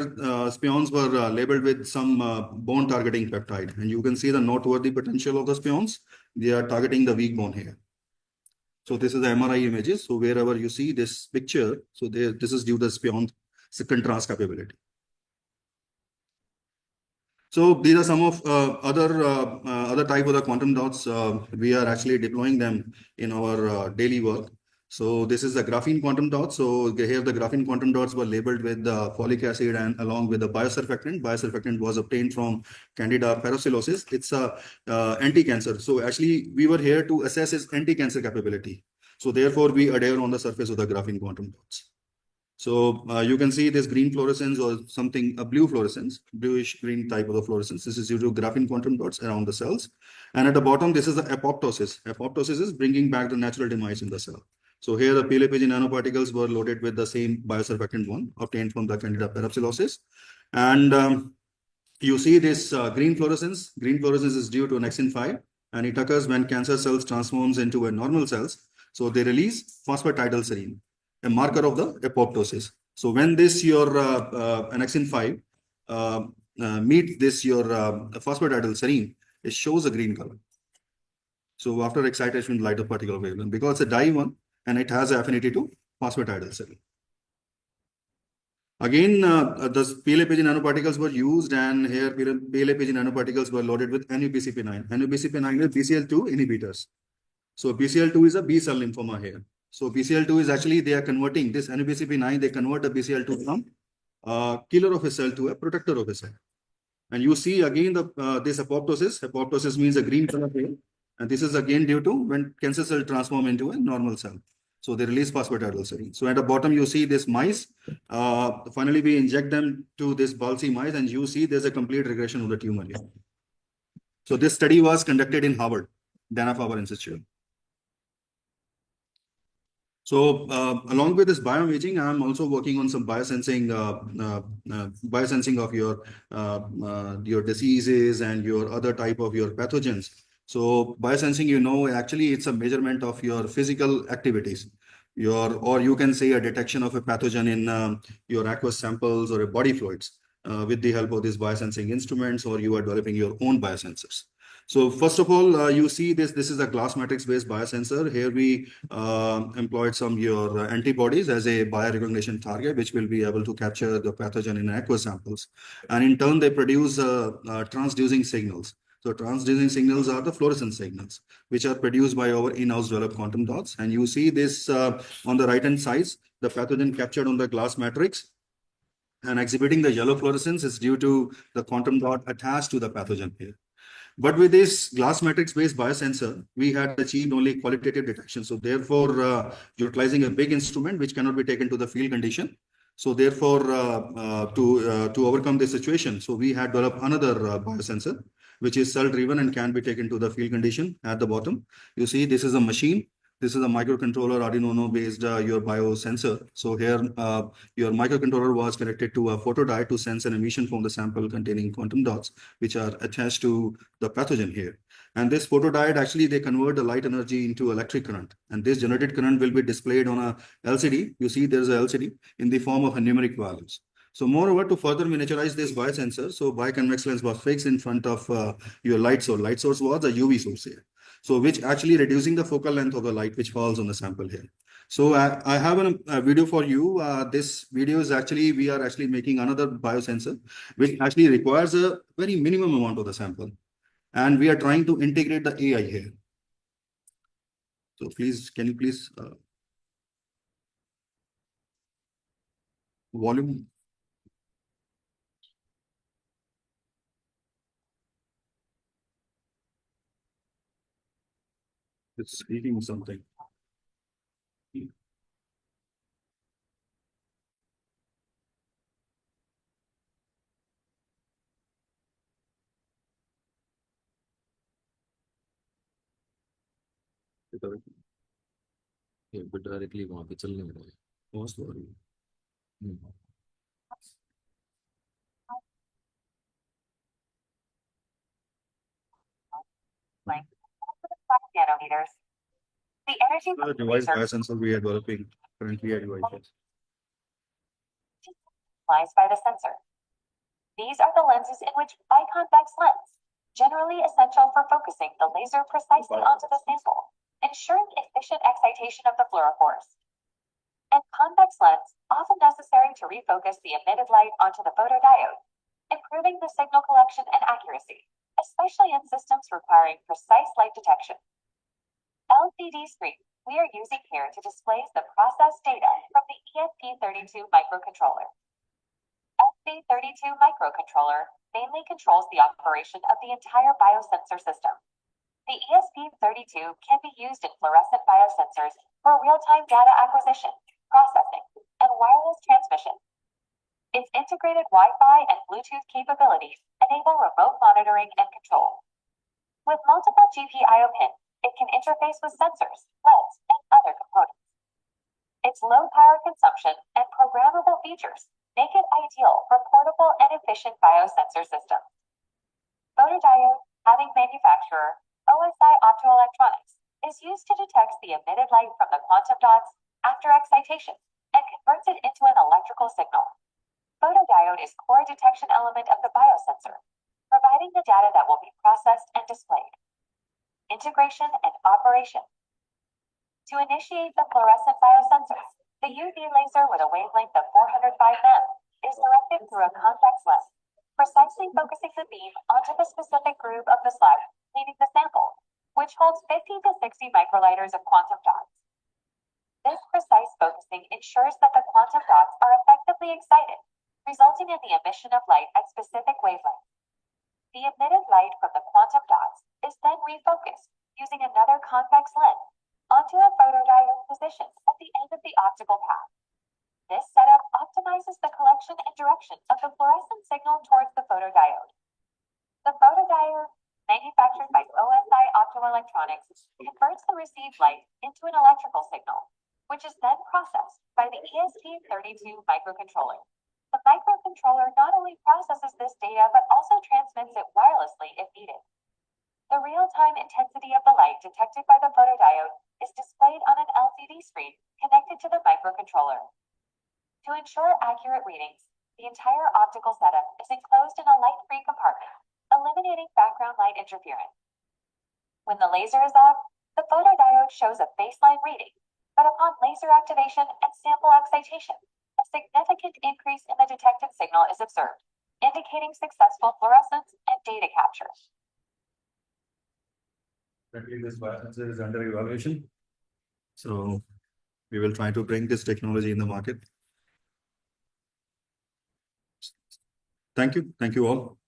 spions were labeled with some bone targeting peptide. And you can see the noteworthy potential of the spions. They are targeting the weak bone here. So this is the MRI images. So wherever you see this picture, so this is due to the spion contrast capability. So these are some of other type of the quantum dots. We are actually deploying them in our daily work. So this is the graphene quantum dot. So here the graphene quantum dots were labeled with the folic acid and along with the biosurfactant. Biosurfactant was obtained from Candida parapsilosis. It's a anti-cancer. So actually we were here to assess its anti-cancer capability. So therefore we adhere on the surface of the graphene quantum dots. So you can see this green fluorescence or something, a blue fluorescence, bluish green type of the fluorescence. This is due to graphene quantum dots around the cells. And at the bottom, this is the apoptosis. Apoptosis is bringing back the natural demise in the cell. So here the PLAPG nanoparticles were loaded with the same biosurfactant one obtained from the Candida parapsilosis. And you see this green fluorescence. Green fluorescence is due to Nexin-5, and it occurs when cancer cells transforms into a normal cells. So they release phosphatidylserine, a marker of the apoptosis. So when this your Nexin-5 meet this your phosphatidylserine, it shows a green color. So after excitation, light of particle wavelength, because it's a di one and it has affinity to phosphatidylserine. Again, the PLAPG nanoparticles were used, and here PLAPG nanoparticles were loaded with NUPCP9. NUPCP9 is BCL2 inhibitors. So BCL2 is a B cell lymphoma here. So BCL2 is actually, they are converting this NUPCP9, they convert the BCL2 from killer of a cell to a protector of a cell. And you see again this apoptosis. Apoptosis means a green color here. And this is again due to when cancer cell transform into a normal cell. So they release phosphatidylserine. So at the bottom, you see this mice. Finally, we inject them to this Balsi mice, and you see there's a complete regression of the tumor here. So this study was conducted in Harvard, Dana-Farber Institute. So along with this bioimaging, I'm also working on some biosensing of your diseases and your other type of your pathogens. So biosensing, you know, actually it's a measurement of your physical activities, or you can say a detection of a pathogen in your aqueous samples or a body fluids with the help of these biosensing instruments, or you are developing your own biosensors. So first of all, you see this is a glass matrix-based biosensor. Here we employed some your antibodies as a biorecognition target, which will be able to capture the pathogen in aqueous samples. And in turn, they produce transducing signals. So transducing signals are the fluorescent signals, which are produced by our in-house developed quantum dots. And you see this on the right-hand side, the pathogen captured on the glass matrix and exhibiting the yellow fluorescence is due to the quantum dot attached to the pathogen here. But with this glass matrix-based biosensor, we had achieved only qualitative detection. So therefore, utilizing a big instrument which cannot be taken to the field condition. So therefore, to overcome this situation, so we had developed another biosensor, which is cell-driven and can be taken to the field condition at the bottom. You see, this is a machine. This is a microcontroller Arduino Uno-based your biosensor. So here, your microcontroller was connected to a photodiode to sense an emission from the sample containing quantum dots, which are attached to the pathogen here. And this photodiode, actually, they convert the light energy into electric current. And this generated current will be displayed on a LCD. You see there's a LCD in the form of a numeric values. So moreover, to further miniaturize this biosensor, so biconvex lens was fixed in front of your light source. Light source was a UV source here. So which actually reducing the focal length of the light which falls on the sample here. So I have a video for you. This video is actually, we are actually making another biosensor, which actually requires a very minimum amount of the sample. And we are trying to integrate the AI here. So please, can you please volume? It's speaking something. Directly वहां पे चलने लगा है बहुत sorry nanometers. The energy The device biosensor we are developing currently at devices. lies by the sensor. These are the lenses in which biconvex lens, generally essential for focusing the laser precisely onto the sample, ensuring efficient excitation of the fluorophores. And convex lens, often necessary to refocus the emitted light onto the photodiode, improving the signal collection and accuracy, especially in systems requiring precise light detection. LCD screen we are using here to display the process data from the ESP32 microcontroller. ESP32 microcontroller mainly controls the operation of the entire biosensor system. The ESP32 can be used in fluorescent biosensors for real-time data acquisition, processing, and wireless transmission. Its integrated Wi-Fi and Bluetooth capabilities enable remote monitoring and control. With multiple GPIO pins, it can interface with sensors, LEDs, and other components. Its low power consumption and programmable features make it ideal for portable and efficient biosensor systems. Photodiode, having manufacturer OSI Optoelectronics, is used to detect the emitted light from the quantum dots after excitation and converts it into an electrical signal. Photodiode is core detection element of the biosensor, providing the data that will be processed and displayed. Integration and operation. To initiate the fluorescent biosensor, the UV laser with a wavelength of 405 nm is directed through a convex lens, precisely focusing the beam onto the specific groove of the slide containing the sample, which holds 50 to 60 microliters of quantum dots. This precise focusing ensures that the quantum dots are effectively excited, resulting in the emission of light at specific wavelengths. The emitted light from the quantum dots is then refocused using another convex lens onto a photodiode positioned at the end of the optical path. This setup optimizes the collection and direction of the fluorescent signal towards the photodiode. The photodiode, manufactured by OSI Optoelectronics, converts the received light into an electrical signal, which is then processed by the ESP32 microcontroller. The microcontroller not only processes this data but also transmits it wirelessly if needed. The real-time intensity of the light detected by the photodiode is displayed on an LCD screen connected to the microcontroller. To ensure accurate readings, the entire optical setup is enclosed in a light-free compartment, eliminating background light interference. When the laser is off, the photodiode shows a baseline reading, but upon laser activation and sample excitation, a significant increase in the detected signal is observed, indicating successful fluorescence and data capture. Currently, this biosensor is under evaluation. So we will try to bring this technology in the market. Thank you. Thank you all.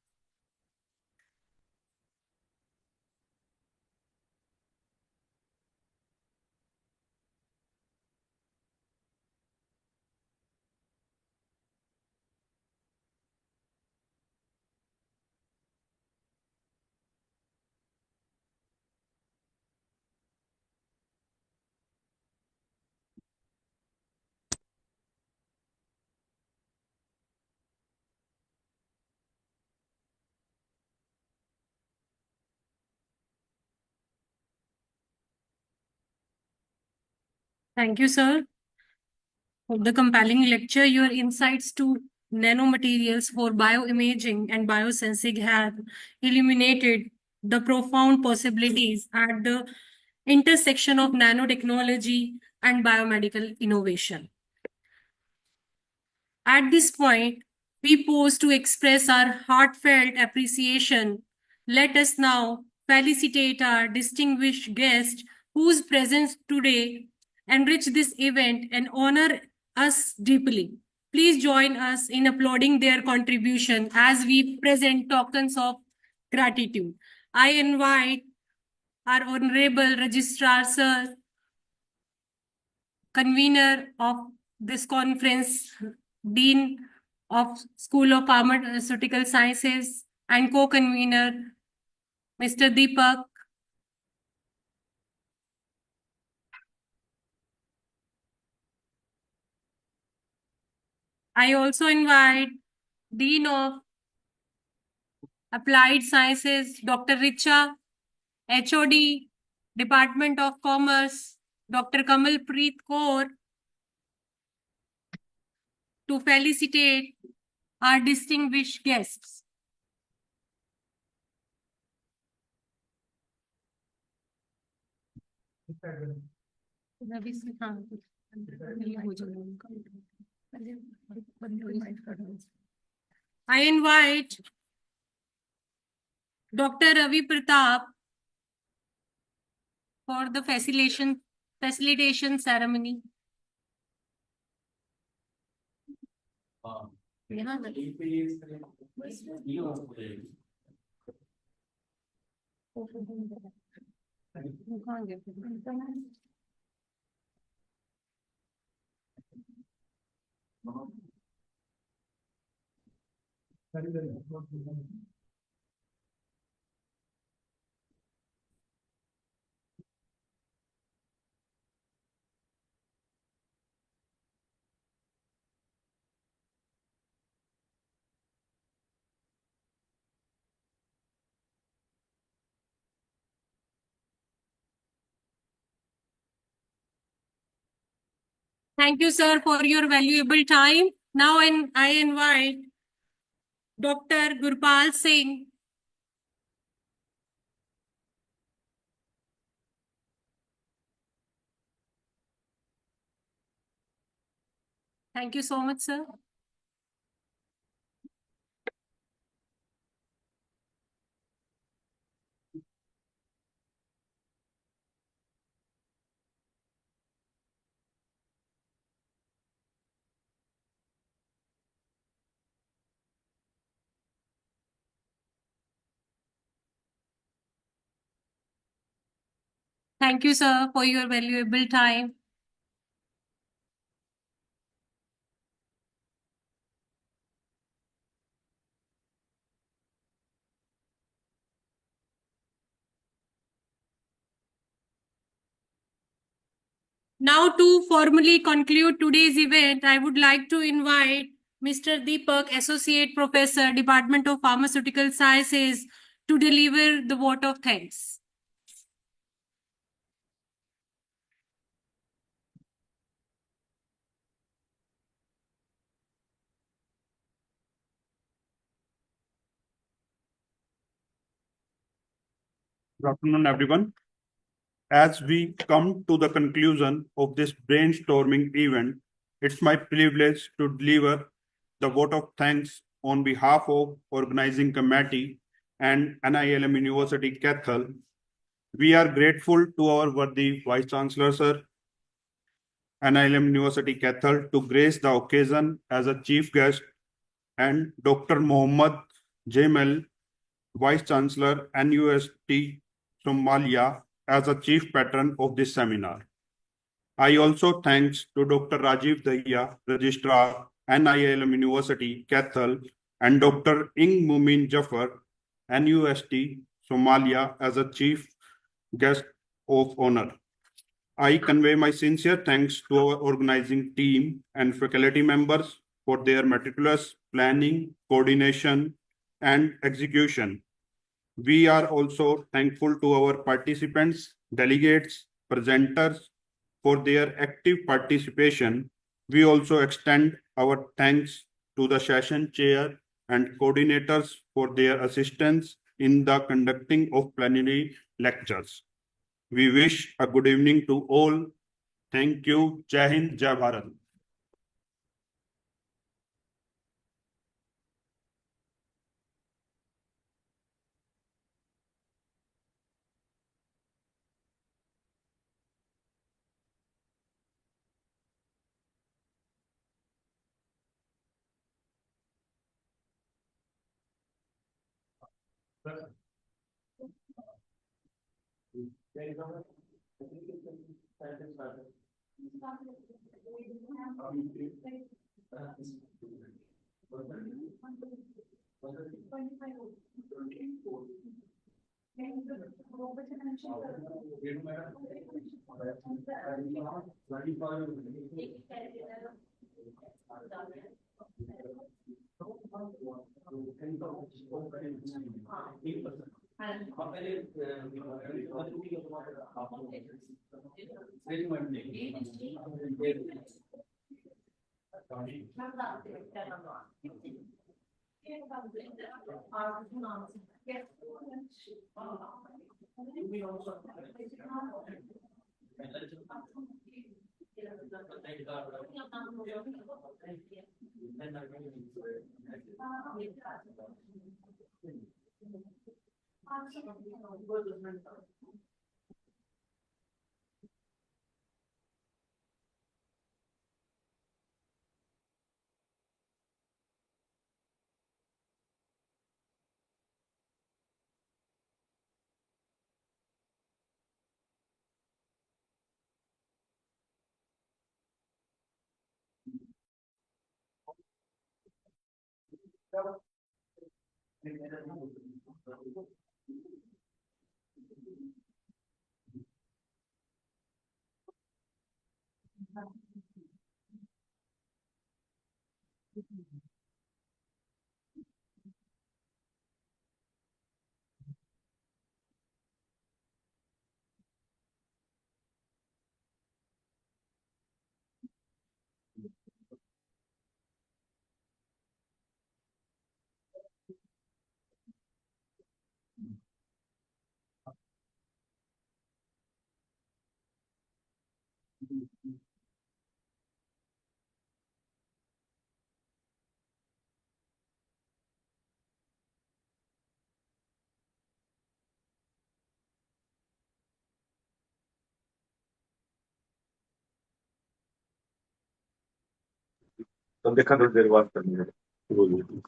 Thank you, sir, for the compelling lecture. Your insights to nanomaterials for bioimaging and biosensing have illuminated the profound possibilities at the intersection of nanotechnology and biomedical innovation. At this point, we pause to express our heartfelt appreciation. Let us now felicitate our distinguished guest whose presence today enrich this event and honor us deeply. Please join us in applauding their contribution as we present tokens of gratitude. I invite our Honorable Registrar Sir, convener of this conference, Dean of School of Pharmaceutical Sciences, and co-convener, Mr. Deepak. I also invite Dean of Applied Sciences, Dr. Richa, HOD, Department of Commerce, Dr. Kamalpreet Kaur, to felicitate our distinguished guests. I invite Dr. Ravi Pratap for the facilitation ceremony. Thank you, sir, for your valuable time. Now I invite Dr. Gurpal Singh. Thank you so much, sir. Thank you, sir, for your valuable time. Now, to formally conclude today's event, I would like to invite Mr. Deepak, Associate Professor, Department of Pharmaceutical Sciences, to deliver the vote of thanks. Good afternoon, everyone. As we come to the conclusion of this brainstorming event, it's my privilege to deliver the vote of thanks on behalf of organizing committee and NILM University Kaithal. We are grateful to our worthy Vice Chancellor, Sir, NILM University Kaithal, to grace the occasion as a chief guest, and Dr. Mohammad Jamal, Vice Chancellor, NUST Somalia, as a chief patron of this seminar. I also thanks to Dr. Rajiv Dahiya, Registrar, NIILM University, Kaithal, and Dr. Ing Mumin Jafar, NUST Somalia, as a chief guest of honor. I convey my sincere thanks to our organizing team and faculty members for their meticulous planning, coordination, and execution. We are also thankful to our participants, delegates, presenters for their active participation. We also extend our thanks to the session chair and coordinators for their assistance in the conducting of plenary lectures. We wish a good evening to all. Thank you. Jai Hind, Jai Bharat. तो देखा थोड़ी देर बाद करनी है बोलिए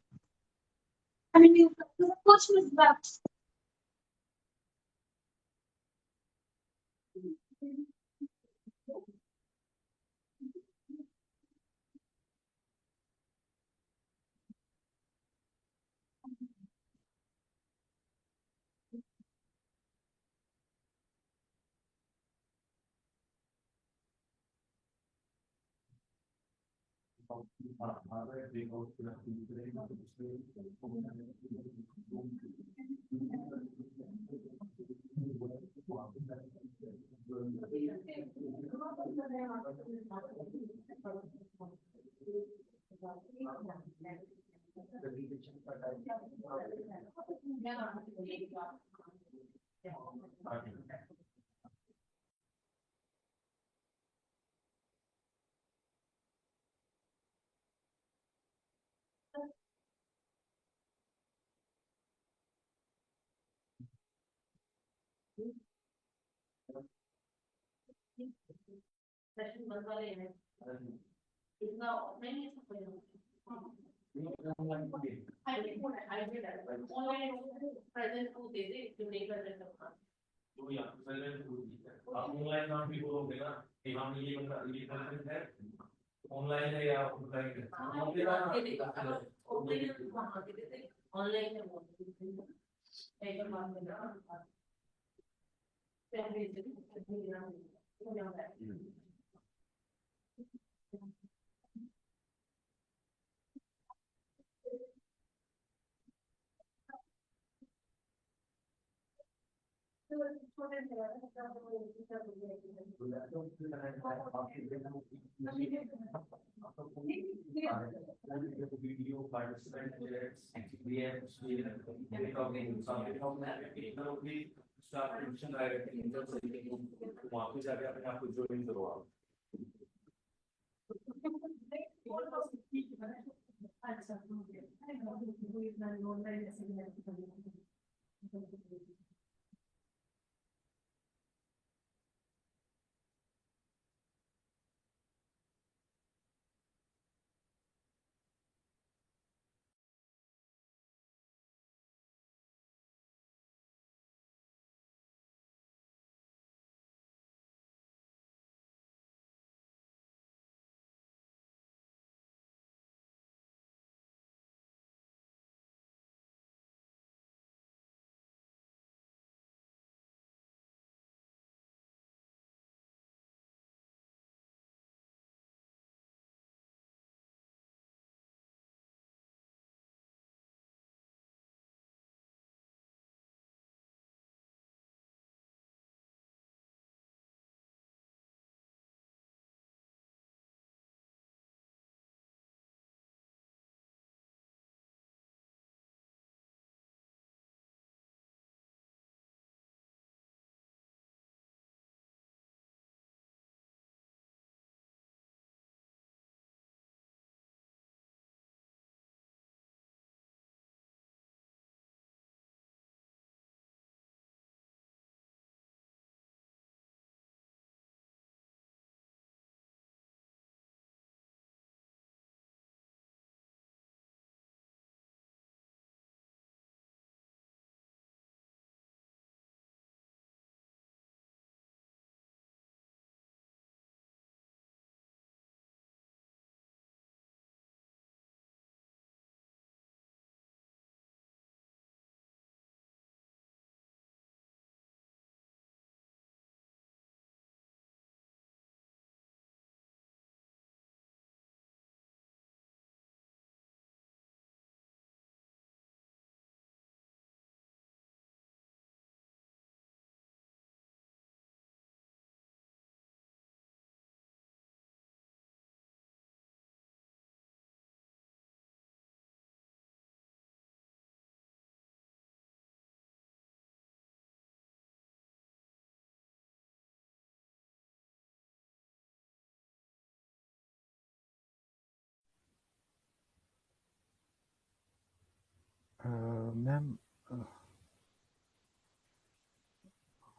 Ma'am,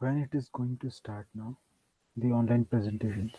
when it is going to start now, the online presentations?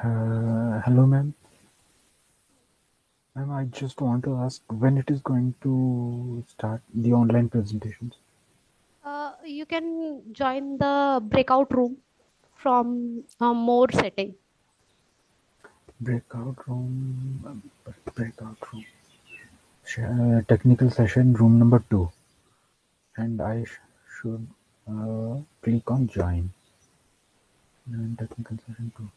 Hello, ma'am. Ma'am, I just want to ask when it is going to start the online presentations. You can join the breakout room from more setting. Breakout room. Breakout room. Technical session room number 2. And I should click on join. And technical session 2.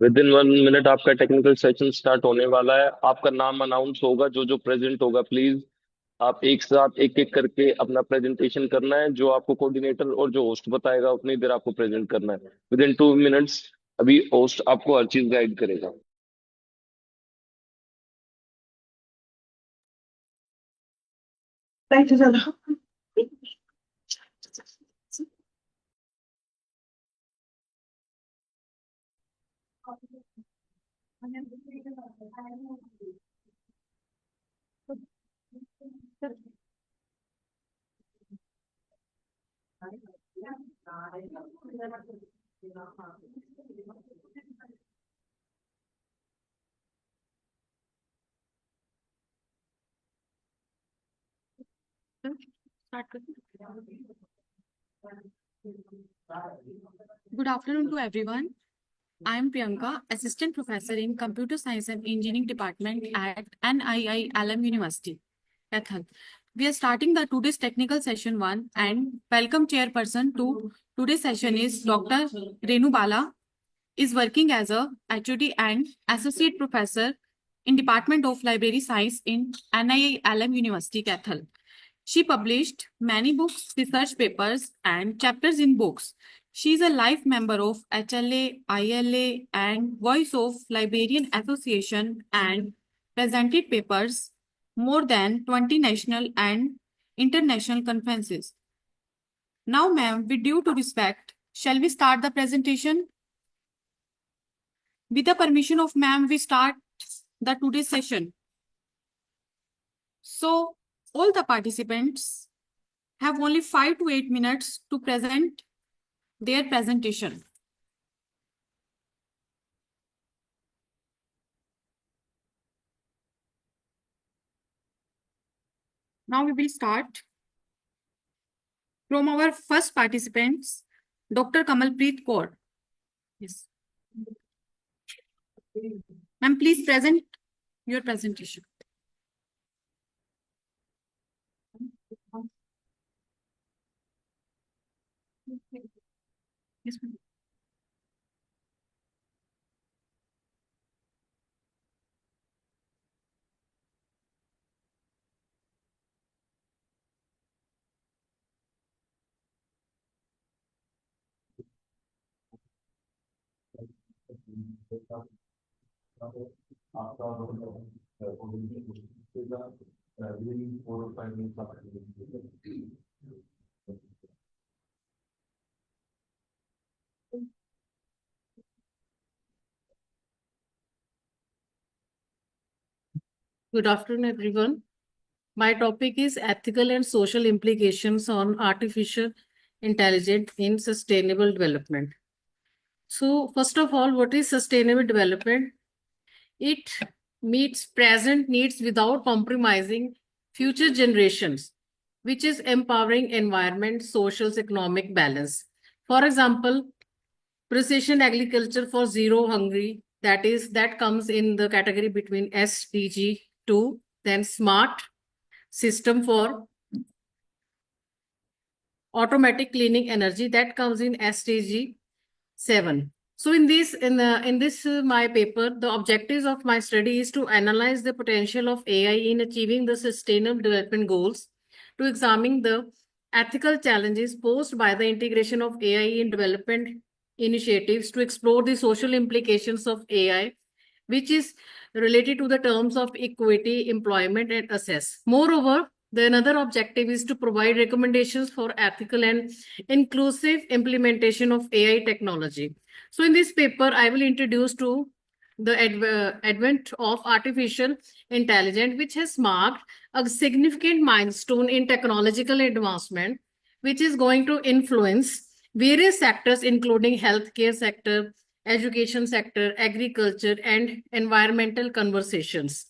Within 1 minute आपका technical session start होने वाला है। आपका नाम announce होगा, जो जो present होगा प्लीज आप एक साथ एक एक करके अपना प्रेजेंटेशन करना है। जो आपको कोऑर्डिनेटर और जो होस्ट बताएगा उतनी देर आपको प्रेजेंट करना है। विदिन 2 मिनट्स अभी होस्ट आपको हर चीज गाइड करेगा। Thank you, sir. Good afternoon to everyone. I am Priyanka, Assistant Professor in Computer Science and Engineering Department at NIILM University, Kaithal. We are starting the today's technical session 1 and welcome chairperson to today's session is Dr. Renu Bala, is working as a HOD and Associate Professor in Department of Library Science in NIILM University, Kaithal. She published many books, research papers, and chapters in books. She is a life member of HLA, ILA, and Voice of Librarian Association and presented papers more than 20 national and international conferences. Now, ma'am, with due to respect, shall we start the presentation? With the permission of ma'am, we start the today's session. So, all the participants have only 5 to 8 minutes to present their presentation. Now we will start from our first participants, Dr. Kamalpreet Kaur. Yes. Ma'am, please present your presentation. Yes, ma'am. Good afternoon, everyone. My topic is ethical and social implications on artificial intelligence in sustainable development. So, first of all, what is sustainable development? It meets present needs without compromising future generations, which is empowering environment, social, economic balance. For example, precision agriculture for zero hungry, that comes in the category between SDG 2, then smart system for automatic cleaning energy, that comes in SDG 7. So in this my paper, the objectives of my study is to analyze the potential of AI in achieving the sustainable development goals, to examine the ethical challenges posed by the integration of AI in development initiatives, to explore the social implications of AI, which is related to the terms of equity, employment, and access. Moreover, the another objective is to provide recommendations for ethical and inclusive implementation of AI technology. So in this paper, I will introduce to the advent of artificial intelligence, which has marked a significant milestone in technological advancement, which is going to influence various sectors, including healthcare sector, education sector, agriculture, and environmental conversations.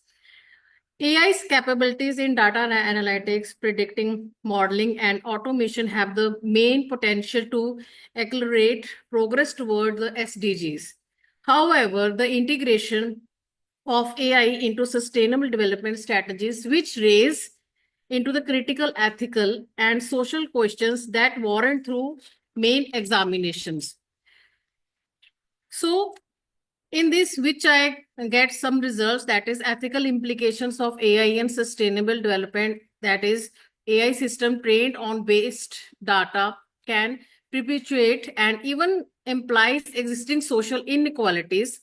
AI's capabilities in data analytics, predicting, modeling, and automation have the main potential to accelerate progress toward the SDGs. However, the integration of AI into sustainable development strategies, which raise into the critical ethical and social questions that warrant through main examinations. So, In this, which I get some results, that is ethical implications of AI and sustainable development, that is AI system trained on waste data can perpetuate and even implies existing social inequalities.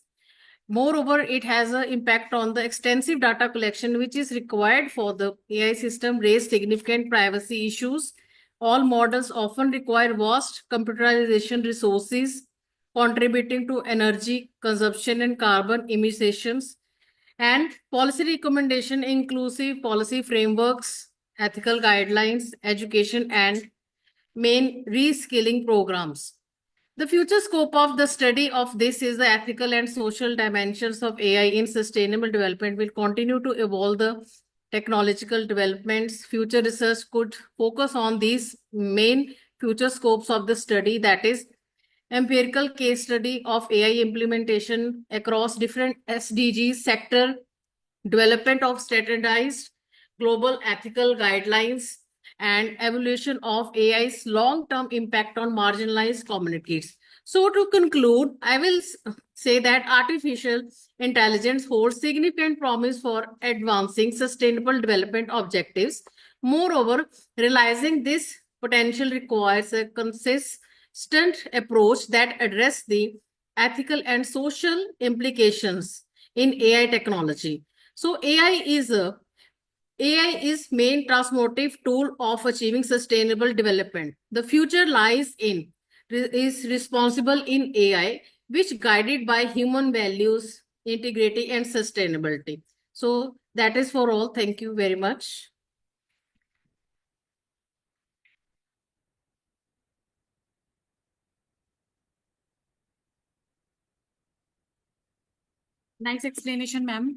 Moreover, it has an impact on the extensive data collection which is required for the AI system, raise significant privacy issues. All models often require vast computerization resources, contributing to energy consumption and carbon emissions. And policy recommendation, inclusive policy frameworks, ethical guidelines, education, and main reskilling programs. The future scope of the study of this is the ethical and social dimensions of AI in sustainable development will continue to evolve the technological developments. Future research could focus on these main future scopes of the study, that is empirical case study of AI implementation across different SDGs sector, development of standardized global ethical guidelines, and evaluation of AI's long-term impact on marginalized communities. So to conclude, I will say that artificial intelligence holds significant promise for advancing sustainable development objectives. Moreover, realizing this potential requires a consistent approach that addresses the ethical and social implications in AI technology. So AI is main transformative tool of achieving sustainable development. The future lies in is responsible in AI, which guided by human values, integrity, and sustainability. So that is for all. Thank you very much. Nice explanation, ma'am.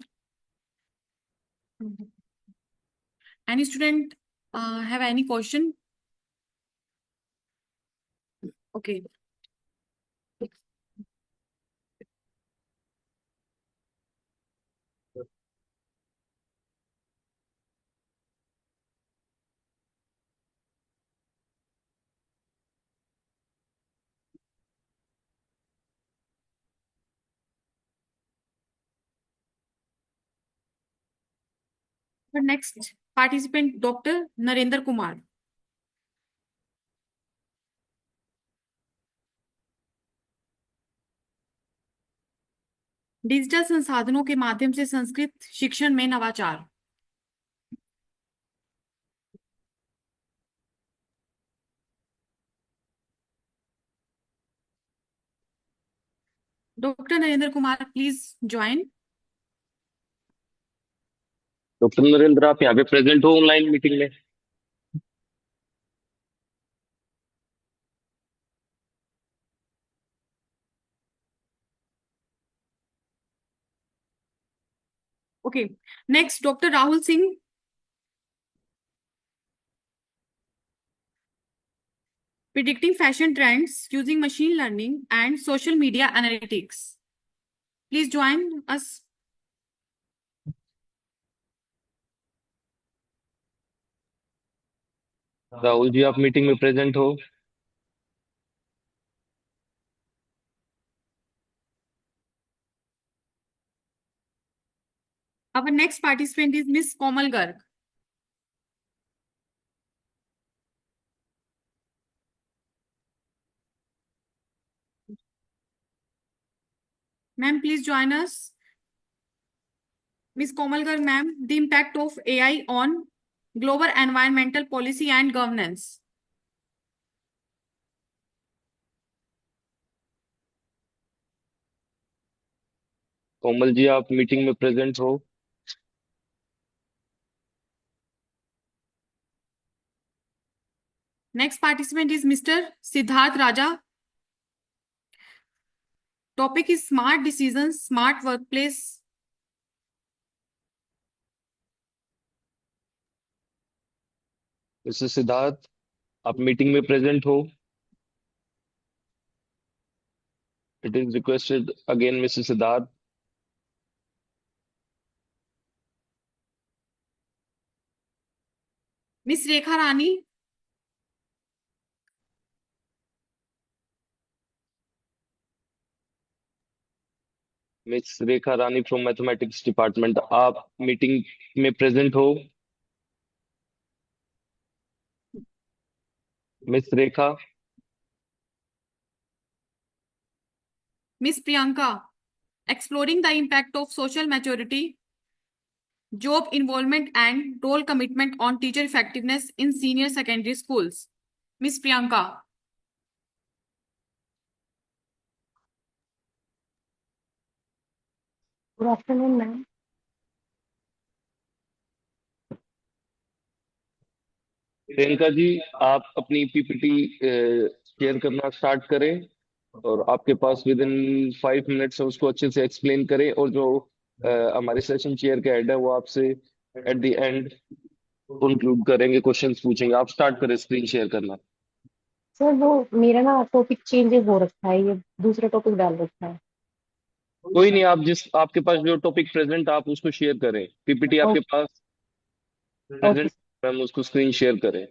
Any student have any question? Okay. The next participant, Dr. Narendra Kumar. Digital संसाधनों के माध्यम से संस्कृत शिक्षण में नवाचार. Dr. Narendra Kumar, please join. Doctor Narendra, आप यहाँ पे प्रेजेंट हो ऑनलाइन मीटिंग में? Okay. Next, Dr. Rahul Singh. Predicting fashion trends using machine learning and social media analytics. Please join us. Rahul ji, आप मीटिंग में प्रेजेंट हो? Our next participant is Miss Komal Garg. Ma'am, please join us. Miss Komal Garg, ma'am, the impact of AI on global environmental policy and governance. Komal ji, आप meeting में present हो? Next participant is Mr. Siddharth Raja. Topic is smart decisions, smart workplace. Mister Siddharth, आप meeting में present हो? It is requested again mister Siddharth. Miss Rekha Rani. Miss Rekha Rani from mathematics department, आप meeting में present हो? Miss Rekha? Miss Priyanka, exploring the impact of social maturity, job involvement, and role commitment on teacher effectiveness in senior secondary schools. Miss Priyanka. Good afternoon, ma'am. Priyanka ji, आप अपनी PPT share करना start करें और आपके पास with in 5 minutes है, उसको अच्छे से एक्सप्लेन करें, और जो हमारे सेशन चेयर के हेड है वो आपसे एट द एंड कंक्लूड करेंगे, क्वेश्चंस पूछेंगे। आप स्टार्ट करें स्क्रीन शेयर करना। सर वो मेरा ना टॉपिक चेंजेस हो रखा है, ये दूसरा टॉपिक डाल रखा है। कोई नहीं, आप जिस आपके पास जो टॉपिक प्रेजेंट आप उसको शेयर करें। पीपीटी आपके पास प्रेजेंट, मैम उसको स्क्रीन शेयर करें।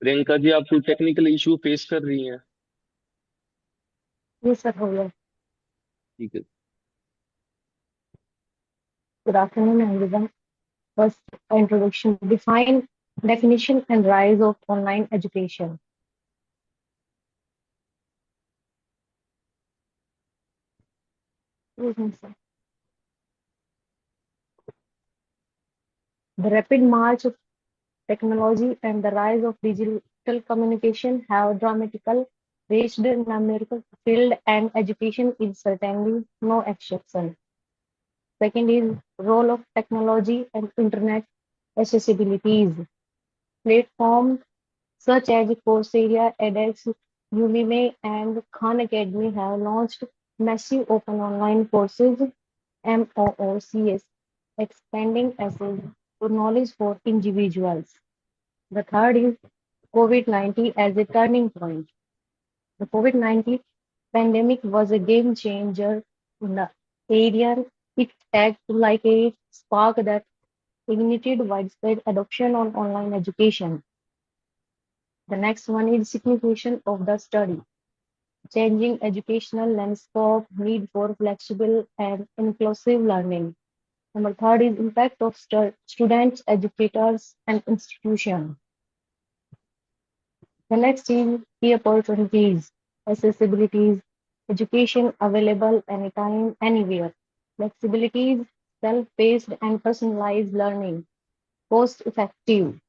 प्रियंका जी, आप कोई टेक्निकल इशू फेस कर रही हैं? Yes, sir, हो गया। ठीक है। Good afternoon, everyone. First, introduction, define, definition, and rise of online education. Excuse me, sir. The rapid march of technology and the rise of digital communication have dramatically reached the numerical field, and education is certainly no exception. Second is role of technology and internet accessibilities. Platforms such as Coursera, edX, Udemy, and Khan Academy have launched massive open online courses (MOOCs), expanding access to knowledge for individuals. The third is COVID-19 as a turning point. The COVID-19 pandemic was a game changer in the area. It acted like a spark that ignited widespread adoption of online education. The next one is signification of the study. Changing educational landscape, need for flexible and inclusive learning. Number third is impact of students, educators, and institutions. The next is key opportunities, accessibilities, education available anytime, anywhere. Flexibilities, self-paced and personalized learning. Cost-effective,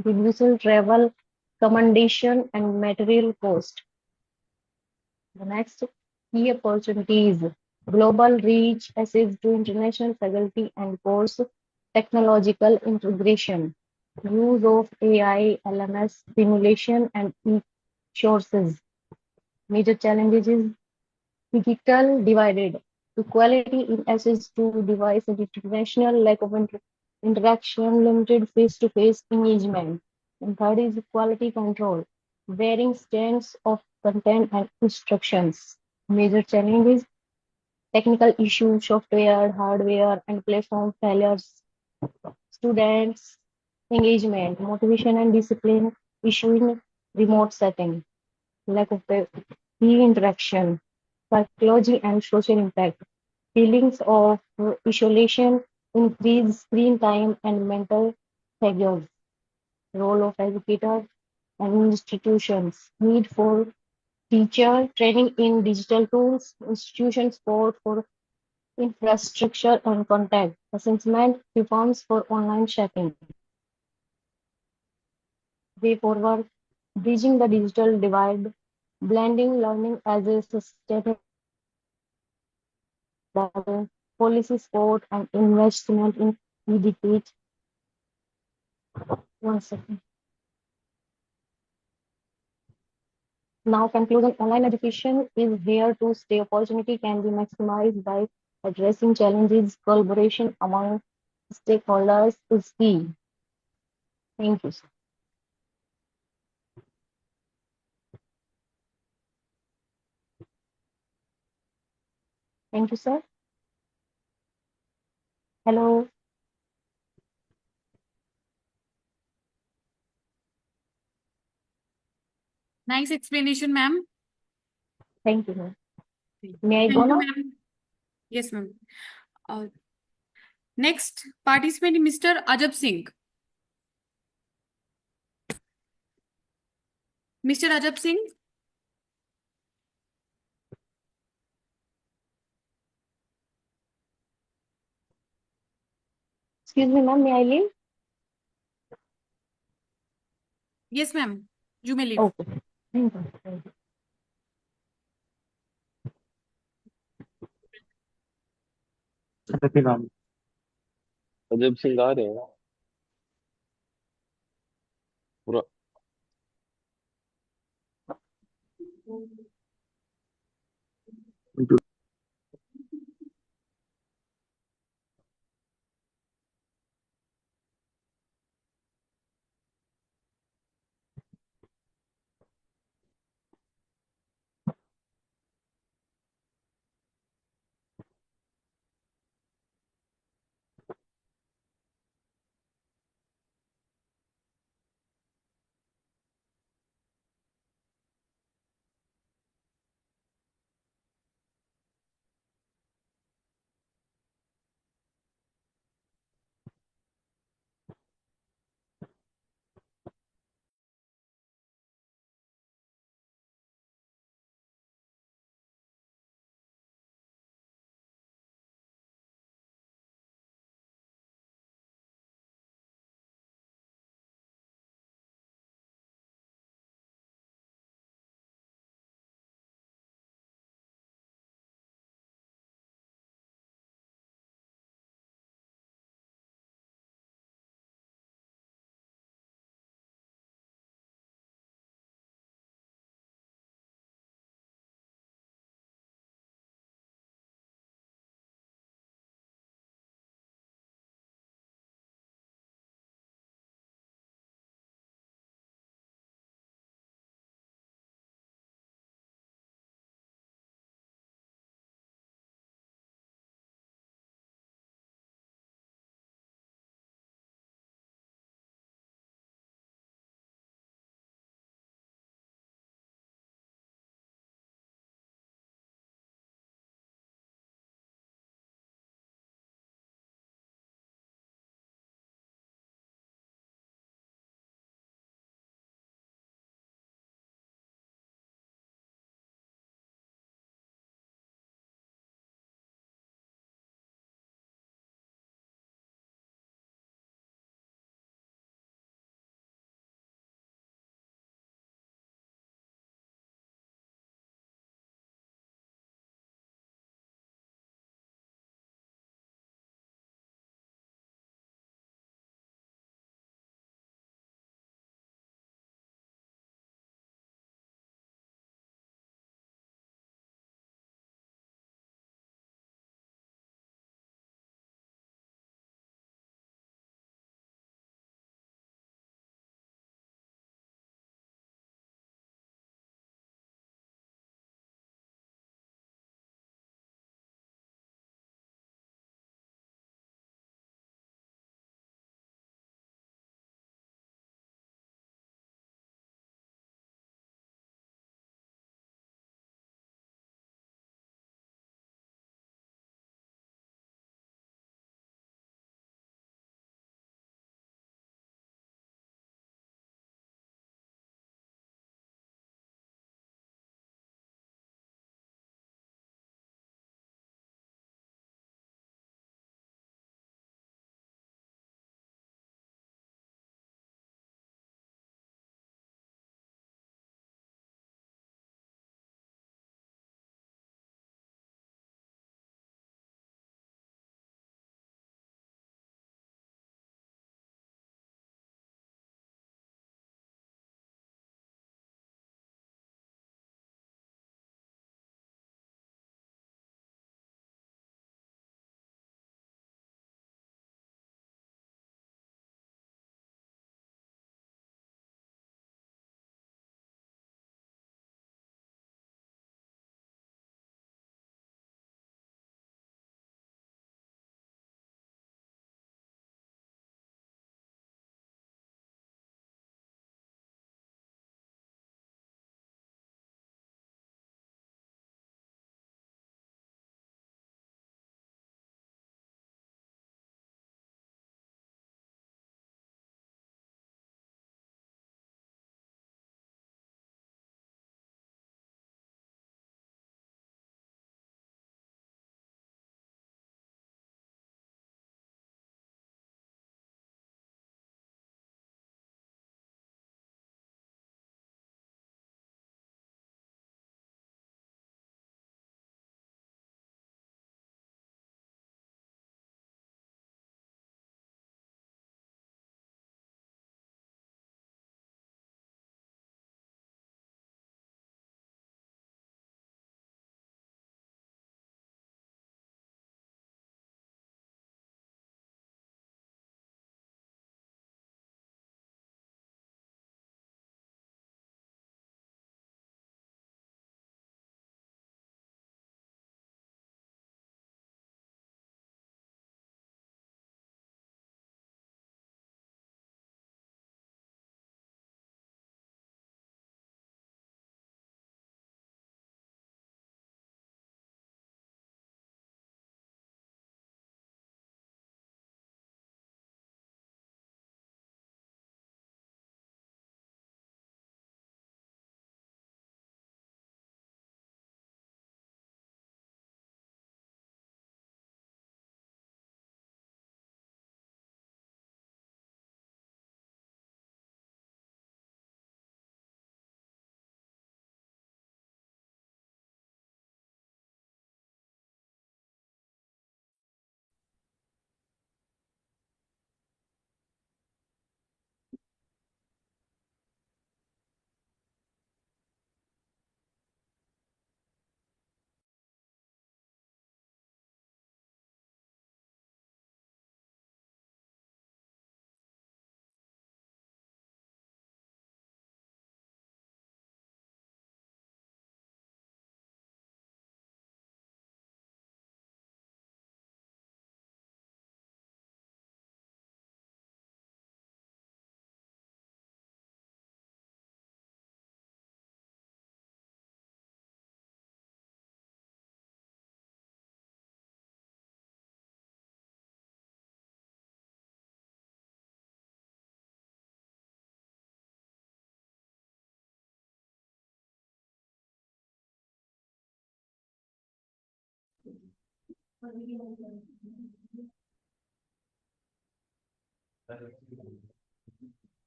reducing travel, accommodation, and material cost. The next, key opportunities, global reach, access to international faculty and course, technological integration, use of AI, LMS, simulation, and e-sources. Major challenges is digital divided, equality in access to device and international lack of interaction, limited face-to-face engagement. And third is quality control, varying standards of content and instructions. Major challenges, technical issues, software, hardware, and platform failures. Students' engagement, motivation and discipline issue in remote setting. Lack of Interaction, psychology and social impact, feelings of isolation, increased screen time and mental fatigue, role of educators and institutions, need for teacher training in digital tools, institution support for infrastructure and contact, assessment reforms for online shopping. Way forward, bridging the digital divide, blending learning as a sustainable policy support and investment in educate. One second. Now, conclusion, online education is here to stay. Opportunity can be maximized by addressing challenges. Collaboration among stakeholders is key. Thank you. Sir. Thank you, sir. Hello. Nice explanation, ma'am. Thank you, ma'am. May I Thank go you, now? ma'am. Yes, ma'am. Next participant, Mr. Ajab Singh. Mr. Ajab Singh. Excuse me, ma'am. May I leave? Yes, ma'am. You may leave. Okay. Thank you. Thank you. Ajab Singh आ रहे हैं पूरा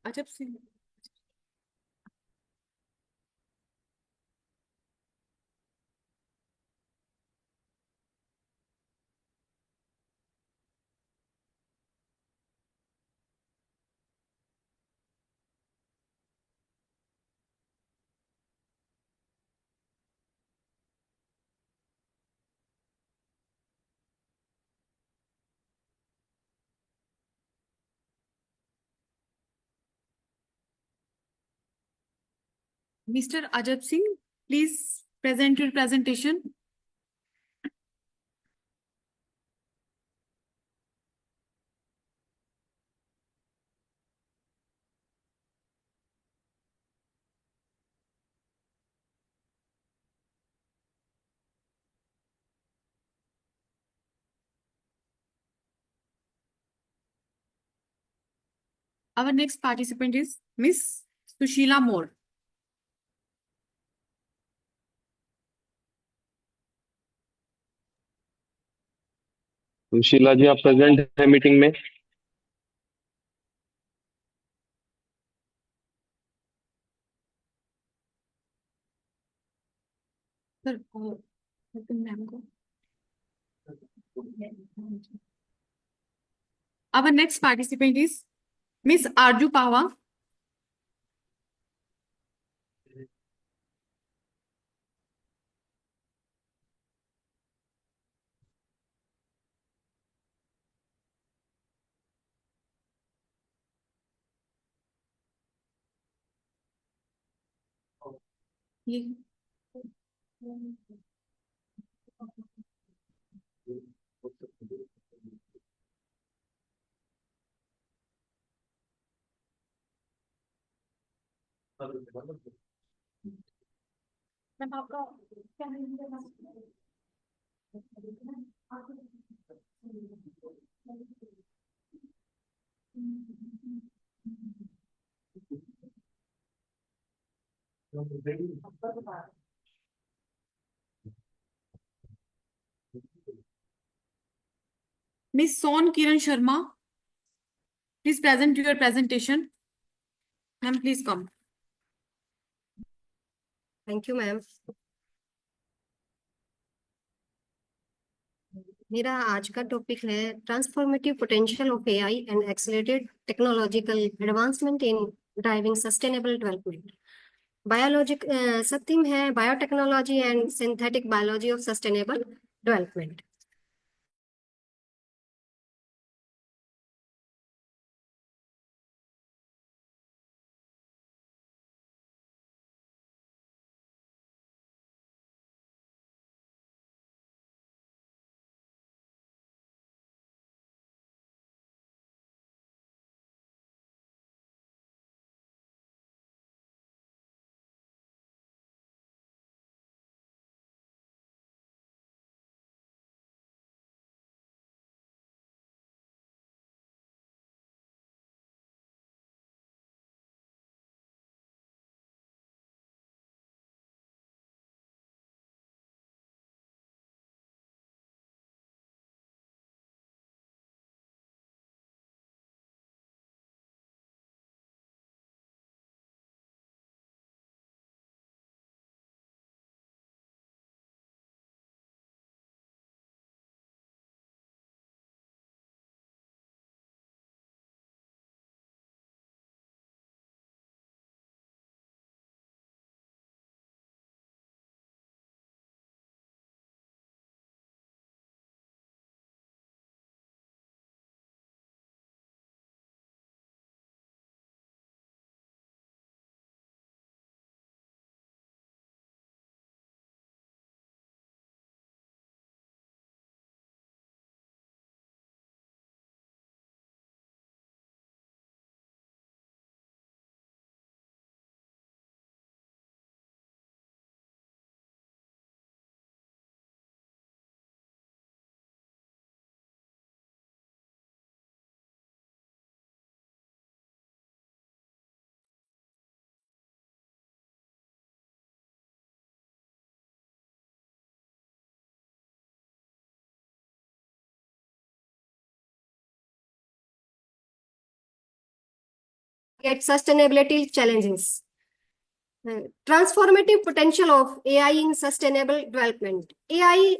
Ajab Singh Mr. Ajab Singh, please present your presentation. Our next participant is Miss Sushila Moore. Sushila जी, आप present है meeting में? Sir, ma'am को. Our next participant is Miss Arju Pahwa. ये ma'am आपका क्या Miss Son Kiran Sharma, please present your presentation. Ma'am, please come. Thank you, ma'am. मेरा आज का टॉपिक है transformative potential of AI and accelerated technological advancement in driving sustainable development. Biologic सब theme है biotechnology and synthetic biology of sustainable development. navigate sustainability challenges. Transformative potential of AI in sustainable development. AI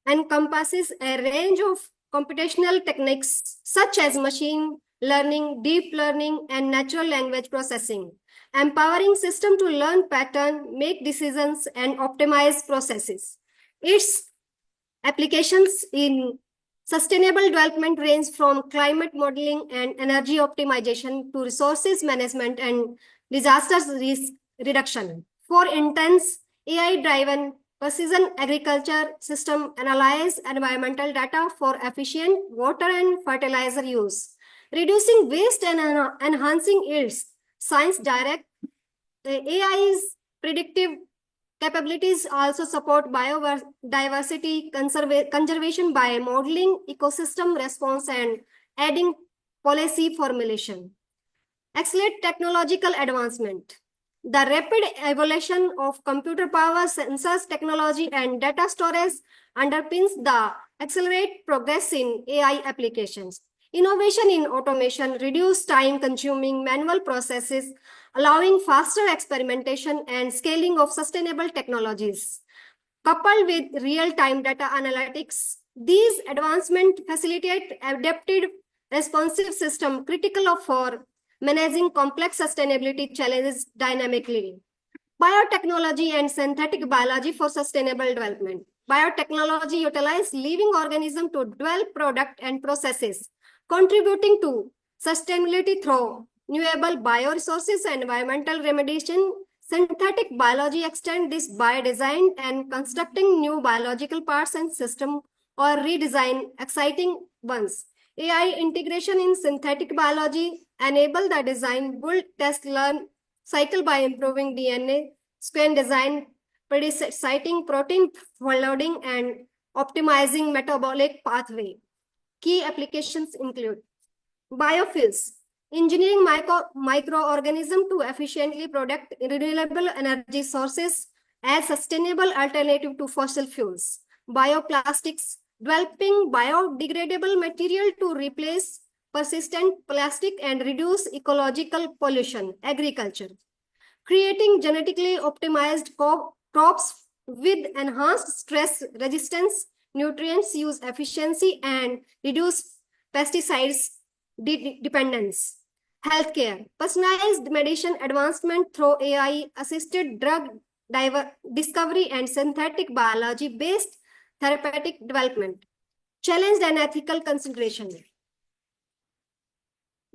encompasses a range of computational techniques such as machine learning, deep learning, and natural language processing, empowering system to learn pattern, make decisions, and optimize processes. Its applications in sustainable development range from climate modeling and energy optimization to resources management and disaster risk reduction. For instance, AI-driven precision agriculture system analyze environmental data for efficient water and fertilizer use, reducing waste and enhancing yields. Science direct AI's predictive capabilities also support biodiversity conservation by modeling ecosystem response and adding policy formulation. Accelerate technological advancement. The rapid evolution of computer power, sensors technology, and data storage underpins the accelerate progress in AI applications. Innovation in automation reduce time-consuming manual processes, allowing faster experimentation and scaling of sustainable technologies. Coupled with real-time data analytics, these advancements facilitate adaptive, responsive system critical for managing complex sustainability challenges dynamically. Biotechnology and synthetic biology for sustainable development. Biotechnology utilizes living organisms to develop products and processes, contributing to sustainability through renewable bioresources and environmental remediation. Synthetic biology extends this by design and constructing new biological parts and systems or redesign exciting ones. AI integration in synthetic biology enable the design, build, test, learn cycle by improving DNA, square design, predicting protein loading, and optimizing metabolic pathway. Key applications include biofuels, engineering microorganisms to efficiently produce renewable energy sources as sustainable alternative to fossil fuels. Bioplastics, developing biodegradable material to replace persistent plastic and reduce ecological pollution. Agriculture, creating genetically optimized crops with enhanced stress resistance, nutrients use efficiency, and reduce pesticides dependence. Healthcare, personalized medicine advancement through AI-assisted drug discovery and synthetic biology-based therapeutic development. Challenged and ethical consideration.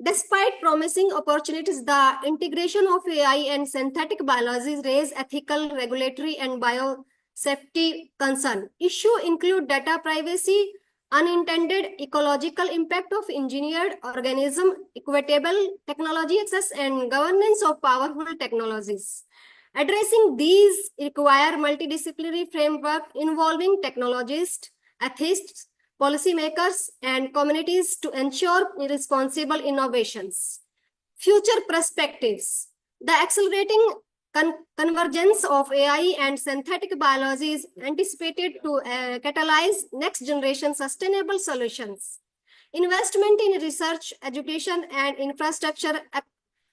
Despite promising opportunities, the integration of AI and synthetic biology raise ethical, regulatory, and biosafety concerns. Issues include data privacy, unintended ecological impact of engineered organisms, equitable technology access, and governance of powerful technologies. Addressing these require multidisciplinary framework involving technologists, ethicists, policymakers, and communities to ensure responsible innovations. Future perspectives. The accelerating convergence of AI and synthetic biology is anticipated to catalyze next-generation sustainable solutions. Investment in research, education, and infrastructure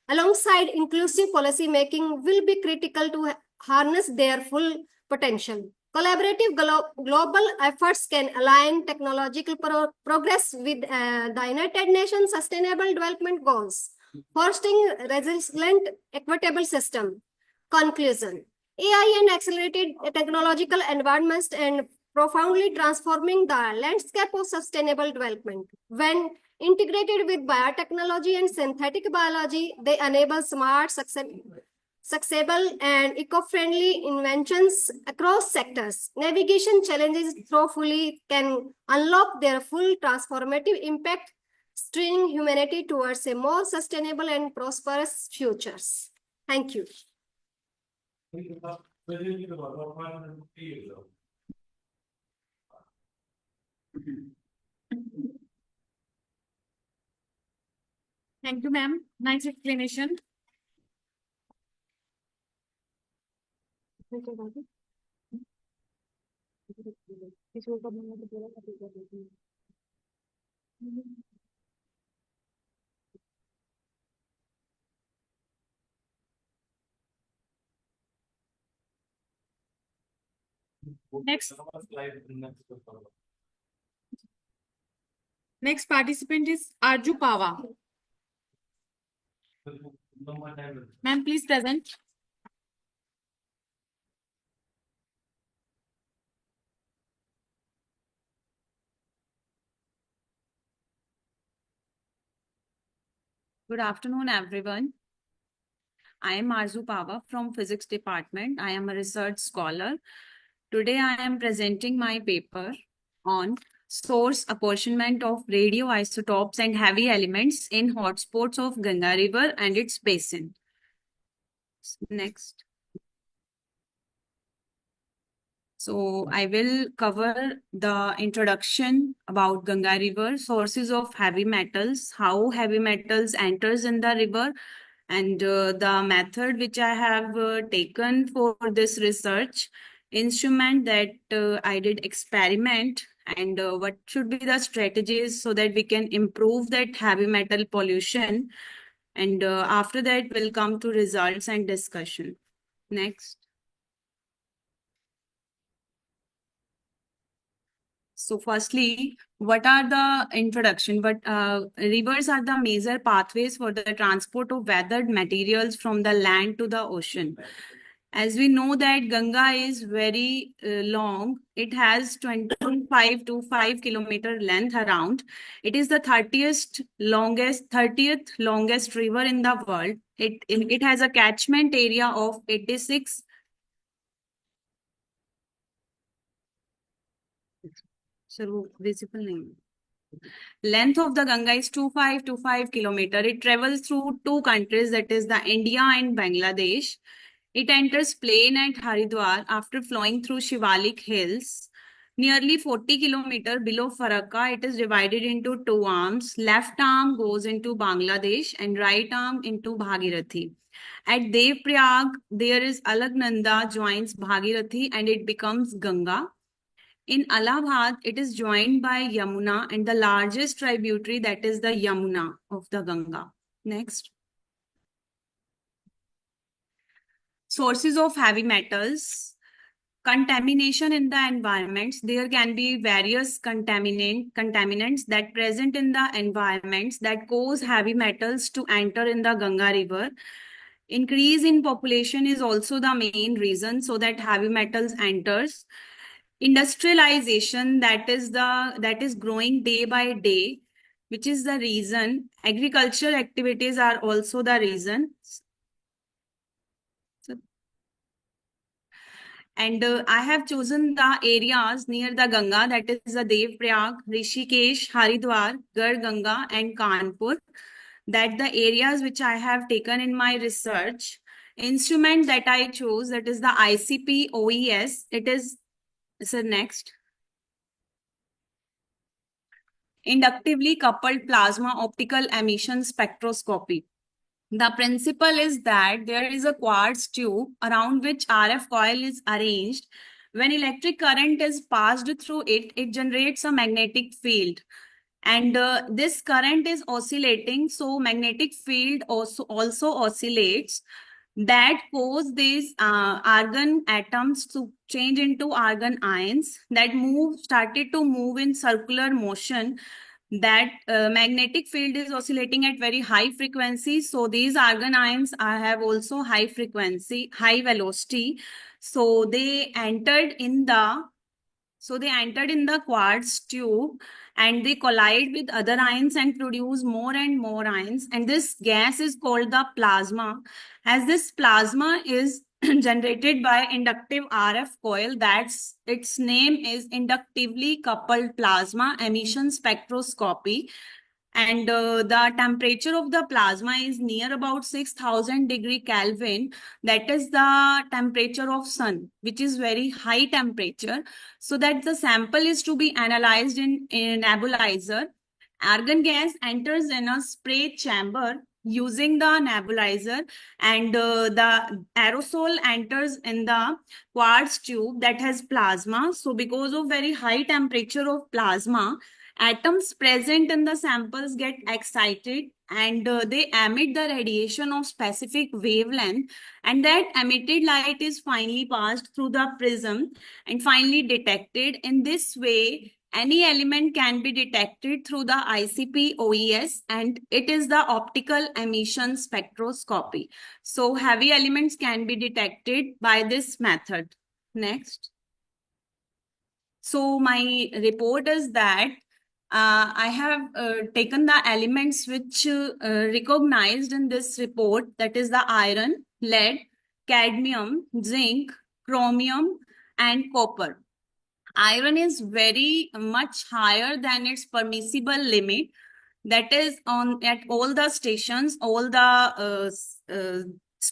alongside inclusive policy making will be critical to harness their full potential. Collaborative global efforts can align technological progress with the United Nations Sustainable Development Goals, fostering resilient, equitable system. Conclusion. AI and accelerated technological advancements and profoundly transforming the landscape of sustainable development. When integrated with biotechnology and synthetic biology, they enable smart, sustainable, and eco-friendly inventions across sectors. Navigation challenges thoughtfully can unlock their full transformative impact, steering humanity towards a more sustainable and prosperous futures. Thank you. Thank you, ma'am. Nice explanation. Next. Next participant is Arju Pava. Ma'am, please present. Good afternoon, everyone. I am Arzu Pava from Physics Department. I am a research scholar. Today, I am presenting my paper on source apportionment of radioisotopes and heavy elements in hotspots of Ganga River and its basin. Next. So I will cover the introduction about Ganga River, sources of heavy metals, how heavy metals enters in the river, and the method which I have taken for this research, instrument that I did experiment, and what should be the strategies so that we can improve that heavy metal pollution. And after that, we'll come to results and discussion. Next. So firstly, what are the introduction? Rivers are the major pathways for the transport of weathered materials from the land to the ocean. As we know that Ganga is very long, it has 25 to 5 kilometer length around. It is the 30th longest river in the world. It has a catchment area of 86. So visible name. Length of the Ganga is 2525 kilometer. It travels through two countries, that is the India and Bangladesh. It enters plain at Haridwar after flowing through Shivalik hills. Nearly 40 kilometer below Farakka, it is divided into two arms. Left arm goes into Bangladesh and right arm into Bhagirathi. At Devprayag, there is Alagnanda joins Bhagirathi and it becomes Ganga. In Allahabad, it is joined by Yamuna and the largest tributary, that is the Yamuna of the Ganga. Next. Sources of heavy metals. Contamination in the environments. There can be various contaminants that present in the environments that cause heavy metals to enter in the Ganga River. Increase in population is also the main reason so that heavy metals enters. Industrialization, that is growing day by day, which is the reason. Agricultural activities are also the reason. And I have chosen the areas near the Ganga, that is the Devprayag, Rishikesh, Haridwar, Garh Ganga, and Kanpur. That the areas which I have taken in my research. Instrument that I chose, that is the ICP OES. It is, so next. Inductively coupled plasma optical emission spectroscopy. The principle is that there is a quartz tube around which RF coil is arranged. When electric current is passed through it, it generates a magnetic field. And this current is oscillating, so magnetic field also oscillates. That cause these argon atoms to change into argon ions that started to move in circular motion. That magnetic field is oscillating at very high frequency. So these argon ions have also high frequency, high velocity. So they entered in the quartz tube and they collide with other ions and produce more and more ions. And this gas is called the plasma. As this plasma is generated by inductive RF coil, that's its name is inductively coupled plasma emission spectroscopy. And the temperature of the plasma is near about 6000 degree Kelvin. That is the temperature of sun, which is very high temperature. So that the sample is to be analyzed in a nebulizer. Argon gas enters in a spray chamber using the nebulizer, and the aerosol enters in the quartz tube that has plasma. So because of very high temperature of plasma, Atoms present in the samples get excited and they emit the radiation of specific wavelength, and that emitted light is finally passed through the prism and finally detected. In this way, any element can be detected through the ICP OES, and it is the optical emission spectroscopy. So heavy elements can be detected by this method. Next. So my report is that I have taken the elements which recognized in this report, that is the iron, lead, cadmium, zinc, chromium, and copper. Iron is very much higher than its permissible limit. That is on at all the stations, all the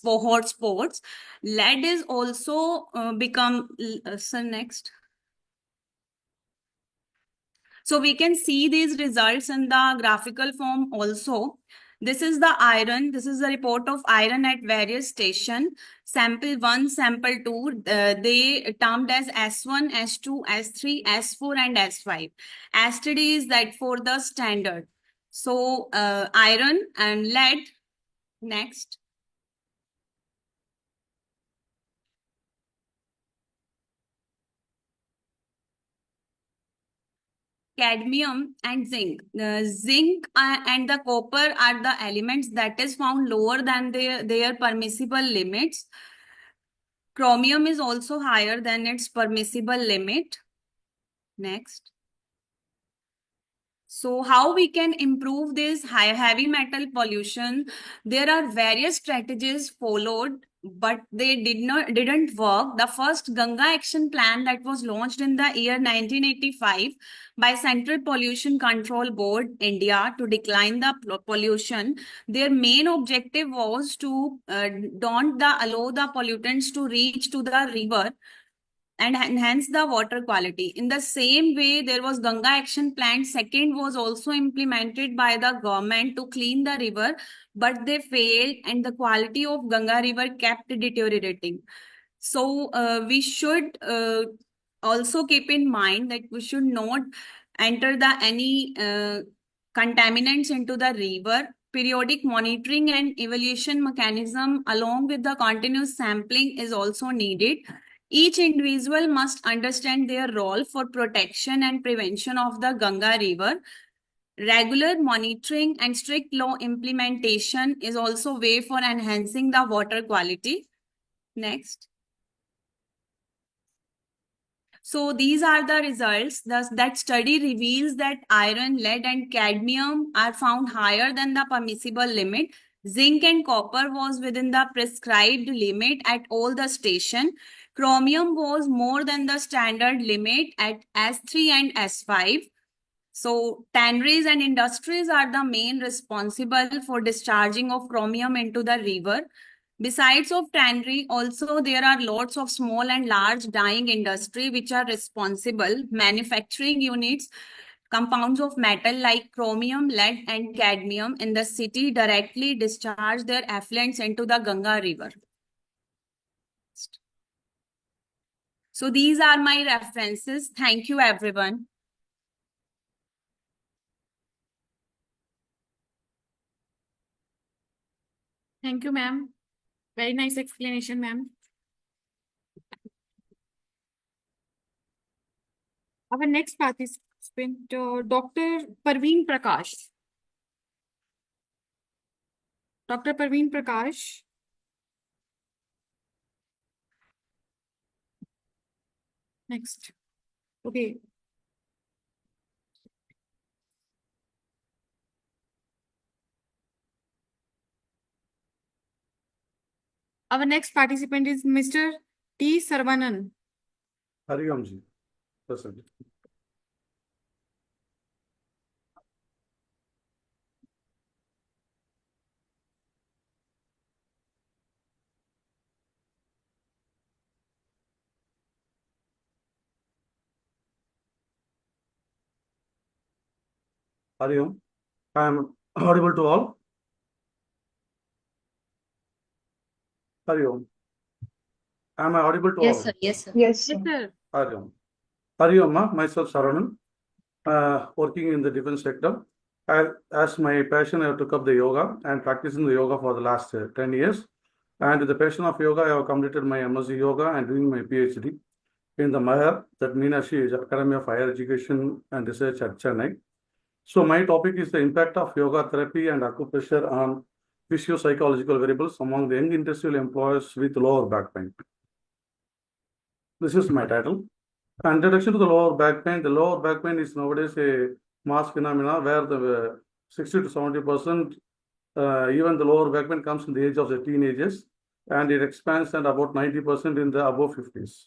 hot spots. Lead is also become. So next. So we can see these results in the graphical form also. This is the iron. This is the report of iron at various stations. Sample 1, sample 2, they termed as S1, S2, S3, S4, and S5. STD is that for the standard. So iron and lead. Next. Cadmium and zinc. Zinc and the copper are the elements that is found lower than their permissible limits. Chromium is also higher than its permissible limit. Next. So how we can improve this heavy metal pollution? There are various strategies followed, but they didn't work. The first Ganga Action Plan that was launched in the year 1985 by Central Pollution Control Board India to decline the pollution. Their main objective was to don't allow the pollutants to reach to the river and enhance the water quality. In the same way, there was Ganga Action Plan. Second was also implemented by the government to clean the river, but they failed and the quality of Ganga river kept deteriorating. So we should also keep in mind that we should not enter any contaminants into the river. Periodic monitoring and evaluation mechanism along with the continuous sampling is also needed. Each individual must understand their role for protection and prevention of the Ganga river. Regular monitoring and strict law implementation is also a way for enhancing the water quality. Next. So these are the results. That study reveals that iron, lead, and cadmium are found higher than the permissible limit. Zinc and copper was within the prescribed limit at all the stations. Chromium was more than the standard limit at S3 and S5. So tanneries and industries are the main responsible for discharging of chromium into the river. Besides of tannery, also there are lots of small and large dyeing industry which are responsible. Manufacturing units, compounds of metal like chromium, lead, and cadmium in the city directly discharge their effluents into the Ganga river. So these are my references. Thank you, everyone. Thank you, ma'am. Very nice explanation, ma'am. Our next participant, Dr. Parveen Prakash. Dr. Parveen Prakash. Next. Okay. Our next participant is Mr. T. Sarvanan. Hariom ji. Present. Hariom. I am audible to all. Hariom. Am I audible to all? Yes, sir. Hariom. Hariom, myself Saranan. working in the defense sector. As my passion, I took up the yoga and practicing the yoga for the last 10 years. And with the passion of yoga, I have completed my MSc Yoga and doing my PhD in the MAHER, that Meenakshi Academy of Higher Education and Research at Chennai. So my topic is the impact of yoga therapy and acupressure on physio-psychological variables among the young industrial employees with lower back pain. This is my title. Introduction to the lower back pain. The lower back pain is nowadays a mass phenomena where the 60 to 70%, even the lower back pain comes in the age of the teenagers, and it expands and about 90% in the above 50s.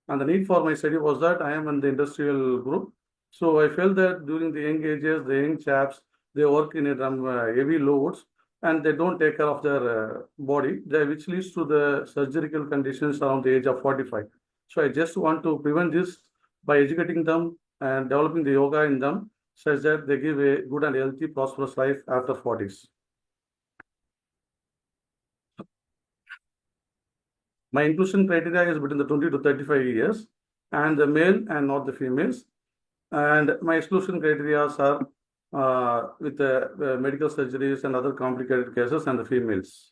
And the need for my study was that I am in the industrial group. So I felt that during the young ages, the young chaps, they work in heavy loads and they don't take care of their body, which leads to the surgical conditions around the age of 45. So I just want to prevent this by educating them and developing the yoga in them such that they give a good and healthy, prosperous life after 40s. My inclusion criteria is between the 20 to 35 years and the male and not the females. And my exclusion criteria are with the medical surgeries and other complicated cases and the females.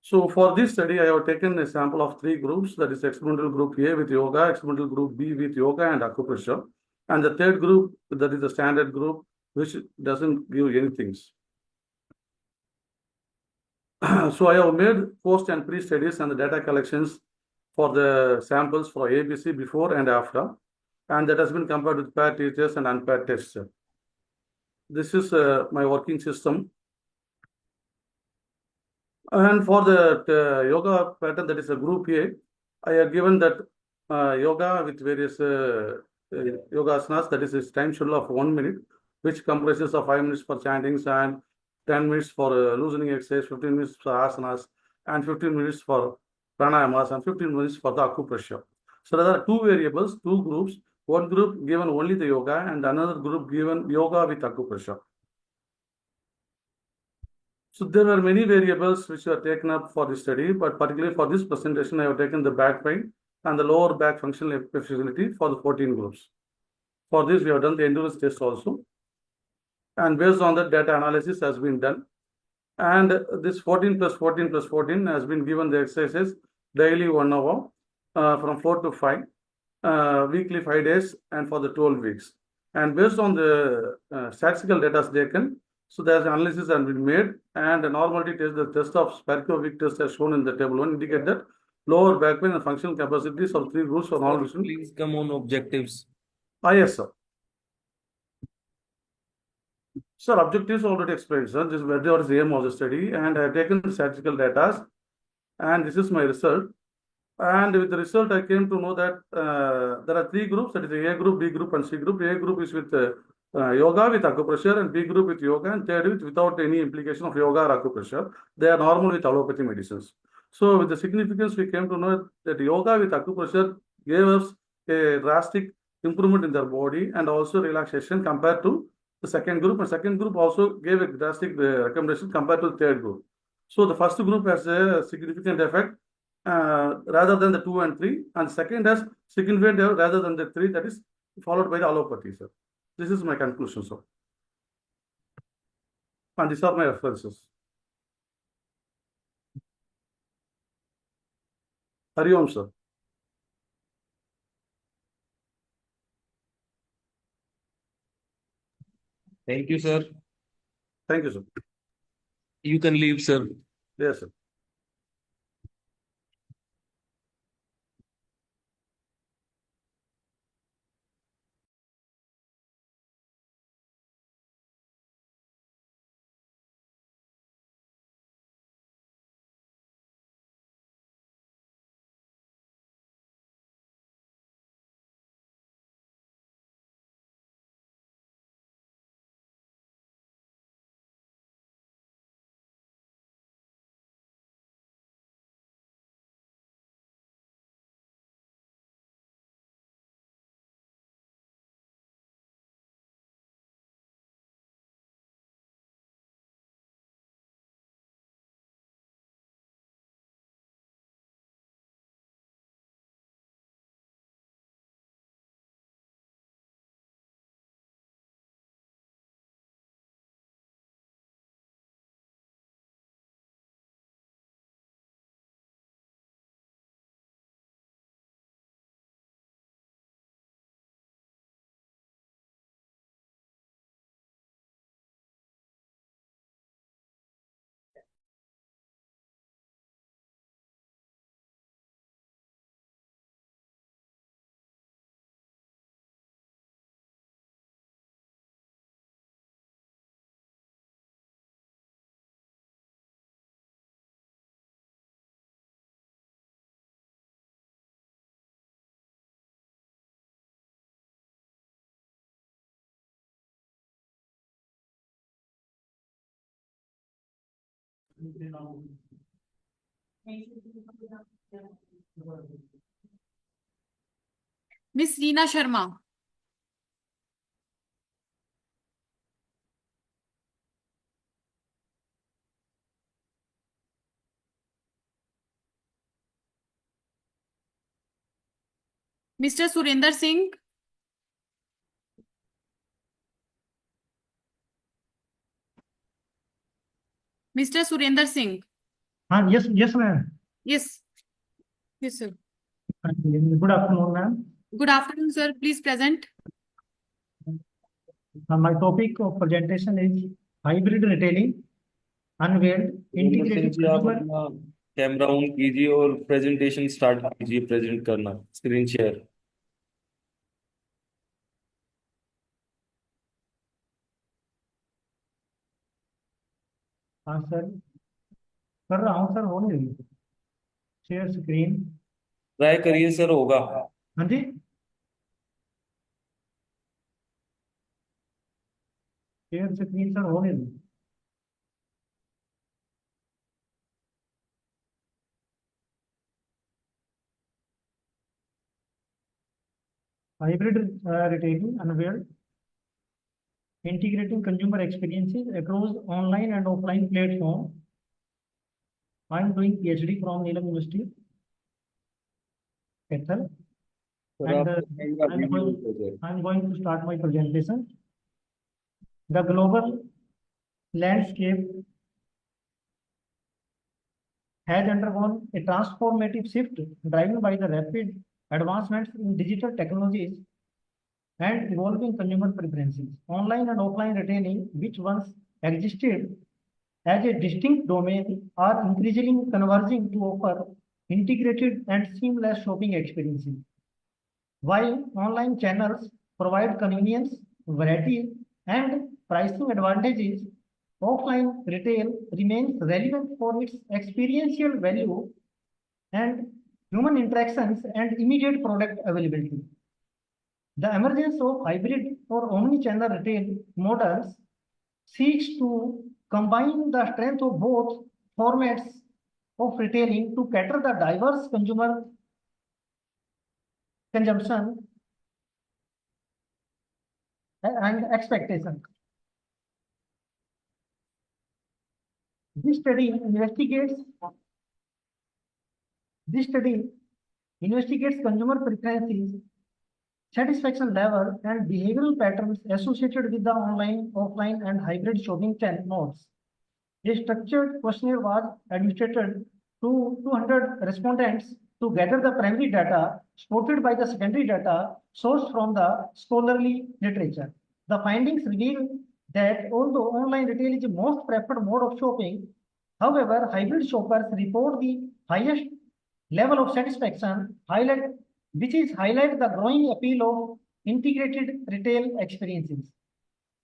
So for this study, I have taken a sample of 3 groups, that is experimental group A with yoga, experimental group B with yoga and acupressure, and the third group, that is the standard group, which doesn't give anything. So I have made post and pre-studies and the data collections for the samples for ABC before and after, and that has been compared with paired teachers and unpaired tests. This is my working system. And for the yoga pattern, that is a group A, I have given that yoga with various yoga asanas, that is a time schedule of 1 minute, which comprises of 5 minutes for chantings and 10 minutes for loosening exercise, 15 minutes for asanas, and 15 minutes for pranayamas, and 15 minutes for the acupressure. So there are 2 variables, 2 groups, one group given only the yoga and another group given yoga with acupressure. So there are many variables which are taken up for this study, but particularly for this presentation, I have taken the back pain and the lower back functional facility for the 14 groups. For this, we have done the endurance test also. And based on that, data analysis has been done. And this 14 plus 14 plus 14 has been given the exercises daily 1 hour from 4 to 5, weekly 5 days, and for the 12 weeks. And based on the statistical data taken, so there's analysis has been made, and the normality test, the test of Sparkovic test as shown in the table 1 indicate that lower back pain and functional capacities of 3 groups for normal. Please come on objectives. Yes, sir. Sir, objectives already explained, sir. This is what is the aim of the study, and I have taken the statistical data, and this is my result. And with the result, I came to know that there are 3 groups, that is the A group, B group, and C group. A group is with yoga with acupressure, and B group with yoga, and third with without any implication of yoga or acupressure. They are normal with allopathy medicines. So with the significance, we came to know that yoga with acupressure gave us a drastic improvement in their body and also relaxation compared to the second group. And second group also gave a drastic recommendation compared to the third group. So the first group has a significant effect rather than the 2 and 3, and second has significant rather than the 3, that is followed by the allopathy, sir. This is my conclusion, sir. And these are my references. Hari Om, sir. Thank you, sir. Thank you, sir. You can leave, sir. Yes, sir. Miss Reena Sharma. Mr. Surinder Singh. Mr. Surinder Singh. Yes, ma'am. Yes. Yes, sir. Good afternoon, ma'am. Good afternoon, sir. Please present. My topic of presentation is hybrid retailing, unveiled, Surendra Singh integrated जी, आप consumer. अपना camera on कीजिए और presentation start कीजिए, present करना, screen share. हाँ sir, कर रहा हूँ सर, हो नहीं रही शेयर स्क्रीन। ट्राई करिए सर, होगा। हाँ जी, शेयर स्क्रीन सर हो नहीं रही। Hybrid retailing unveiled, integrating consumer experiences across online and offline platform. I am doing PhD from NIILM University, Kaithal, sir and आप I'm going to start my presentation. The global landscape has undergone a transformative shift driven by the rapid advancements in digital technologies and evolving consumer preferences. Online and offline retailing, which once existed as a distinct domain, are increasingly converging to offer integrated and seamless shopping experiences. While online channels provide convenience, variety, and pricing advantages, offline retail remains relevant for its experiential value and human interactions and immediate product availability. The emergence of hybrid or omni-channel retail models seeks to combine the strength of both formats of retailing to cater the diverse consumer consumption and expectations. This study investigates consumer preferences, satisfaction level, and behavioral patterns associated with the online, offline, and hybrid shopping channel modes. A structured questionnaire was administered to 200 respondents to gather the primary data supported by the secondary data sourced from the scholarly literature. The findings reveal that although online retail is the most preferred mode of shopping, however, hybrid shoppers report the highest level of satisfaction, which is highlight the growing appeal of integrated retail experiences.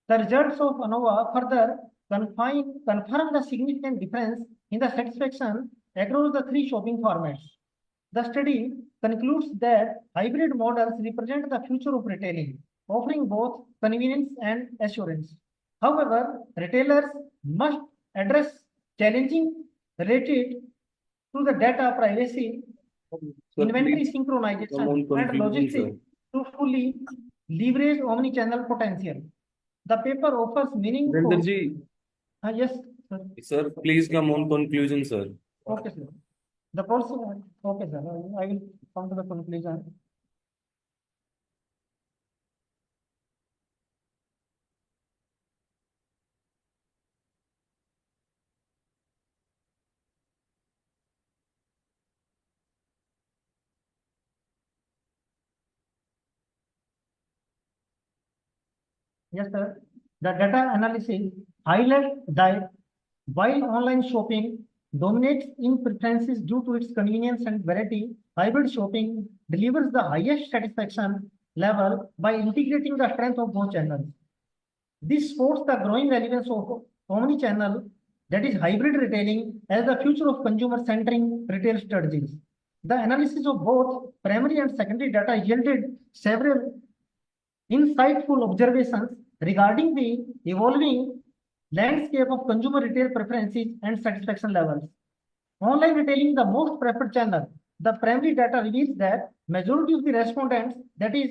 The results of ANOVA further confirm the significant difference in the satisfaction across the three shopping formats. The study concludes that hybrid models represent the future of retailing, offering both convenience and assurance. However, retailers must address challenges related to the data privacy, inventory synchronization, and logistics to fully leverage omni-channel potential. The paper offers meaningful. Surendra ji, Yes, sir. Sir please come on conclusion sir. Okay, sir. The person. Okay, sir. I will come to the conclusion. Yes, sir. The data analysis highlights that while online shopping dominates in preferences due to its convenience and variety, hybrid shopping delivers the highest satisfaction level by integrating the strength of both channels. This supports the growing relevance of omni-channel, that is hybrid retailing, as the future of consumer-centric retail strategies. The analysis of both primary and secondary data yielded several insightful observations regarding the evolving landscape of consumer retail preferences and satisfaction levels. Online retailing, the most preferred channel. The primary data reveals that majority of the respondents, that is,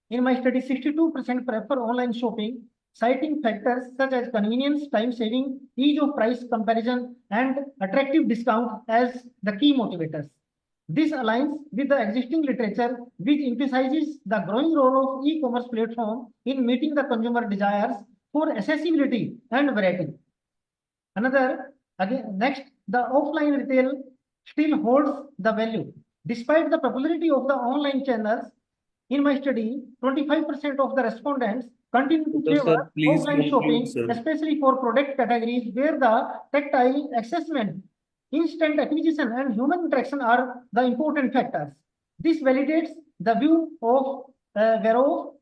in my study, 62% prefer online shopping, citing factors such as convenience, time saving, ease of price comparison, and attractive discount as the key motivators. This aligns with the existing literature, which emphasizes the growing role of e-commerce platform in meeting the consumer desires for accessibility and variety. Next, the offline retail still holds the value. Despite the popularity of the online channels, in my study, 25% of the respondents continue to So, sir, favor please offline conclude, shopping, sir. especially for product categories where the tactile assessment, instant acquisition, and human interaction are the important factors. This validates the view of Vero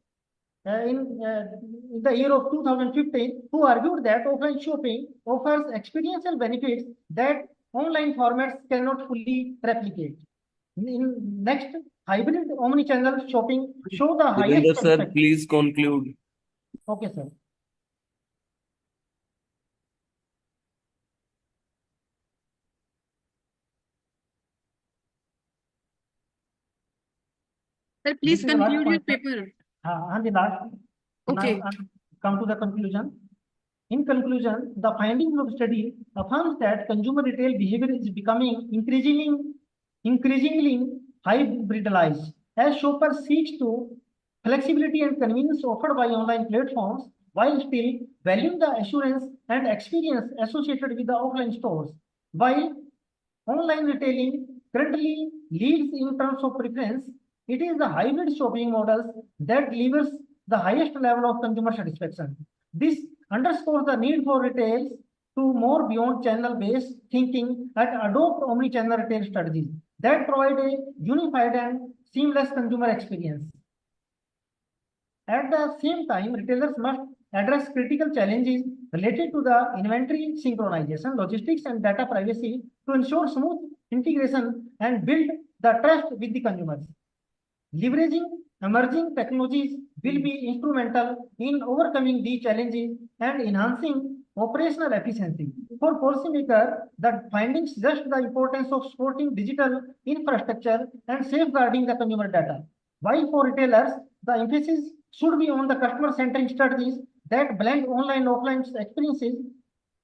in the year of 2015, who argued that offline shopping offers experiential benefits that online formats cannot fully replicate. In next, hybrid omnichannel shopping show the highest Virender, sir, satisfaction. please conclude. Okay, sir. Sir, please This is the last conclude your point, sir. paper. And the last. Okay. Now, come to the conclusion. In conclusion, the findings of study affirms that consumer retail behavior is becoming increasingly hybridized as shoppers seek to flexibility and convenience offered by online platforms while still valuing the assurance and experience associated with the offline stores. While online retailing currently leads in terms of preference, it is the hybrid shopping models that delivers the highest level of consumer satisfaction. This underscores the need for retailers to more beyond channel-based thinking and adopt omni-channel retail strategies that provide a unified and seamless consumer experience. At the same time, retailers must address critical challenges related to the inventory synchronization, logistics, and data privacy to ensure smooth integration and build the trust with the consumers. Leveraging emerging technologies will be instrumental in overcoming these challenges and enhancing operational efficiency. For policymakers, the findings suggest the importance of supporting digital infrastructure and safeguarding the consumer data. While for retailers, the emphasis should be on the customer-centric strategies that blend online and offline experiences.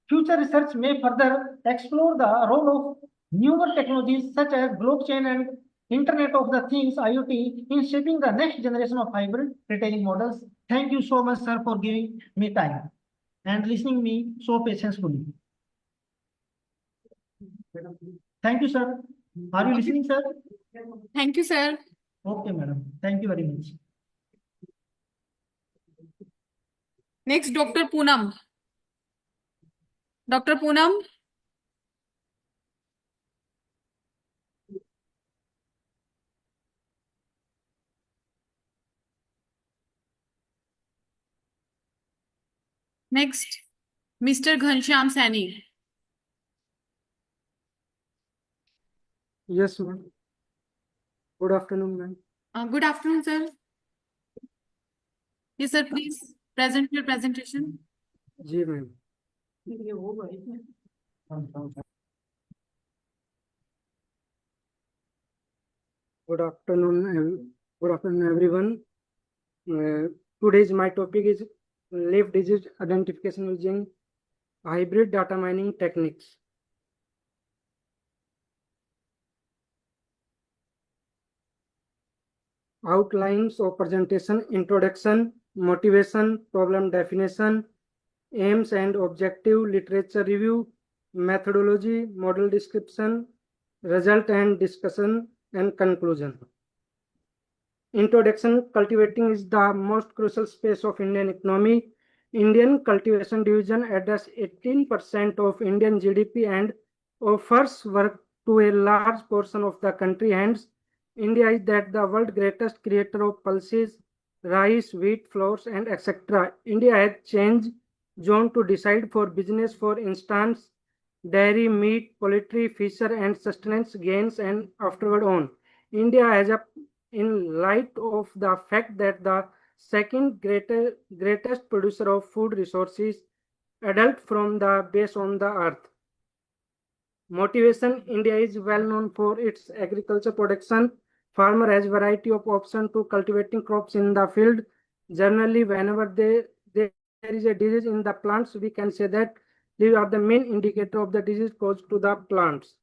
Future research may further explore the role of newer technologies such as blockchain and Internet of the Things IoT in shaping the next generation of hybrid retailing models. Thank you so much, sir, for giving me time and listening me so patiently. Thank you, sir. Are you listening, sir? Thank you, sir. Okay, madam. Thank you very much. Next, Dr. Poonam. Dr. Poonam. Next, Mr. Ghanshyam Saini. Yes, ma'am. Good afternoon, ma'am. Good afternoon, sir. Yes, sir, please present your presentation. जी ma'am. Good afternoon, everyone. Today's my topic is live disease identification using hybrid data mining techniques. Outlines of presentation: introduction, motivation, problem definition, aims and objective, literature review, methodology, model description, result and discussion, and conclusion. Introduction: cultivating is the most crucial space of Indian economy. Indian cultivation division addresses 18% of Indian GDP and offers work to a large portion of the country. Hence, India is that the world's greatest creator of pulses, rice, wheat, flours, and etc. India has changed zone to decide for business, for instance, dairy, meat, poultry, fisher, and sustenance gains, and afterward on. India has a, in light of the fact that the second greatest producer of food resources adult from the base on the earth. Motivation: India is well known for its agriculture production. Farmer has variety of options to cultivating crops in the field. Generally, whenever there is a disease in the plants, we can say that these are the main indicator of the disease caused to the plants.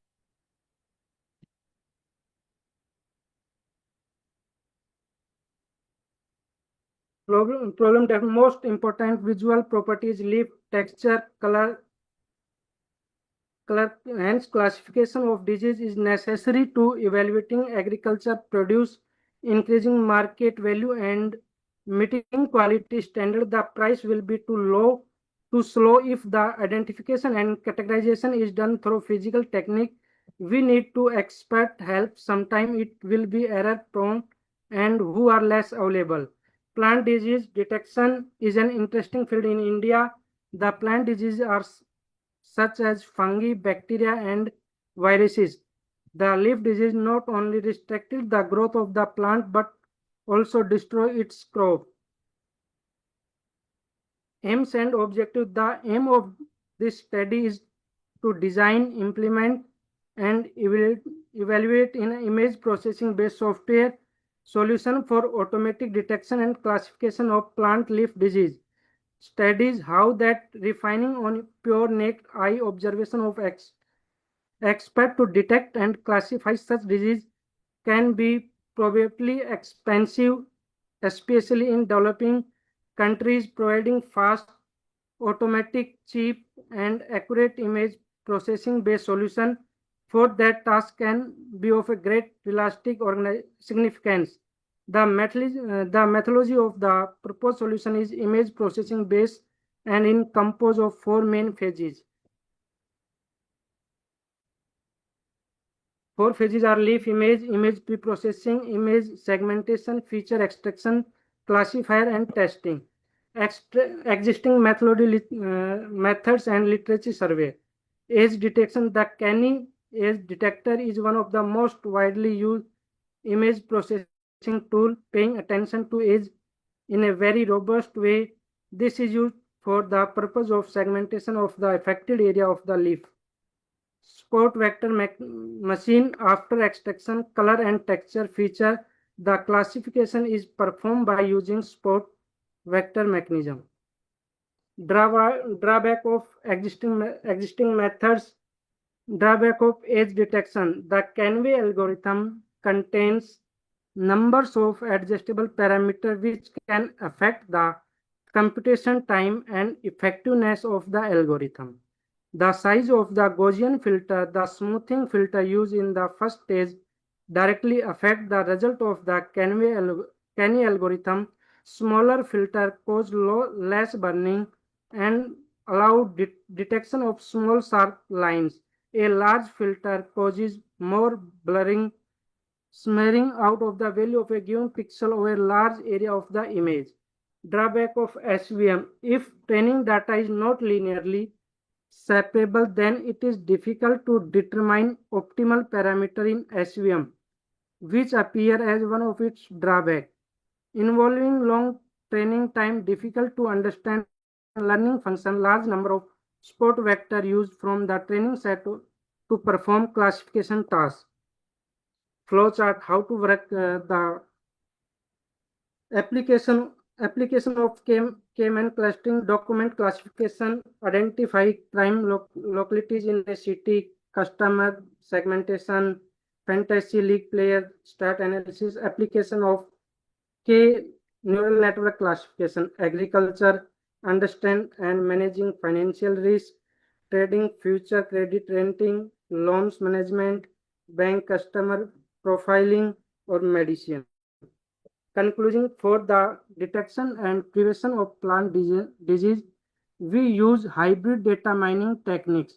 Problem that most important visual properties: leaf texture, color. Hence, classification of disease is necessary to evaluating agriculture produce, increasing market value, and meeting quality standard. The price will be too slow if the identification and categorization is done through physical technique. We need to expert help. Sometimes it will be error prone and who are less available. Plant disease detection is an interesting field in India. The plant diseases are such as fungi, bacteria, and viruses. The leaf disease not only restricted the growth of the plant but also destroy its crop. Aims and objectives: the aim of this study is to design, implement, and evaluate in image processing based software solution for automatic detection and classification of plant leaf disease. Studies how that refining on pure naked eye observation of expert to detect and classify such disease can be probably expensive, especially in developing countries. Providing fast, automatic, cheap, and accurate image processing based solution for that task can be of a great realistic significance. The methodology of the proposed solution is image processing based and is composed of 4 main phases. 4 phases are leaf image pre-processing, image segmentation, feature extraction, classifier, and testing. Existing methods and literature survey. Age detection: the Canny age detector is one of the most widely used image processing tool. Paying attention to age in a very robust way, this is used for the purpose of segmentation of the affected area of the leaf. Spot vector machine: after extraction, color and texture feature, the classification is performed by using spot vector mechanism. Drawback of existing methods. Drawback of age detection: the Canvey algorithm contains numbers of adjustable parameters which can affect the computation time and effectiveness of the algorithm. The size of the Gaussian filter, the smoothing filter used in the first stage, directly affect the result of the Canny algorithm. Smaller filter cause less burning and allow detection of small sharp lines. A large filter causes more blurring, smearing out of the value of a given pixel over a large area of the image. Drawback of SVM: if training data is not linearly separable, then it is difficult to determine optimal parameter in SVM, which appear as one of its drawbacks. Involving long training time, difficult to understand learning function, large number of spot vector used from the training set to perform classification tasks. Flowchart: how to work the application of K-man clustering. Document classification, identify prime localities in a city, customer segmentation, fantasy league player stat analysis. Application of K neural network classification, agriculture, understand and managing financial risk, trading, future credit renting, loans management, bank customer profiling, or medicine. Conclusion: for the detection and prevention of plant disease, we use hybrid data mining techniques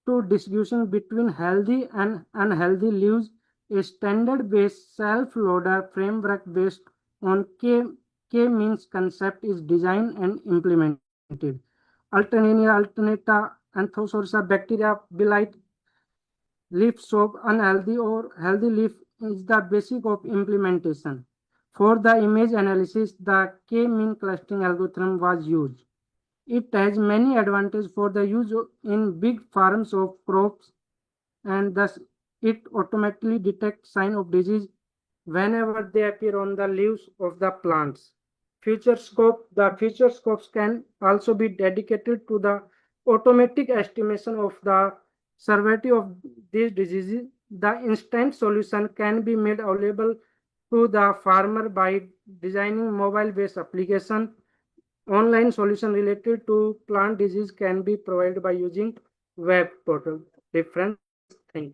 to distinguishing between healthy and unhealthy leaves. A standard-based self-loader framework based on K-means concept is designed and implemented. Alternata, Anthosorsa bacteria, blight, leaf soap, unhealthy or healthy leaf is the basic of implementation. For the image analysis, the K-mean clustering algorithm was used. It has many advantages for the use in big farms of crops, and thus it automatically detects sign of disease whenever they appear on the leaves of the plants. The future scopes can also be dedicated to the automatic estimation of the severity of these diseases. The instant solution can be made available to the farmer by designing mobile-based application. Online solution related to plant disease can be provided by using web portal. Different thing.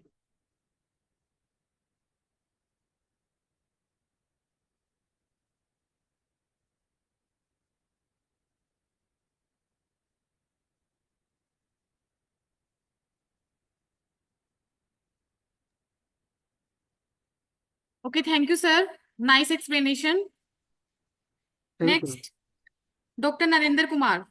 Okay, thank you, sir. Nice explanation. Thank you. Next, Dr. Narendra Kumar.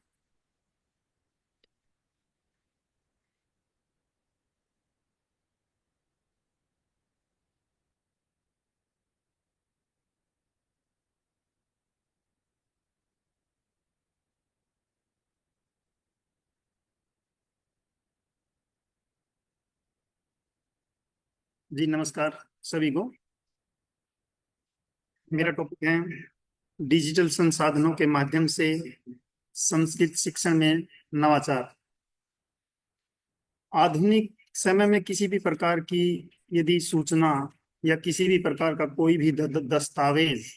जी नमस्कार सभी को। मेरा topic है digital संसाधनों के माध्यम से संस्कृत शिक्षण में नवाचार। आधुनिक समय में किसी भी प्रकार की यदि सूचना या किसी भी प्रकार का कोई भी दस्तावेज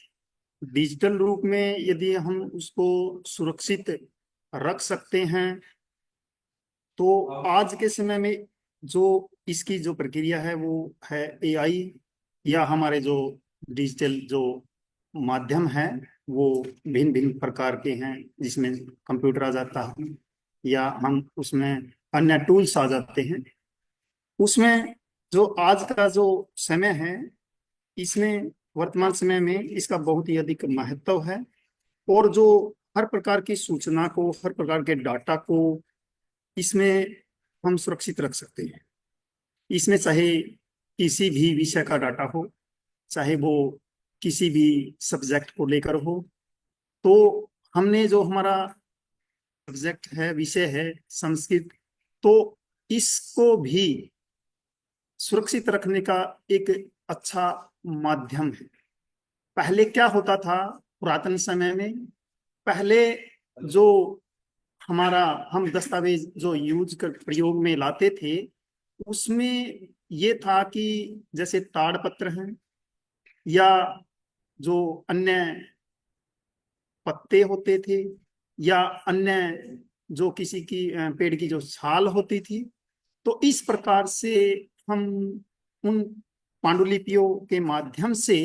डिजिटल रूप में यदि हम उसको सुरक्षित रख सकते हैं तो आज के समय में जो इसकी जो प्रक्रिया है वो है एआई या हमारे जो डिजिटल जो माध्यम है वो भिन्न भिन्न प्रकार के हैं, जिसमें कंप्यूटर आ जाता है या हम उसमें अन्य टूल्स आ जाते हैं। उसमें जो आज का जो समय है इसमें वर्तमान समय में इसका बहुत ही अधिक महत्व है और जो हर प्रकार की सूचना को, हर प्रकार के डाटा को इसमें हम सुरक्षित रख सकते हैं। इसमें चाहे किसी भी विषय का डाटा हो, चाहे वो किसी भी सब्जेक्ट को लेकर हो, तो हमने जो हमारा सब्जेक्ट है, विषय है संस्कृत, तो इसको भी सुरक्षित रखने का एक अच्छा माध्यम है। पहले क्या होता था पुरातन समय में, पहले जो हमारा हम दस्तावेज जो यूज कर प्रयोग में लाते थे उसमें ये था कि जैसे ताड़पत्र हैं या जो अन्य पत्ते होते थे या अन्य जो किसी की पेड़ की जो छाल होती थी, तो इस प्रकार से हम उन पांडुलिपियों के माध्यम से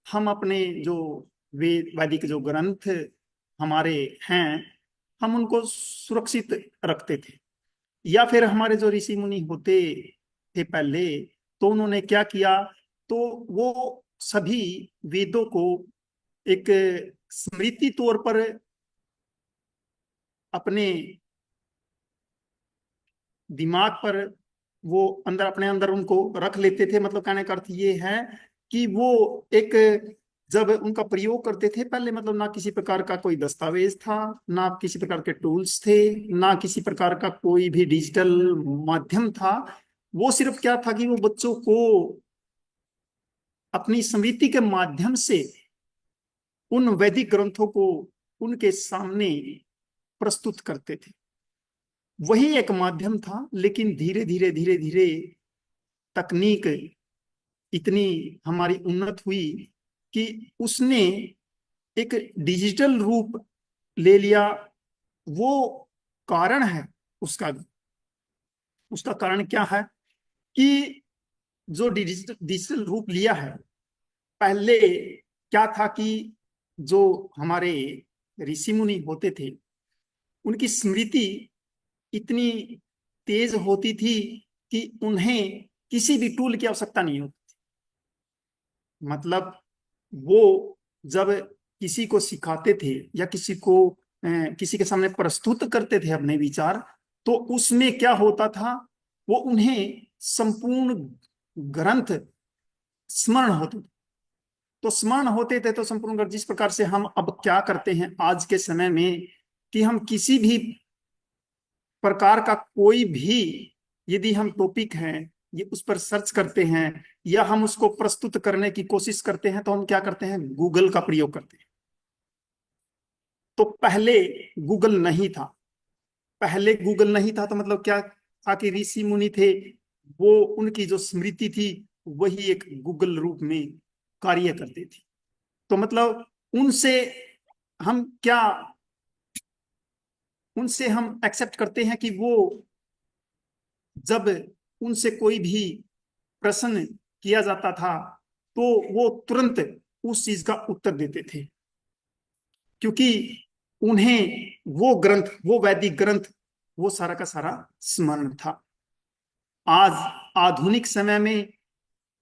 हम अपने जो वैदिक जो ग्रंथ हमारे हैं हम उनको सुरक्षित रखते थे। या फिर हमारे जो ऋषि मुनि होते थे पहले, तो उन्होंने क्या किया, तो वो सभी वेदों को एक स्मृति तौर पर अपने दिमाग पर वो अंदर अपने अंदर उनको रख लेते थे। मतलब कहने का अर्थ ये है कि वो एक जब उनका प्रयोग करते थे पहले, मतलब ना किसी प्रकार का कोई दस्तावेज था, ना किसी प्रकार के टूल्स थे, ना किसी प्रकार का कोई भी डिजिटल माध्यम था। वो सिर्फ क्या था कि वो बच्चों को अपनी स्मृति के माध्यम से उन वैदिक ग्रंथों को उनके सामने प्रस्तुत करते थे। वही एक माध्यम था, लेकिन धीरे धीरे धीरे धीरे तकनीक इतनी हमारी उन्नत हुई कि उसने एक डिजिटल रूप ले लिया। वो कारण है उसका कारण क्या है कि जो डिजिटल रूप लिया है, पहले क्या था कि जो हमारे ऋषि मुनि होते थे उनकी स्मृति इतनी तेज होती थी कि उन्हें किसी भी टूल की आवश्यकता नहीं होती। मतलब वो जब किसी को सिखाते थे या किसी के सामने प्रस्तुत करते थे अपने विचार, तो उसमें क्या होता था, वो उन्हें संपूर्ण ग्रंथ स्मरण होते थे। तो स्मरण होते थे तो संपूर्ण ग्रंथ, जिस प्रकार से हम अब क्या करते हैं आज के समय में कि हम किसी भी प्रकार का कोई भी यदि हम टॉपिक है ये उस पर सर्च करते हैं या हम उसको प्रस्तुत करने की कोशिश करते हैं, तो हम क्या करते हैं, गूगल का प्रयोग करते हैं। तो पहले गूगल नहीं था। पहले गूगल नहीं था तो मतलब क्या था कि ऋषि मुनि थे, वो उनकी जो स्मृति थी वही एक गूगल रूप में कार्य करती थी। तो मतलब उनसे हम क्या, उनसे हम एक्सेप्ट करते हैं कि वो जब उनसे कोई भी प्रश्न किया जाता था तो वो तुरंत उस चीज का उत्तर देते थे, क्योंकि उन्हें वो ग्रंथ, वो वैदिक ग्रंथ, वो सारा का सारा स्मरण था। आज आधुनिक समय में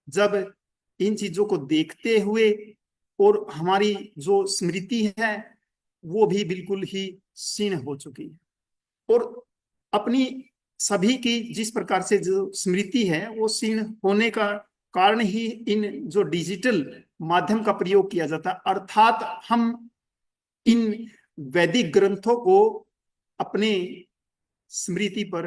जब इन चीजों को देखते हुए और हमारी जो स्मृति है वो भी बिल्कुल ही क्षीण हो चुकी है, और अपनी सभी की जिस प्रकार से जो स्मृति है वो क्षीण होने का कारण ही इन जो डिजिटल माध्यम का प्रयोग किया जाता है, अर्थात हम इन वैदिक ग्रंथों को अपने स्मृति पर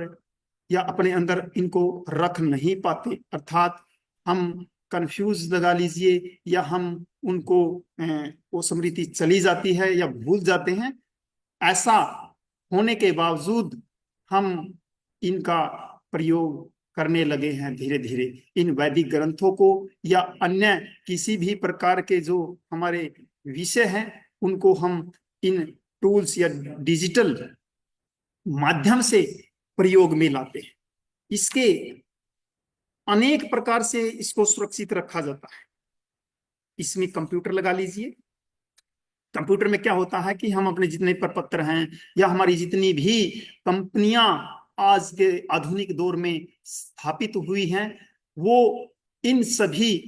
या अपने अंदर इनको रख नहीं पाते, अर्थात हम कंफ्यूज लगा लीजिए, या हम उनको वो स्मृति चली जाती है या भूल जाते हैं। ऐसा होने के बावजूद हम इनका प्रयोग करने लगे हैं धीरे धीरे, इन वैदिक ग्रंथों को या अन्य किसी भी प्रकार के जो हमारे विषय हैं उनको हम इन टूल्स या डिजिटल माध्यम से प्रयोग में लाते हैं। इसके अनेक प्रकार से इसको सुरक्षित रखा जाता है। इसमें कंप्यूटर लगा लीजिए। कंप्यूटर में क्या होता है कि हम अपने जितने प्रपत्र हैं या हमारी जितनी भी कंपनियां आज के आधुनिक दौर में स्थापित हुई हैं, वो इन सभी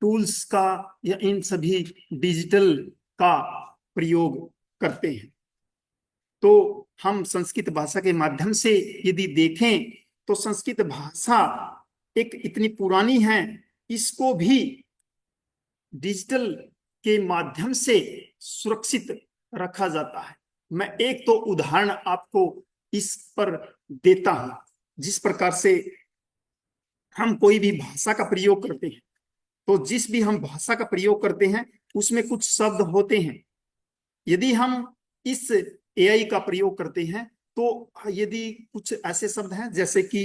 टूल्स का या इन सभी डिजिटल का प्रयोग करते हैं। तो हम संस्कृत भाषा के माध्यम से यदि देखें तो संस्कृत भाषा एक इतनी पुरानी है, इसको भी डिजिटल के माध्यम से सुरक्षित रखा जाता है। मैं एक तो उदाहरण आपको इस पर देता हूं। जिस प्रकार से हम कोई भी भाषा का प्रयोग करते हैं, तो जिस भी हम भाषा का प्रयोग करते हैं उसमें कुछ शब्द होते हैं। यदि हम इस एआई का प्रयोग करते हैं तो यदि कुछ ऐसे शब्द हैं जैसे कि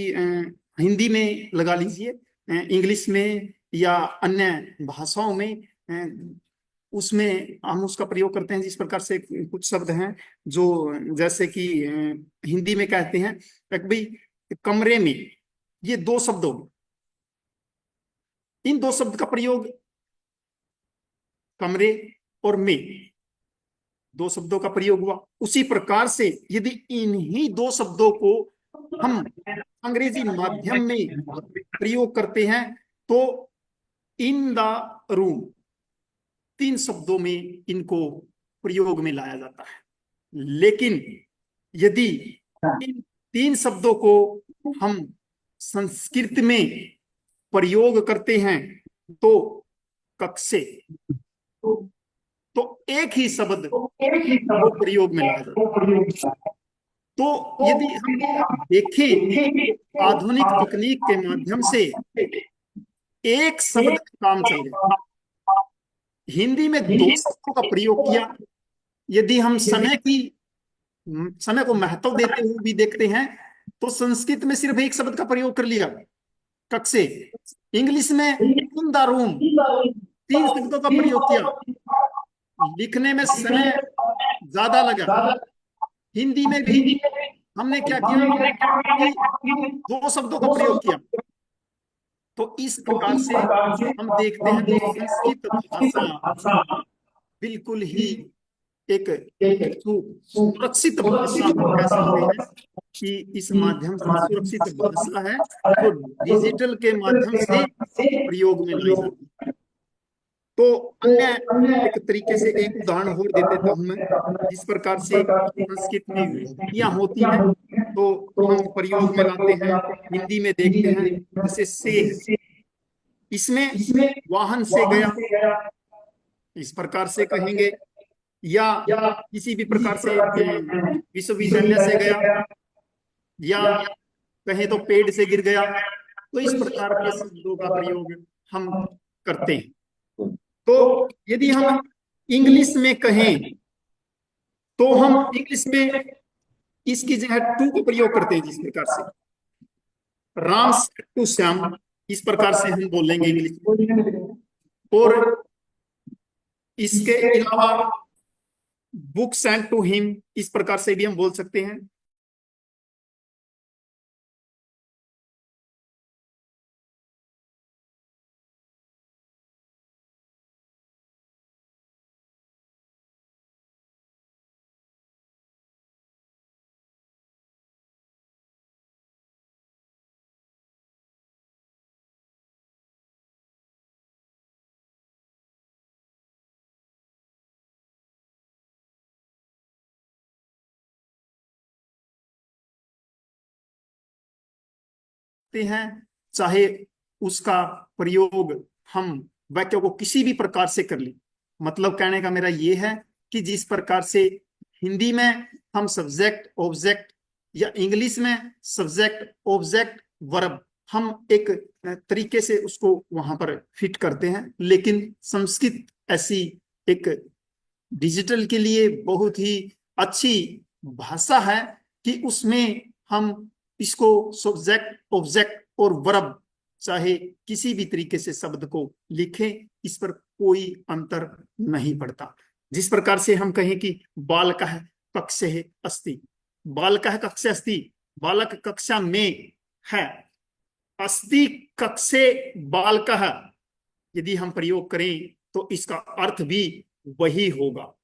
हिंदी में लगा लीजिए, इंग्लिश में या अन्य भाषाओं में, उसमें हम उसका प्रयोग करते हैं। जिस प्रकार से कुछ शब्द हैं जो जैसे कि हिंदी में कहते हैं कि भाई कमरे में, ये दो शब्दों, इन दो शब्द का प्रयोग कमरे और में, दो शब्दों का प्रयोग हुआ। उसी प्रकार से यदि इन्हीं दो शब्दों को हम अंग्रेजी माध्यम में प्रयोग करते हैं तो इन द रूम, तीन शब्दों में इनको प्रयोग में लाया जाता है। लेकिन यदि इन तीन शब्दों को हम संस्कृत में प्रयोग करते हैं तो कक्षे, तो एक ही शब्द वो प्रयोग में लाया जाता है। तो यदि हम देखें आधुनिक तकनीक के माध्यम से एक शब्द का काम चल गया। हिंदी में दो शब्दों का प्रयोग किया। यदि हम समय को महत्व देते हुए भी देखते हैं तो संस्कृत में सिर्फ एक शब्द का प्रयोग कर लिया, कक्षे। इंग्लिश में इन द रूम, तीन शब्दों का प्रयोग किया। लिखने में समय ज्यादा लगा। हिंदी में भी हमने क्या किया कि दो शब्दों का प्रयोग किया। तो इस प्रकार से हम देखते हैं तो संस्कृत भाषा बिल्कुल ही एक सुरक्षित भाषा हम कह सकते हैं कि इस माध्यम से सुरक्षित भाषा है जो डिजिटल के माध्यम से प्रयोग में लाई जाती है। तो अन्य एक तरीके से एक उदाहरण और दे देता हूं मैं। जिस प्रकार से संस्कृत में विभक्तियां होती हैं तो हम प्रयोग में लाते हैं, हिंदी में देखते हैं। जैसे से है, इसमें वाहन से गया, इस प्रकार से कहेंगे। या किसी भी प्रकार से विश्वविद्यालय से गया, या कहें तो पेड़ से गिर गया, तो इस प्रकार के शब्दों का प्रयोग हम करते हैं। तो यदि हम इंग्लिश में कहें तो हम इंग्लिश में इसकी जगह टू का प्रयोग करते हैं, जिस प्रकार से राम टू श्याम, इस प्रकार से हम बोलेंगे इंग्लिश में। और इसके अलावा बुक सेंट टू हिम, इस प्रकार से भी हम बोल सकते हैं। हैं, चाहे उसका प्रयोग हम वाक्य को किसी भी प्रकार से कर ले। मतलब कहने का मेरा ये है कि जिस प्रकार से हिंदी में हम सब्जेक्ट ऑब्जेक्ट, या इंग्लिश में सब्जेक्ट ऑब्जेक्ट वर्ब, हम एक तरीके से उसको वहां पर फिट करते हैं, लेकिन संस्कृत ऐसी एक डिजिटल के लिए बहुत ही अच्छी भाषा है कि उसमें हम इसको सब्जेक्ट ऑब्जेक्ट और वर्ब चाहे किसी भी तरीके से शब्द को लिखें, इस पर कोई अंतर नहीं पड़ता। जिस प्रकार से हम कहें कि बालकः कक्षे अस्ति, बालकः कक्षे अस्ति, बालक कक्षा में है, अस्ति कक्षे बालकः, यदि हम प्रयोग करें तो इसका अर्थ भी वही होगा।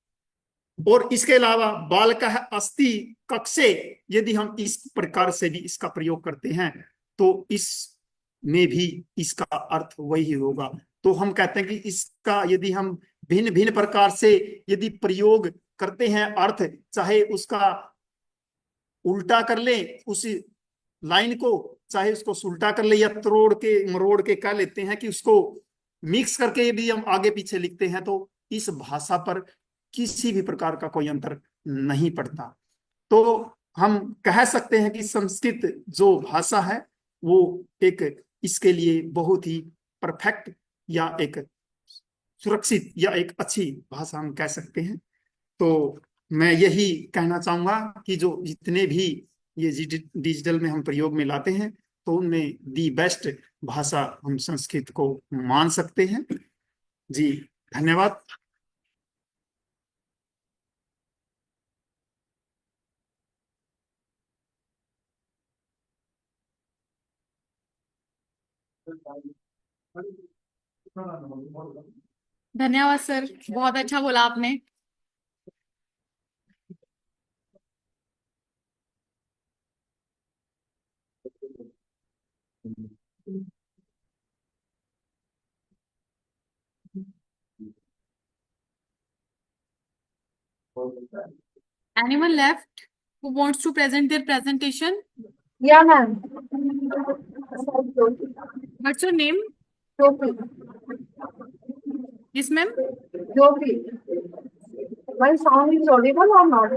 और इसके अलावा बालकः अस्ति कक्षे, यदि हम इस प्रकार से भी इसका प्रयोग करते हैं तो इस में भी इसका अर्थ वही होगा। तो हम कहते हैं कि इसका यदि हम भिन्न भिन्न प्रकार से यदि प्रयोग करते हैं अर्थ, चाहे उसका उल्टा कर ले उस लाइन को, चाहे उसको उल्टा कर ले, या तोड़ के मरोड़ के कह लेते हैं कि उसको मिक्स करके यदि हम आगे पीछे लिखते हैं, तो इस भाषा पर किसी भी प्रकार का कोई अंतर नहीं पड़ता। तो हम कह सकते हैं कि संस्कृत जो भाषा है वो एक इसके लिए बहुत ही परफेक्ट या एक सुरक्षित या एक अच्छी भाषा हम कह सकते हैं। तो मैं यही कहना चाहूंगा कि जो जितने भी ये डिजिटल में हम प्रयोग में लाते हैं, तो उनमें दी बेस्ट भाषा हम संस्कृत को मान सकते हैं। जी धन्यवाद। धन्यवाद सर, बहुत अच्छा बोला आपने। Anyone left who wants to present their presentation? Yeah, ma'am. What's your name? Jofi. Yes, ma'am. Jofi. My sound is audible or not?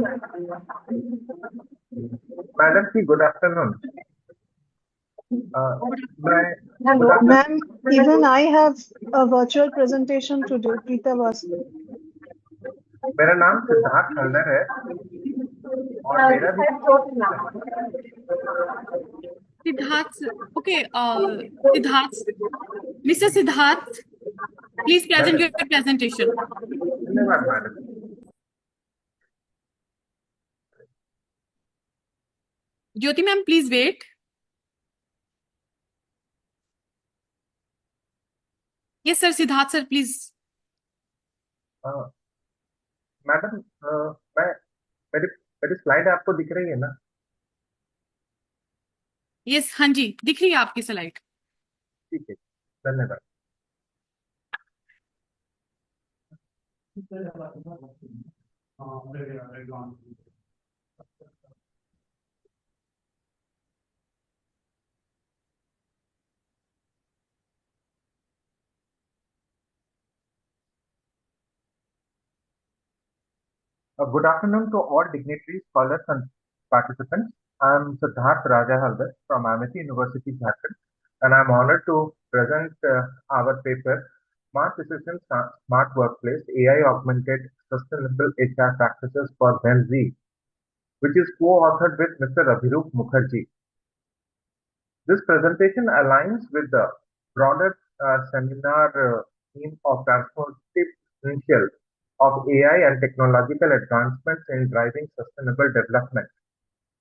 Madam ji, good afternoon. Hello. Ma'am, even I have a virtual presentation today. Preeta Vasu. मेरा नाम सिद्धार्थ हल्दर है और मेरा भी Siddharth. Okay. Siddharth. Mr. Siddharth, please present your presentation. धन्यवाद madam. Jyoti ma'am, please wait. Yes, sir. Siddharth sir, please. Madam मैं मेरी मेरी स्लाइड आपको दिख रही है ना? Yes, हाँ जी, दिख रही है आपकी स्लाइड। ठीक है, धन्यवाद। Good afternoon to all dignitaries, scholars, and participants. I'm Siddharth Rajahalder from Amity University, Jharkhand, and I'm honored to present our paper, Smart Decisions, Smart Workplace, AI-Augmented Sustainable HR Practices for Gen Z, which is co-authored with Mr. Abhirup Mukherjee. This presentation aligns with the broader seminar theme of transformative potential of AI and technological advancements in driving sustainable development.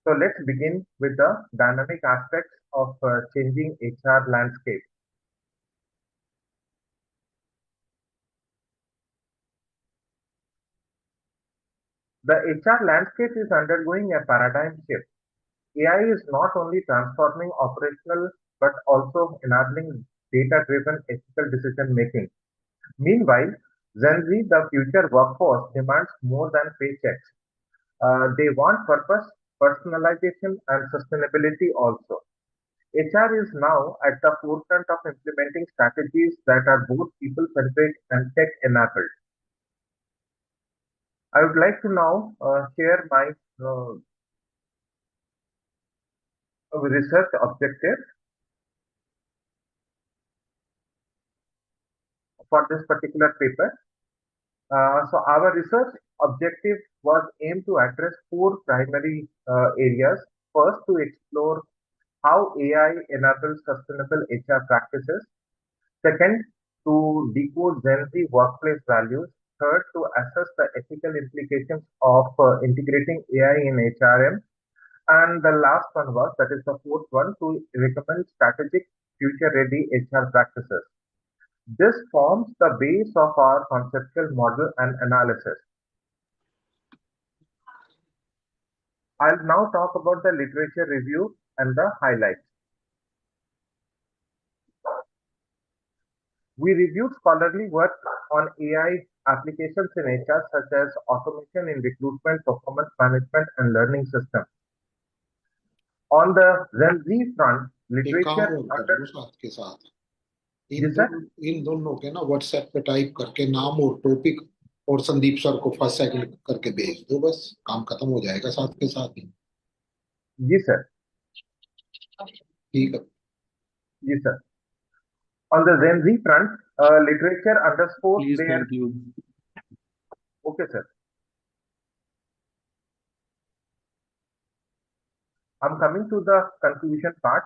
So let's begin with the dynamic aspects of changing HR landscape. The HR landscape is undergoing a paradigm shift. AI is not only transforming operational but also enabling data-driven ethical decision-making. Meanwhile, Gen Z, the future workforce, demands more than paychecks. They want purpose, personalization, and sustainability also. HR is now at the forefront of implementing strategies that are both people-centric and tech-enabled. I would like to now share my research objective for this particular paper. So our research objective was aimed to address four primary areas. First, to explore how AI enables sustainable HR practices. Second, to decode Gen Z workplace values. Third, to assess the ethical implications of integrating AI in HRM. And the last one was, that is the fourth one, to recommend strategic future-ready HR practices. This forms the base of our conceptual model and analysis. I'll now talk about the literature review and the highlights. We reviewed scholarly work on AI applications in HR, such as automation in recruitment, performance management, and learning systems. On the Gen Z front, literature के साथ इन दोनों के ना WhatsApp पे type करके नाम और topic और संदीप सर को फर्स्ट सेकंड करके भेज दो, बस काम खत्म हो जाएगा साथ के साथ ही। जी सर। ठीक है जी sir. On the Gen Z front, literature underscores Please their... conclude. Okay, sir. I'm coming to the conclusion part.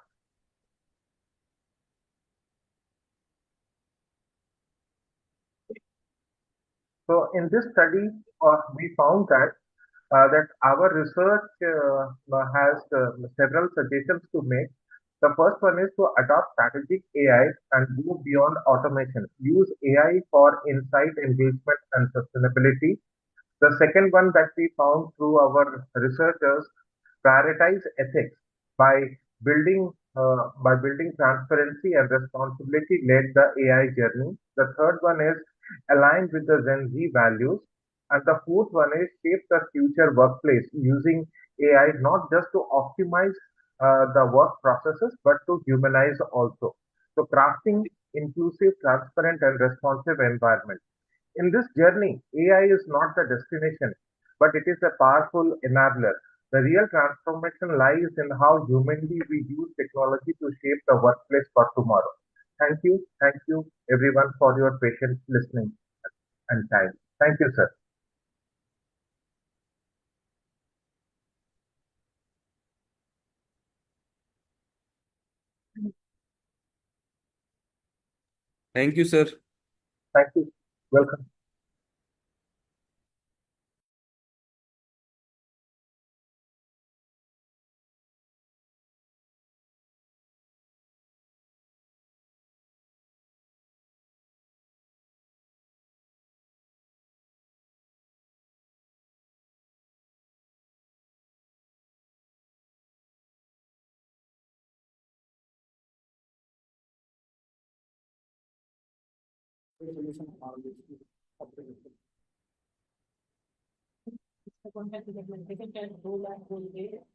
So in this study, we found that our research has several suggestions to make. The first one is to adopt strategic AI and move beyond automation. Use AI for insight, engagement, and sustainability. The second one that we found through our researchers, prioritize ethics by building transparency and responsibility led the AI journey. The third one is aligned with the Gen Z values. And the fourth one is shape the future workplace using AI not just to optimize the work processes, but to humanize also. So crafting inclusive, transparent, and responsive environment. In this journey, AI is not the destination, but it is a powerful enabler. The real transformation lies in how humanly we use technology to shape the workplace for tomorrow. Thank you everyone for your patient listening and time. Thank you, sir. Thank you, sir. Thank you. Welcome.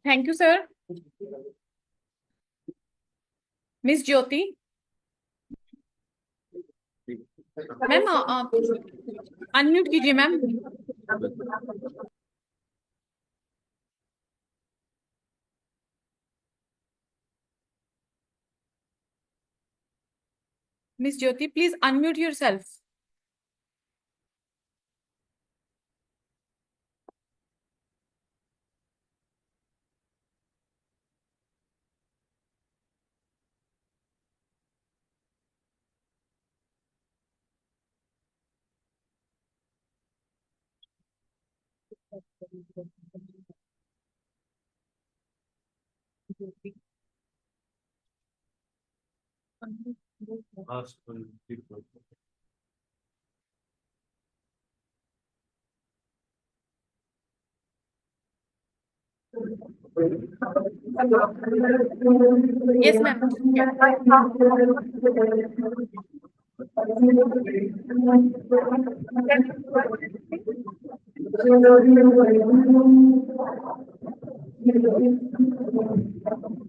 Thank you, sir. Miss Jyoti. Ma'am unmute कीजिए ma'am. Miss Jyoti, please unmute yourself. Yes, ma'am.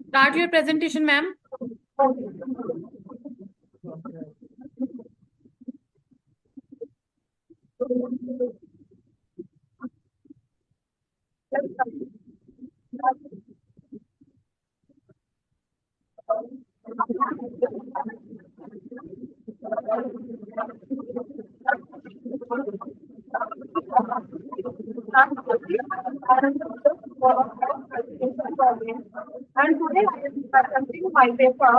Start your presentation, ma'am. And today I am presenting my paper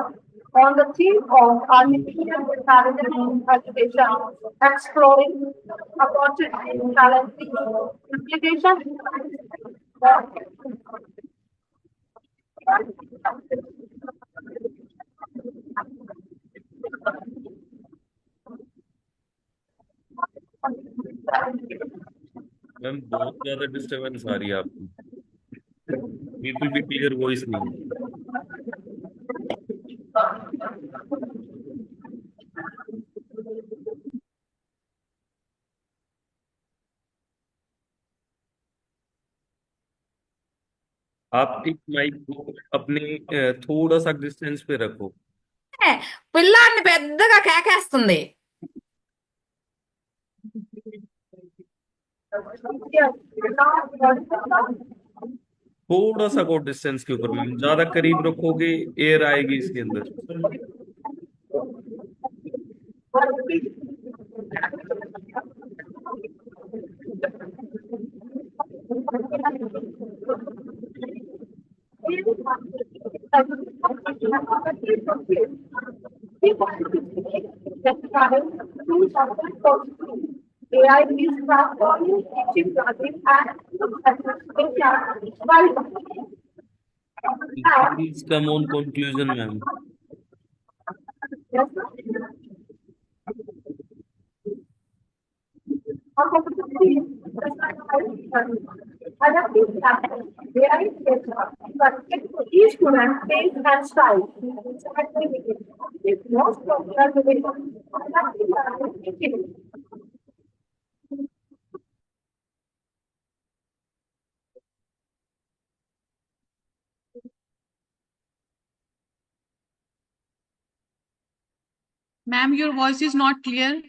on the theme of artificial intelligence in education, exploring opportunities, challenges, implications. Ma'am बहुत ज्यादा disturbance आ रही है आपकी, बिल्कुल भी clear voice नहीं है। आप एक माइक को अपने थोड़ा सा डिस्टेंस पे रखो। పిల్లాడిని పెద్దగా కేకేస్తుంది. थोड़ा सा को डिस्टेंस के ऊपर मैम, ज्यादा करीब रखोगे एयर आएगी इसके अंदर। AI is transforming teaching, learning, and Please come on conclusion, ma'am. Each student taste and style. Most popular Ma'am, your voice is not clear.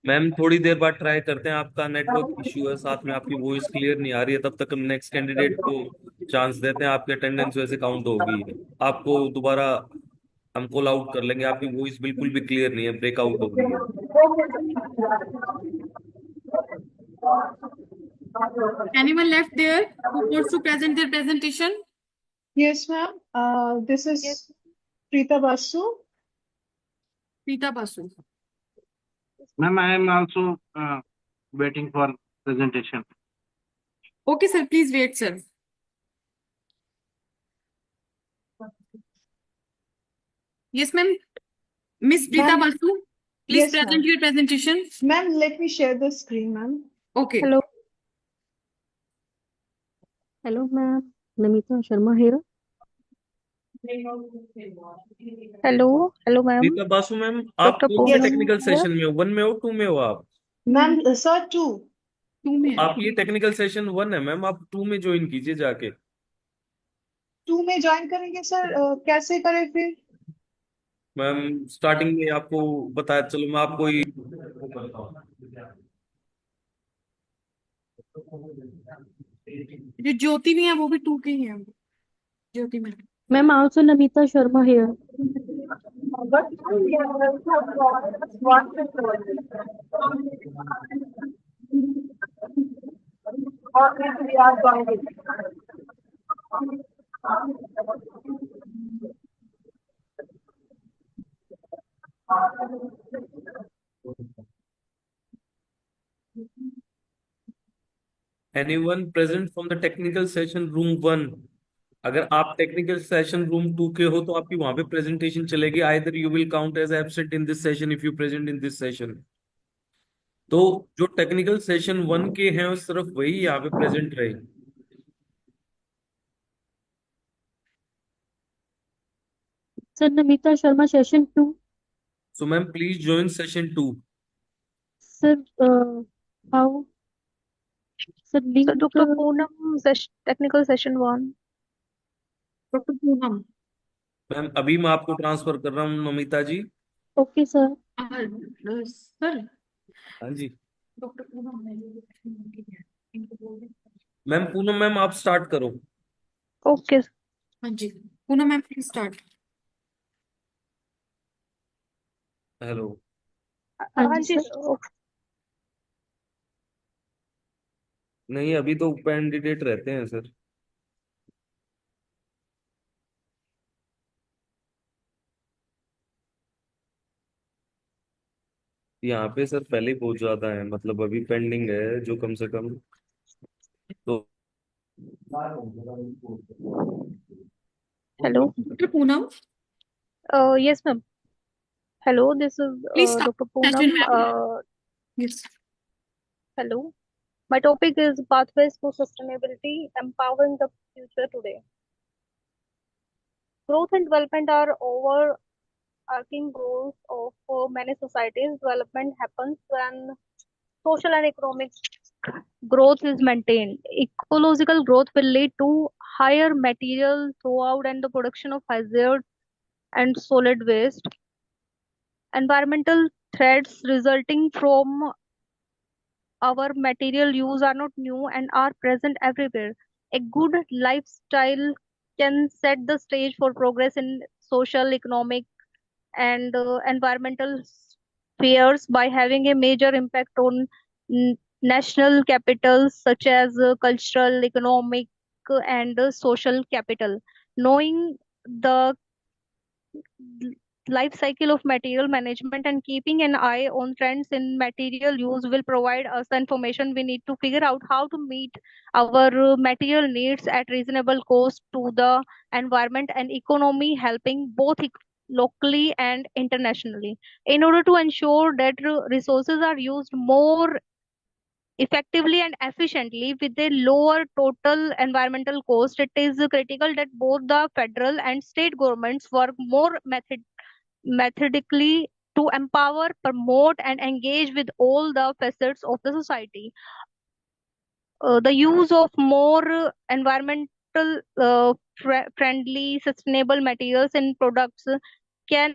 Ma'am थोड़ी देर बाद ट्राई करते हैं, आपका नेटवर्क इश्यू है, साथ में आपकी वॉइस क्लियर नहीं आ रही है, तब तक हम नेक्स्ट कैंडिडेट को चांस देते हैं। आपकी अटेंडेंस वैसे काउंट होगी, आपको दोबारा हम कॉल आउट कर लेंगे। आपकी वॉइस बिल्कुल भी क्लियर नहीं है, ब्रेकआउट हो रही है। Anyone left there who wants to present their presentation? Yes, ma'am. This is Preeta Basu. Preeta Basu. Ma'am, I am also waiting for presentation. Okay, sir. Please wait, sir. Yes, ma'am. Miss Preeta Basu, please present your presentation. Ma'am, let me share the screen, ma'am. Okay. Hello. Hello, ma'am. Namita Sharma here. Hello, ma'am. Rita Basu ma'am, आप Dr. कौन से Poonam technical here. Session में हो? 1 में हो, 2 में हो आप? मैम सर 2 में है। आप ये टेक्निकल सेशन 1 है मैम, आप 2 में ज्वाइन कीजिए जाके। 2 में ज्वाइन करेंगे सर, कैसे करें फिर? मैम स्टार्टिंग में आपको बताया, चलो मैं आपको ही जो ज्योति भी है वो भी 2 के ही है। ज्योति ma'am. Ma'am, also Namita Sharma here. But we have also got one or if we are joining. Anyone present from the technical session room 1? अगर आप टेक्निकल सेशन रूम 2 के हो तो आपकी वहां पे प्रेजेंटेशन चलेगी। Either you will count as absent in this session if you present in this session. तो जो टेक्निकल सेशन 1 के हैं उस तरफ वही यहाँ पे प्रेजेंट रहे। Sir, Namita Sharma, session 2. So ma'am please join session 2। Sir, how? Sir, link. So Dr. Poonam, technical session 1. Doctor Poonam. Ma'am अभी मैं आपको ट्रांसफर कर रहा हूँ Namita ji. Okay, sir. Sir हाँ जी डॉक्टर पूनम है, इनको बोल दें। मैम। पूनम मैम आप स्टार्ट करो। Okay. हाँ जी Poonam ma'am please start. Hello. हाँ जी नहीं अभी तो कैंडिडेट रहते हैं सर। यहाँ पे सर पहले ही बहुत ज्यादा है, मतलब अभी पेंडिंग है जो कम से कम तो। Hello. Doctor Poonam Yes, ma'am. Hello, this is please start Dr. Session Poonam. Ma'am. Yes Hello. My topic is pathways to sustainability, empowering the future today. Growth and development are overarching goals of many societies. Development happens when social and economic growth is maintained. Ecological growth will lead to higher material throughout and the production of hazard and solid waste. Environmental threats resulting from our material use are not new and are present everywhere. A good lifestyle can set the stage for progress in social, economic, and environmental spheres by having a major impact on national capitals such as cultural, economic, and social capital. Knowing the life cycle of material management and keeping an eye on trends in material use will provide us the information we need to figure out how to meet our material needs at reasonable cost to the environment and economy, helping both locally and internationally. In order to ensure that resources are used more effectively and efficiently with a lower total environmental cost, it is critical that both the federal and state governments work more methodically to empower, promote, and engage with all the facets of the society. The use of more environmental friendly, sustainable materials in products can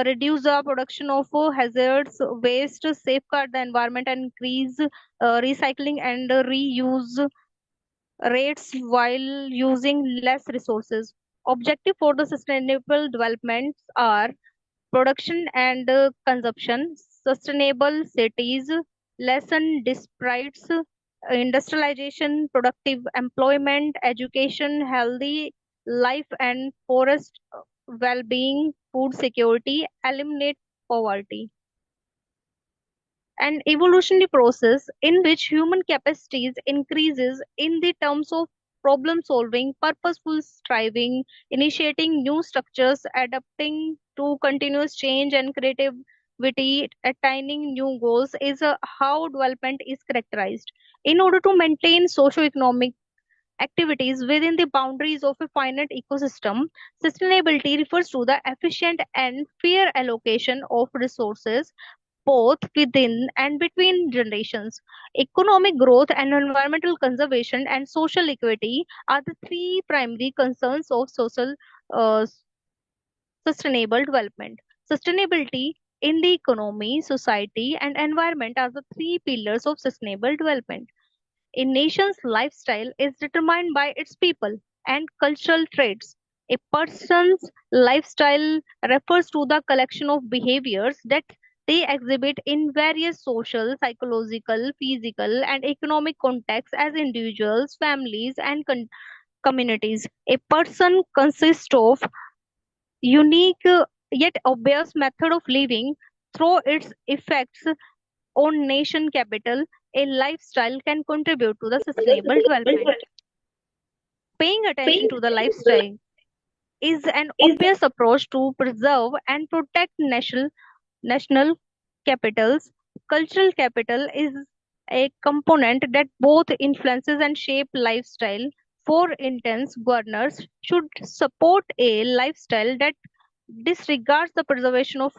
reduce the production of hazards, waste, safeguard the environment, and increase recycling and reuse rates while using less resources. Objective for the sustainable developments are production and consumption, sustainable cities, lessen disparities, industrialization, productive employment, education, healthy life and forest well-being, food security, eliminate poverty. An evolutionary process in which human capacities increases in the terms of problem solving, purposeful striving, initiating new structures, adapting to continuous change and creativity, attaining new goals is how development is characterized. In order to maintain socio-economic activities within the boundaries of a finite ecosystem. Sustainability refers to the efficient and fair allocation of resources both within and between generations. Economic growth and environmental conservation and social equity are the three primary concerns of social uh, sustainable development. Sustainability in the economy, society, and environment are the three pillars of sustainable development. A nation's lifestyle is determined by its people and cultural traits. A person's lifestyle refers to the collection of behaviors that they exhibit in various social, psychological, physical, and economic contexts as individuals, families, and communities. A person consists of unique yet obvious method of living through its effects on nation capital. A lifestyle can contribute to the sustainable development. Paying attention to the lifestyle is an obvious approach to preserve and protect national capitals. Cultural capital is a component that both influences and shape lifestyle. For instance, governors should support a lifestyle that disregards the preservation of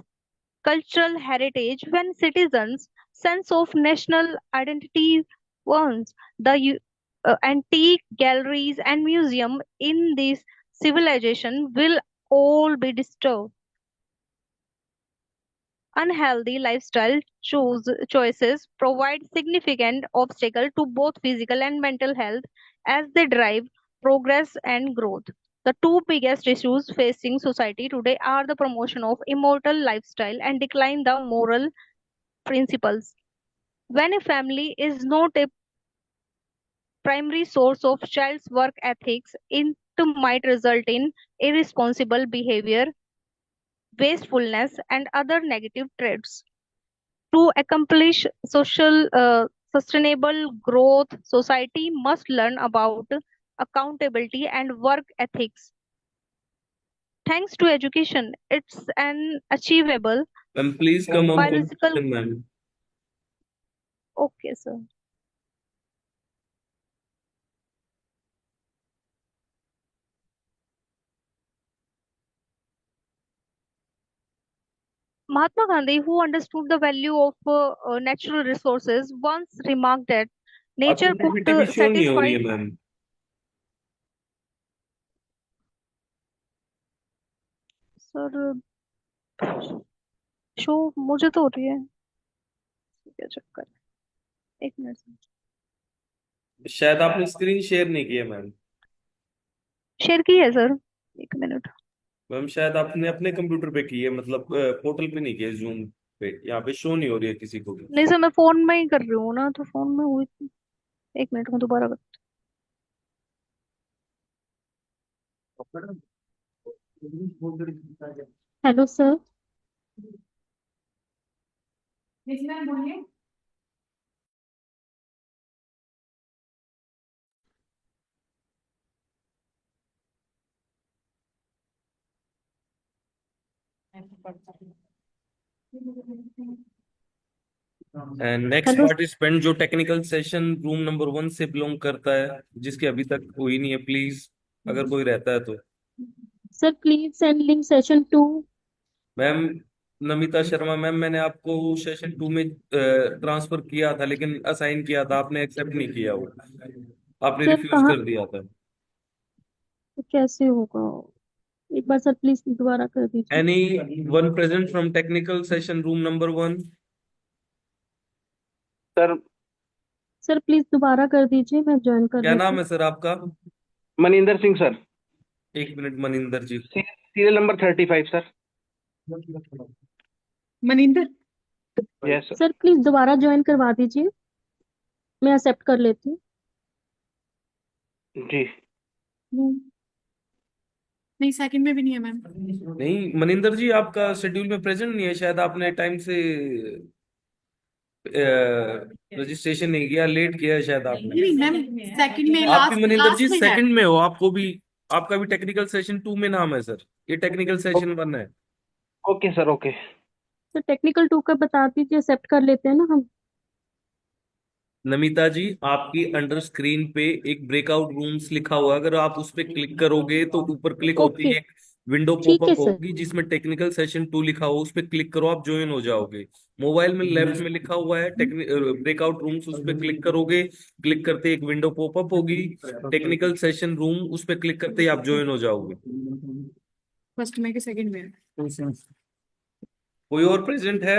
cultural heritage when citizens' sense of national identity warns. The antique galleries and museum in this civilization will all be disturbed. Unhealthy lifestyle choices provide significant obstacle to both physical and mental health as they drive progress and growth. The two biggest issues facing society today are the promotion of immortal lifestyle and decline the moral principles. When a family is not a primary source of child's work ethics, it might result in irresponsible behavior, wastefulness, and other negative traits. To accomplish social sustainable growth, society must learn about accountability and work ethics. Thanks to education, it's an achievable Ma'am, please come on biological. conclusion, ma'am. Okay, sir. Mahatma Gandhi, who understood the value of natural resources, once remarked that nature आपकी could PPT show नहीं हो रही satisfy. है ma'am. Sir show मुझे तो हो रही है, क्या चक्कर है? एक मिनट शायद आपने स्क्रीन शेयर नहीं की है मैम. शेयर की है सर, एक मिनट. मैम शायद आपने अपने कंप्यूटर पे की है, मतलब पोर्टल पे नहीं की है, जूम पे. यहाँ पे शो नहीं हो रही है किसी को भी. नहीं सर, मैं फोन में ही कर रही हूँ ना, तो फोन में हुई थी. एक मिनट में दोबारा कर. Hello sir. बोलिए. एंड नेक्स्ट पार्टिसिपेंट जो टेक्निकल सेशन रूम नंबर 1 से बिलोंग करता है, जिसकी अभी तक हुई नहीं है, प्लीज अगर कोई रहता है तो. Sir please send link session 2. Ma'am Namita Sharma ma'am, मैंने आपको सेशन 2 में ट्रांसफर किया था, लेकिन असाइन किया था, आपने एक्सेप्ट नहीं किया, वो आपने सर रिफ्यूज कहाँ, कर दिया था. तो कैसे होगा? एक बार सर प्लीज दोबारा कर दीजिए. Any one present from technical session room number 1? Sir sir please दोबारा कर दीजिए, मैं ज्वाइन कर क्या लेती नाम हूँ. है सर आपका? मनिंदर सिंह सर. एक minute Maninder ji. Serial number 35 sir. Maninder. Yes sir. Sir please दोबारा ज्वाइन करवा दीजिए, मैं एक्सेप्ट कर लेती हूँ. जी. नहीं, सेकंड में भी नहीं है मैम. नहीं मनिंदर जी, आपका शेड्यूल में प्रेजेंट नहीं है, शायद आपने टाइम से रजिस्ट्रेशन नहीं किया, लेट किया है शायद आपने. नहीं मैम, सेकंड में आप भी लास्ट मनिंदर जी लास्ट में है. सेकंड में हो, आपको भी, आपका भी टेक्निकल सेशन 2 में नाम है सर. ये टेक्निकल सेशन 1 है. Okay sir. Okay sir technical 2 का बता दीजिए, एक्सेप्ट कर लेते हैं ना हम. नमिता जी, आपकी अंडर स्क्रीन पे एक ब्रेकआउट रूम्स लिखा हुआ है, अगर आप उस पर क्लिक करोगे तो ऊपर क्लिक होते ही ओके, एक विंडो ठीक है पॉपअप सर। होगी जिसमें टेक्निकल सेशन 2 लिखा हुआ, उस पर क्लिक करो, आप ज्वाइन हो जाओगे। मोबाइल में लेफ्ट में लिखा हुआ है ब्रेकआउट रूम्स, उस पर क्लिक करोगे, क्लिक करते ही एक विंडो पॉपअप होगी, टेक्निकल सेशन रूम, उस पर क्लिक करते ही आप ज्वाइन हो जाओगे। फर्स्ट में कि सेकंड में? कोई और प्रेजेंट है?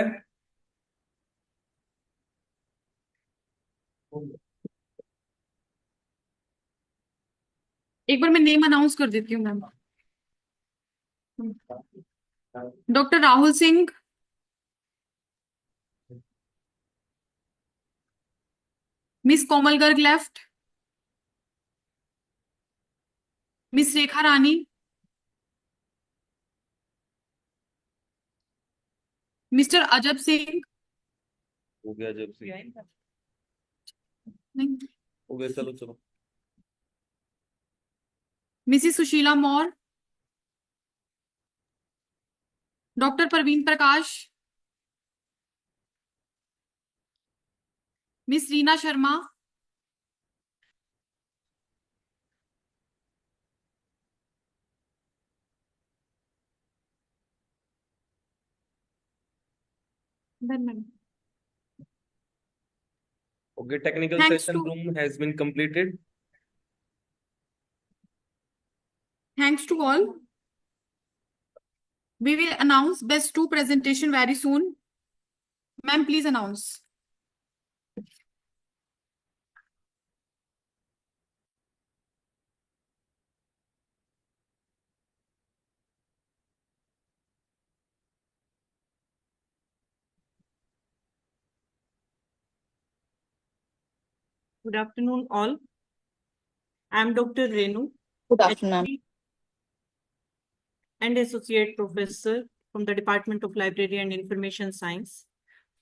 एक बार मैं नेम अनाउंस कर देती हूँ ma'am. Doctor Rahul Singh, miss Komal Garg left, miss Rekha Rani, mister Ajab Singh, हो गया जब से नहीं, हो गया, चलो चलो। Mrs Sushila Maurya, doctor Praveen Prakash, miss Reena Sharma, ma'am. Okay, technical Thanks session to room has been completed. thanks to all. We will announce best 2 presentation very soon. Ma'am, please announce. Good afternoon, all. I am Dr. Renu, Good afternoon. HOD and Associate Professor from the Department of Library and Information Science.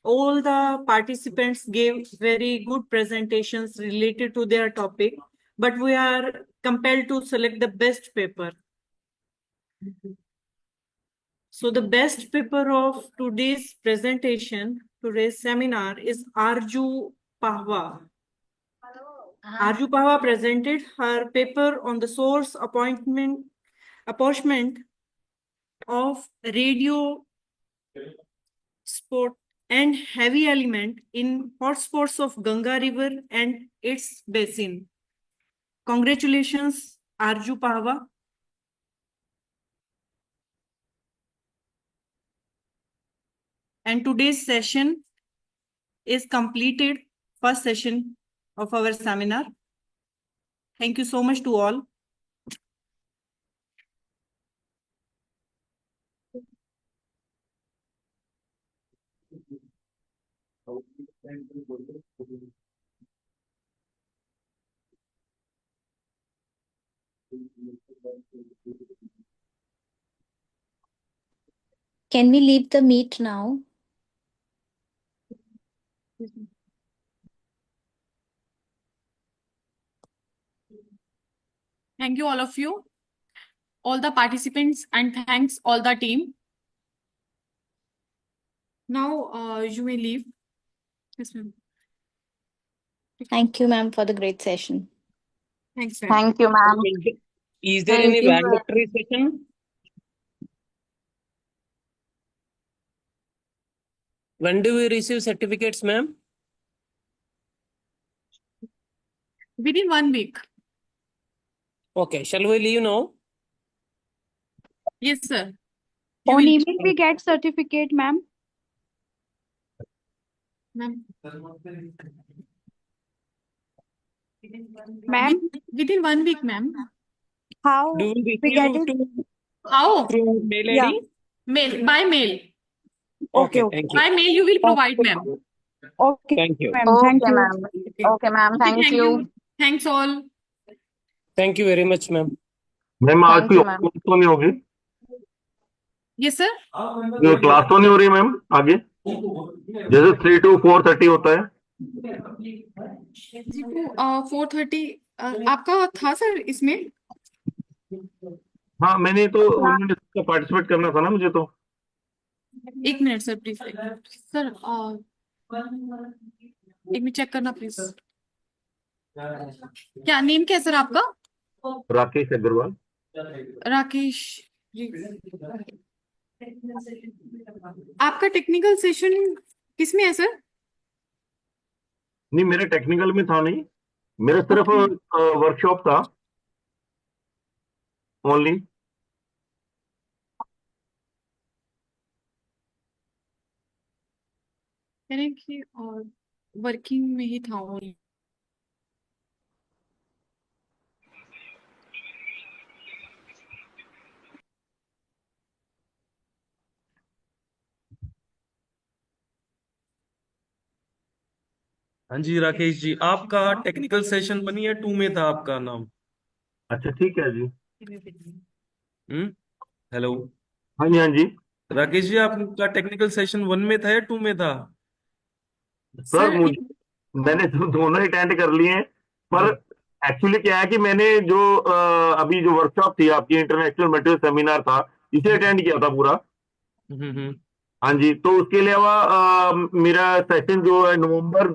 All the participants gave very good presentations related to their topic, but we are compelled to select the best paper. So the best paper of today's presentation, today's seminar is Arju Pahwa. Arju Pahwa presented her paper on the source apportionment of radio sport and heavy element in hotspots of Ganga River and its basin. Congratulations, Arju Pahwa. And today's session is completed, first session of our seminar. Thank you so much to all. Can we leave the meet now? Thank you all of you, all the participants, and thanks all the team. Now you may leave. Yes, ma'am. Thank you, ma'am, for the great session. Thanks, ma'am. Thank you, ma'am. Is there Thank any you, mandatory session? When do we receive certificates, ma'am? Within 1 week. Okay, shall we leave now? Yes, sir. On email we get certificate, ma'am. Ma'am. Ma'am, Within 1 week, ma'am. how Do we we get receive it? How? through mail Yeah. ID? Mail, by mail. Okay, Okay, okay. thank you. By mail you will provide, ma'am. Okay, Thank you. ma'am. Thank Okay, you. ma'am. Okay, ma'am. Okay, Thank you. Thanks all. Thank you very much, ma'am. Ma'am आज Thank कोई you, और ma'am. Class तो नहीं होगी? Yes, sir. कोई class तो नहीं हो रही मैम आगे? जैसे 3 to 4:30 होता है। 4:30 आपका था सर इसमें? हाँ मैंने तो पार्टिसिपेट करना था ना मुझे तो। 1 मिनट सर, प्लीज सर। एक मिनट चेक करना प्लीज। क्या नेम क्या है सर आपका? राकेश अग्रवाल। राकेश जी। आपका टेक्निकल सेशन किसमें है सर? नहीं, मेरे टेक्निकल में था नहीं, मेरा सिर्फ वर्कशॉप था ओनली। कह रहे हैं कि और वर्किंग में ही था only। हाँ जी राकेश जी, आपका टेक्निकल सेशन 1 या 2 में था आपका नाम? अच्छा ठीक है जी। हेलो। हाँ जी, हाँ जी। राकेश जी, आपका टेक्निकल सेशन 1 में था या 2 में था? सर मैंने तो दोनों अटेंड कर लिए हैं, पर एक्चुअली क्या है कि मैंने जो अभी जो वर्कशॉप थी आपकी, इंटरनेशनल मटेरियल सेमिनार था, इसे अटेंड किया था पूरा। हाँ जी, तो उसके अलावा मेरा सेशन जो है नवंबर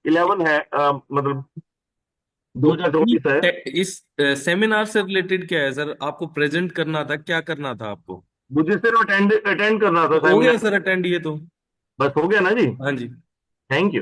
11 है, मतलब 2024 है। इस सेमिनार से रिलेटेड क्या है सर? आपको प्रेजेंट करना था, क्या करना था आपको? मुझे सिर्फ अटेंड करना था हो गया सेमिनार। सर अटेंड, ये तो बस हो गया ना जी। हाँ जी। Thank you.